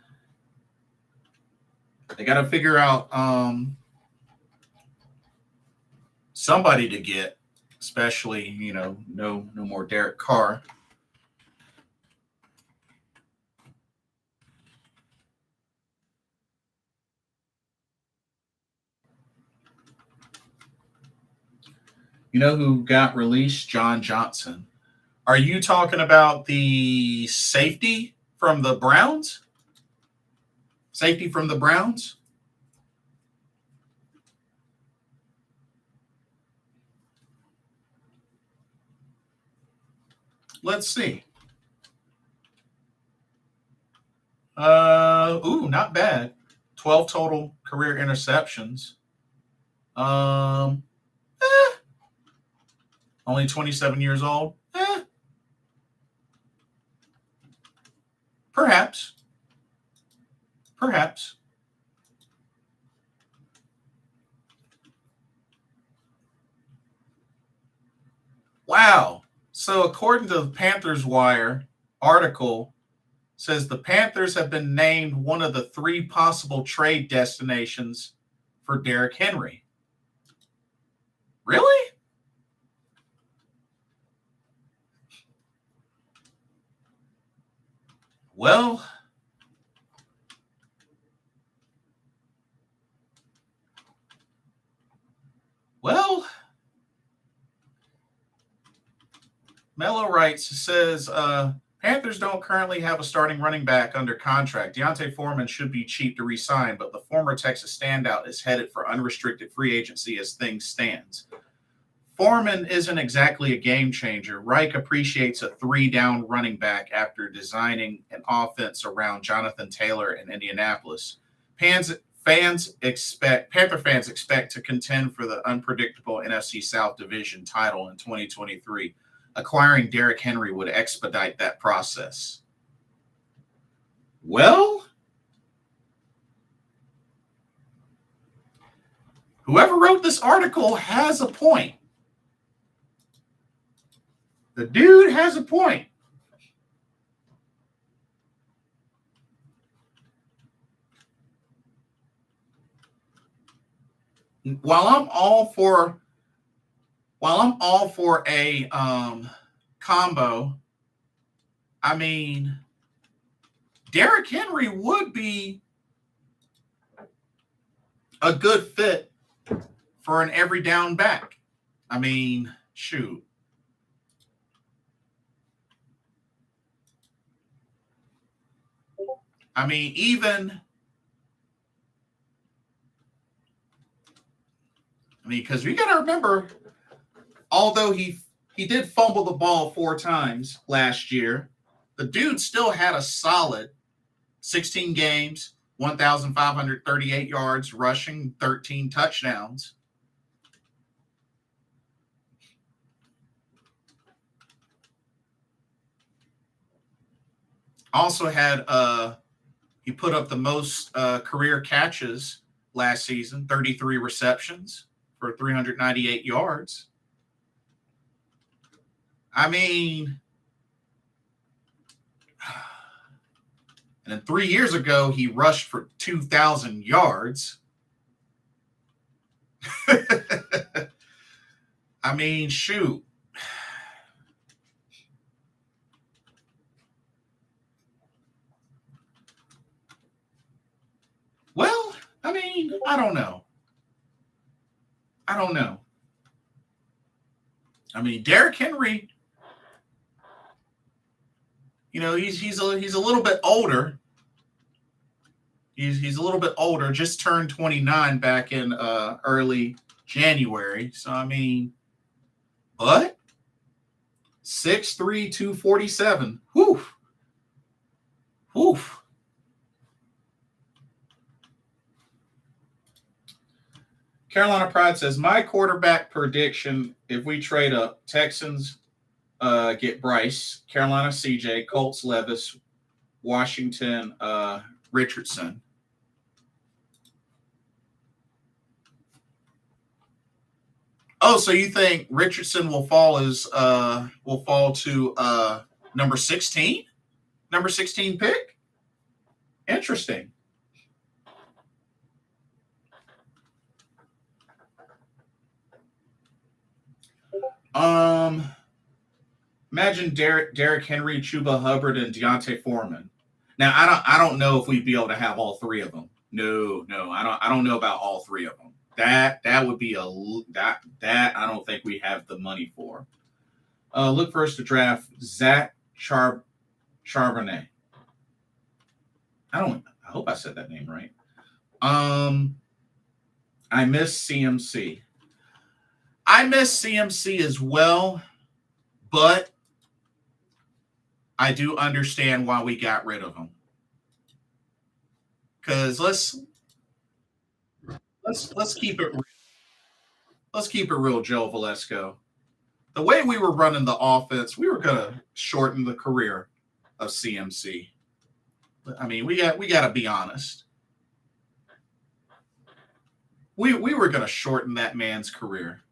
figure out somebody to get, especially, no more Derek Carr. You know who got released? John Johnson. Are you talking about the safety from the Browns? Safety from the Browns? Let's see. Not bad. 12 total career interceptions. Only 27 years old. Perhaps. Wow. So according to the Panthers Wire article, says the Panthers have been named one of the 3 possible trade destinations for Derrick Henry. Really? Well, Mello writes, says, Panthers don't currently have a starting running back under contract. Deontay Foreman should be cheap to re-sign, but the former Texas standout is headed for unrestricted free agency as things stands. Foreman isn't exactly a game changer. Reich appreciates a 3-down running back after designing an offense around Jonathan Taylor in Indianapolis. Panther fans expect to contend for the unpredictable NFC South Division title in 2023. Acquiring Derrick Henry would expedite that process. Well, whoever wrote this article has a point. The dude has a point. While I'm all for a combo, I mean, Derrick Henry would be a good fit for an every down back. I mean, shoot. I mean, because we got to remember, although he did fumble the ball 4 times last year, the dude still had a solid 16 games, 1,538 yards rushing, 13 touchdowns. Also had he put up the most career catches last season, 33 receptions for 398 yards. I mean, and then 3 years ago, he rushed for 2,000 yards. I mean, shoot. Well, I mean, I don't know. I mean, Derrick Henry, he's a little bit older. He's a little bit older. Just turned 29 back in early January. So I mean, but 6'3", 247. Whew. Carolina Pride says, my quarterback prediction, if we trade up, Texans get Bryce, Carolina CJ, Colts Levis, Washington Richardson. Oh, so you think Richardson will fall to number 16? Number 16 pick? Interesting. Imagine Derrick Henry, Chuba Hubbard, and Deontay Foreman. Now I don't know if we'd be able to have all 3 of them. No, I don't know about all 3 of them. That would be that I don't think we have the money for. Look for us to draft Zach Charbonnet. I hope I said that name right. I miss CMC. I miss CMC as well, but I do understand why we got rid of him. Because let's keep it real. Let's keep it real, Joe Valesco. The way we were running the offense, we were gonna shorten the career of CMC. I mean, we got to be honest. We were gonna shorten that man's career.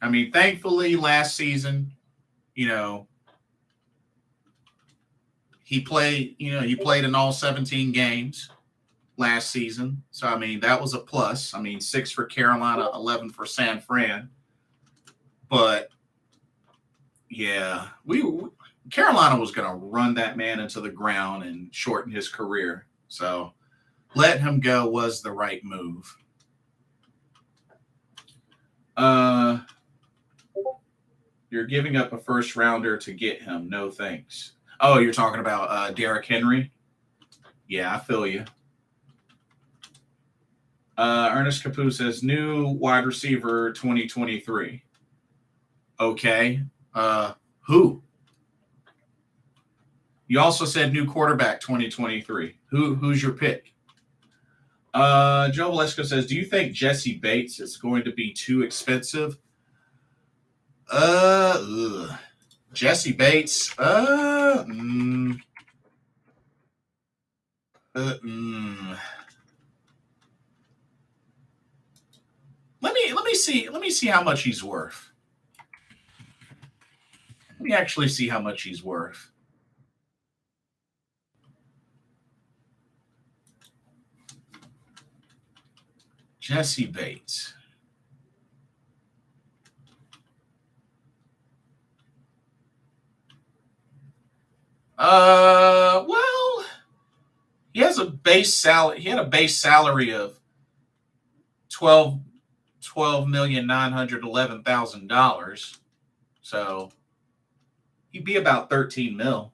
I mean, thankfully, last season, he played in all 17 games last season. So, I mean, that was a plus. I mean, 6 for Carolina, 11 for San Fran. But, yeah, Carolina was going to run that man into the ground and shorten his career. So, letting him go was the right move. You're giving up a first rounder to get him. No thanks. Oh, you're talking about Derrick Henry? Yeah, I feel you. Ernest Capu says, new wide receiver 2023. Okay. Who? You also said new quarterback 2023. Who's your pick? Joe Valesco says, do you think Jesse Bates is going to be too expensive? Jesse Bates. Let me see how much he's worth. Let me actually see how much he's worth. Jesse Bates. Well, he has a base salary. He had a base salary of $12,911,000. So he'd be about 13 mil.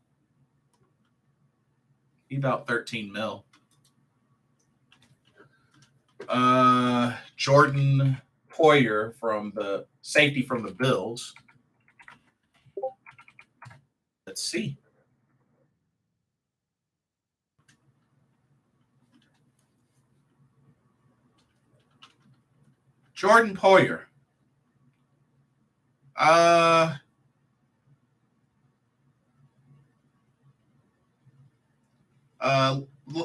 He about 13 mil. Jordan Poyer from the safety from the Bills. Let's see. Jordan Poyer.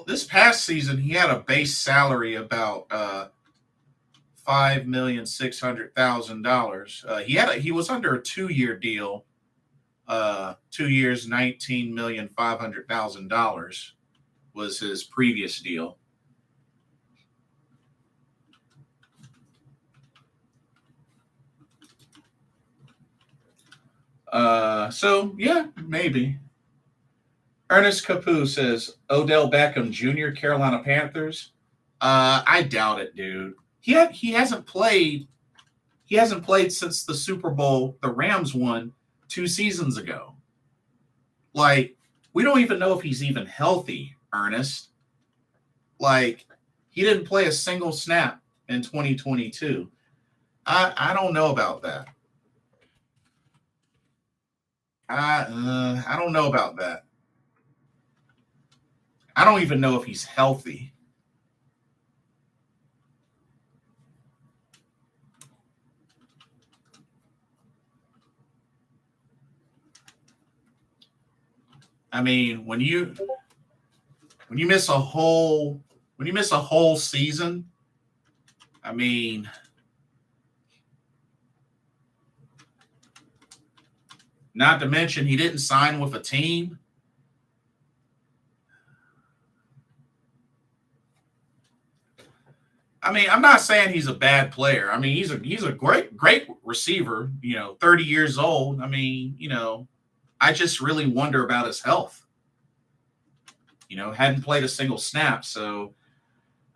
This past season he had a base salary about $5,600,000. He was under a 2-year deal. 2 years, $19,500,000 was his previous deal. So yeah, maybe. Ernest Capu says Odell Beckham Jr. Carolina Panthers. I doubt it, dude. He hasn't played. He hasn't played since the Super Bowl the Rams won 2 seasons ago. Like, we don't even know if he's even healthy, Ernest. Like, he didn't play a single snap in 2022. I don't know about that. I don't know about that. I don't even know if he's healthy. I mean, when you miss a whole season, I mean, not to mention he didn't sign with a team. I mean, I'm not saying he's a bad player. I mean, he's a great receiver, 30 years old. I mean, I just really wonder about his health. Hadn't played a single snap, so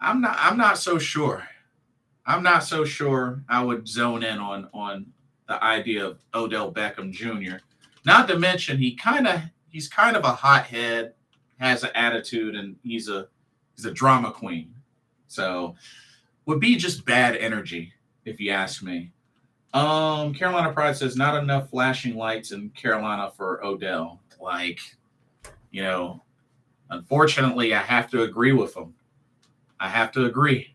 I'm not so sure. I'm not so sure I would zone in on the idea of Odell Beckham Jr. Not to mention he's kind of a hothead, has an attitude, and he's a drama queen. So would be just bad energy, if you ask me. Carolina Pride says not enough flashing lights in Carolina for Odell. Like, unfortunately, I have to agree with him. I have to agree.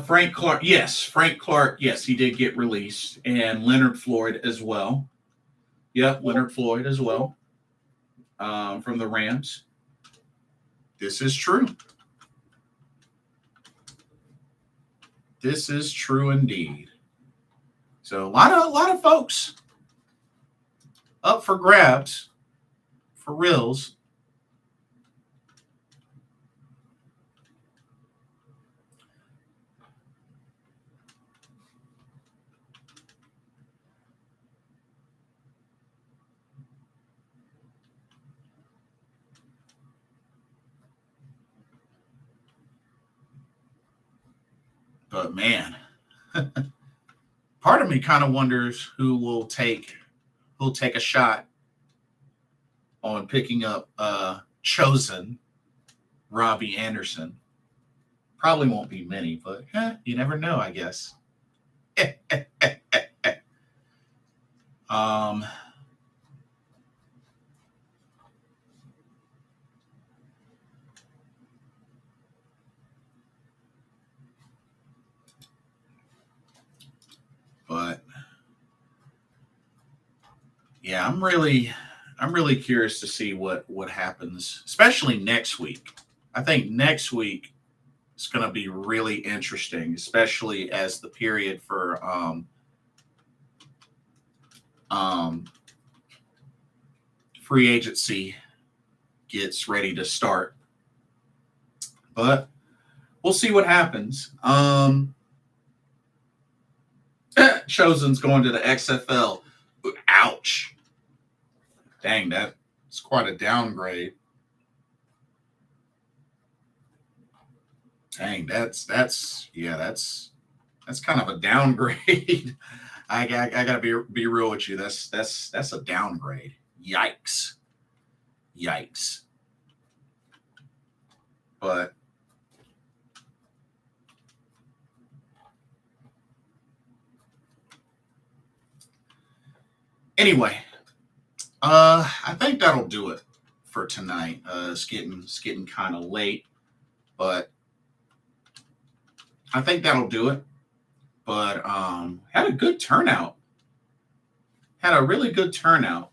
Frank Clark, yes, he did get released, and Leonard Floyd as well. Yep, Leonard Floyd as well, from the Rams. This is true. This is true indeed. So a lot of folks up for grabs, for reals. But man, part of me kind of wonders who will take a shot on picking up chosen Robbie Anderson. Probably won't be many, but you never know, I guess. um, but yeah, I'm really curious to see what happens, especially next week. I think next week is going to be really interesting, especially as the period for free agency gets ready to start. But we'll see what happens. Chosen's going to the XFL. Ouch. Dang, that's quite a downgrade. Dang, that's kind of a downgrade. I gotta be real with you. That's a downgrade. Yikes. Yikes. But anyway, I think that'll do it for tonight. It's getting kind of late, but I think that'll do it. But had a good turnout. Had a really good turnout.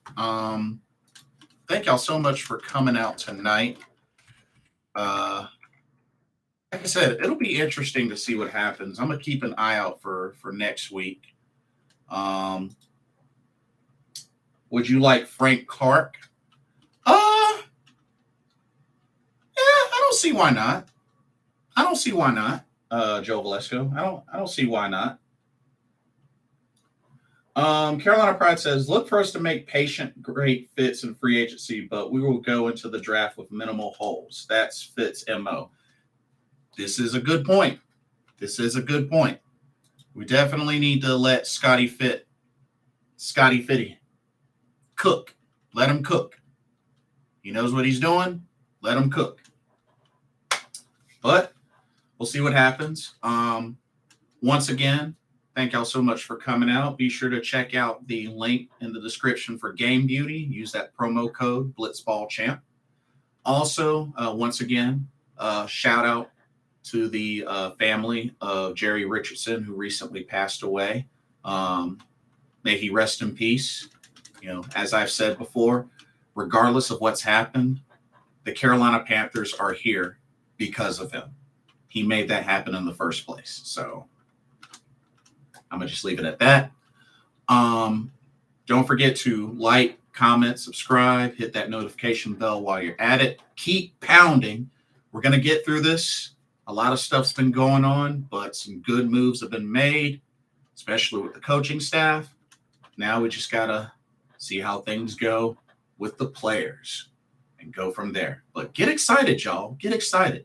Thank y'all so much for coming out tonight. Like I said, it'll be interesting to see what happens. I'm gonna keep an eye out for next week. Um, would you like Frank Clark? Yeah, I don't see why not. I don't see why not. Joe Valesco. I don't see why not. Carolina Pride says, look for us to make patient great fits in free agency, but we will go into the draft with minimal holes. That's Fitz MO. This is a good point. This is a good point. We definitely need to let Scotty Fitty cook. Let him cook. He knows what he's doing. Let him cook. But we'll see what happens. Once again, thank y'all so much for coming out. Be sure to check out the link in the description for Game Beauty. Use that promo code BlitzBallChamp. Also, once again, shout out to the family of Jerry Richardson, who recently passed away. May he rest in peace. You know, as I've said before, regardless of what's happened, the Carolina Panthers are here because of him. He made that happen in the first place. So I'm going to just leave it at that. Don't forget to like, comment, subscribe, hit that notification bell while you're at it. Keep pounding. We're going to get through this. A lot of stuff's been going on, but some good moves have been made, especially with the coaching staff. Now we just got to see how things go with the players and go from there. But get excited, y'all. Get excited.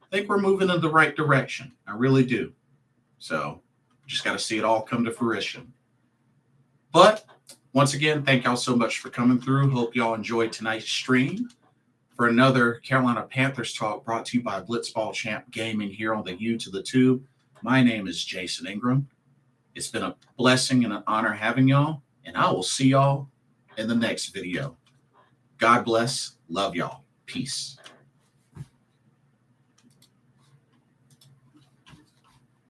I think we're moving in the right direction. I really do. So just got to see it all come to fruition. But once again, thank y'all so much for coming through. Hope y'all enjoyed tonight's stream. For another Carolina Panthers Talk brought to you by Blitzball Champ Gaming here on the U to the Tube. My name is Jason Ingram. It's been a blessing and an honor having y'all, and I will see y'all in the next video. God bless. Love y'all. Peace.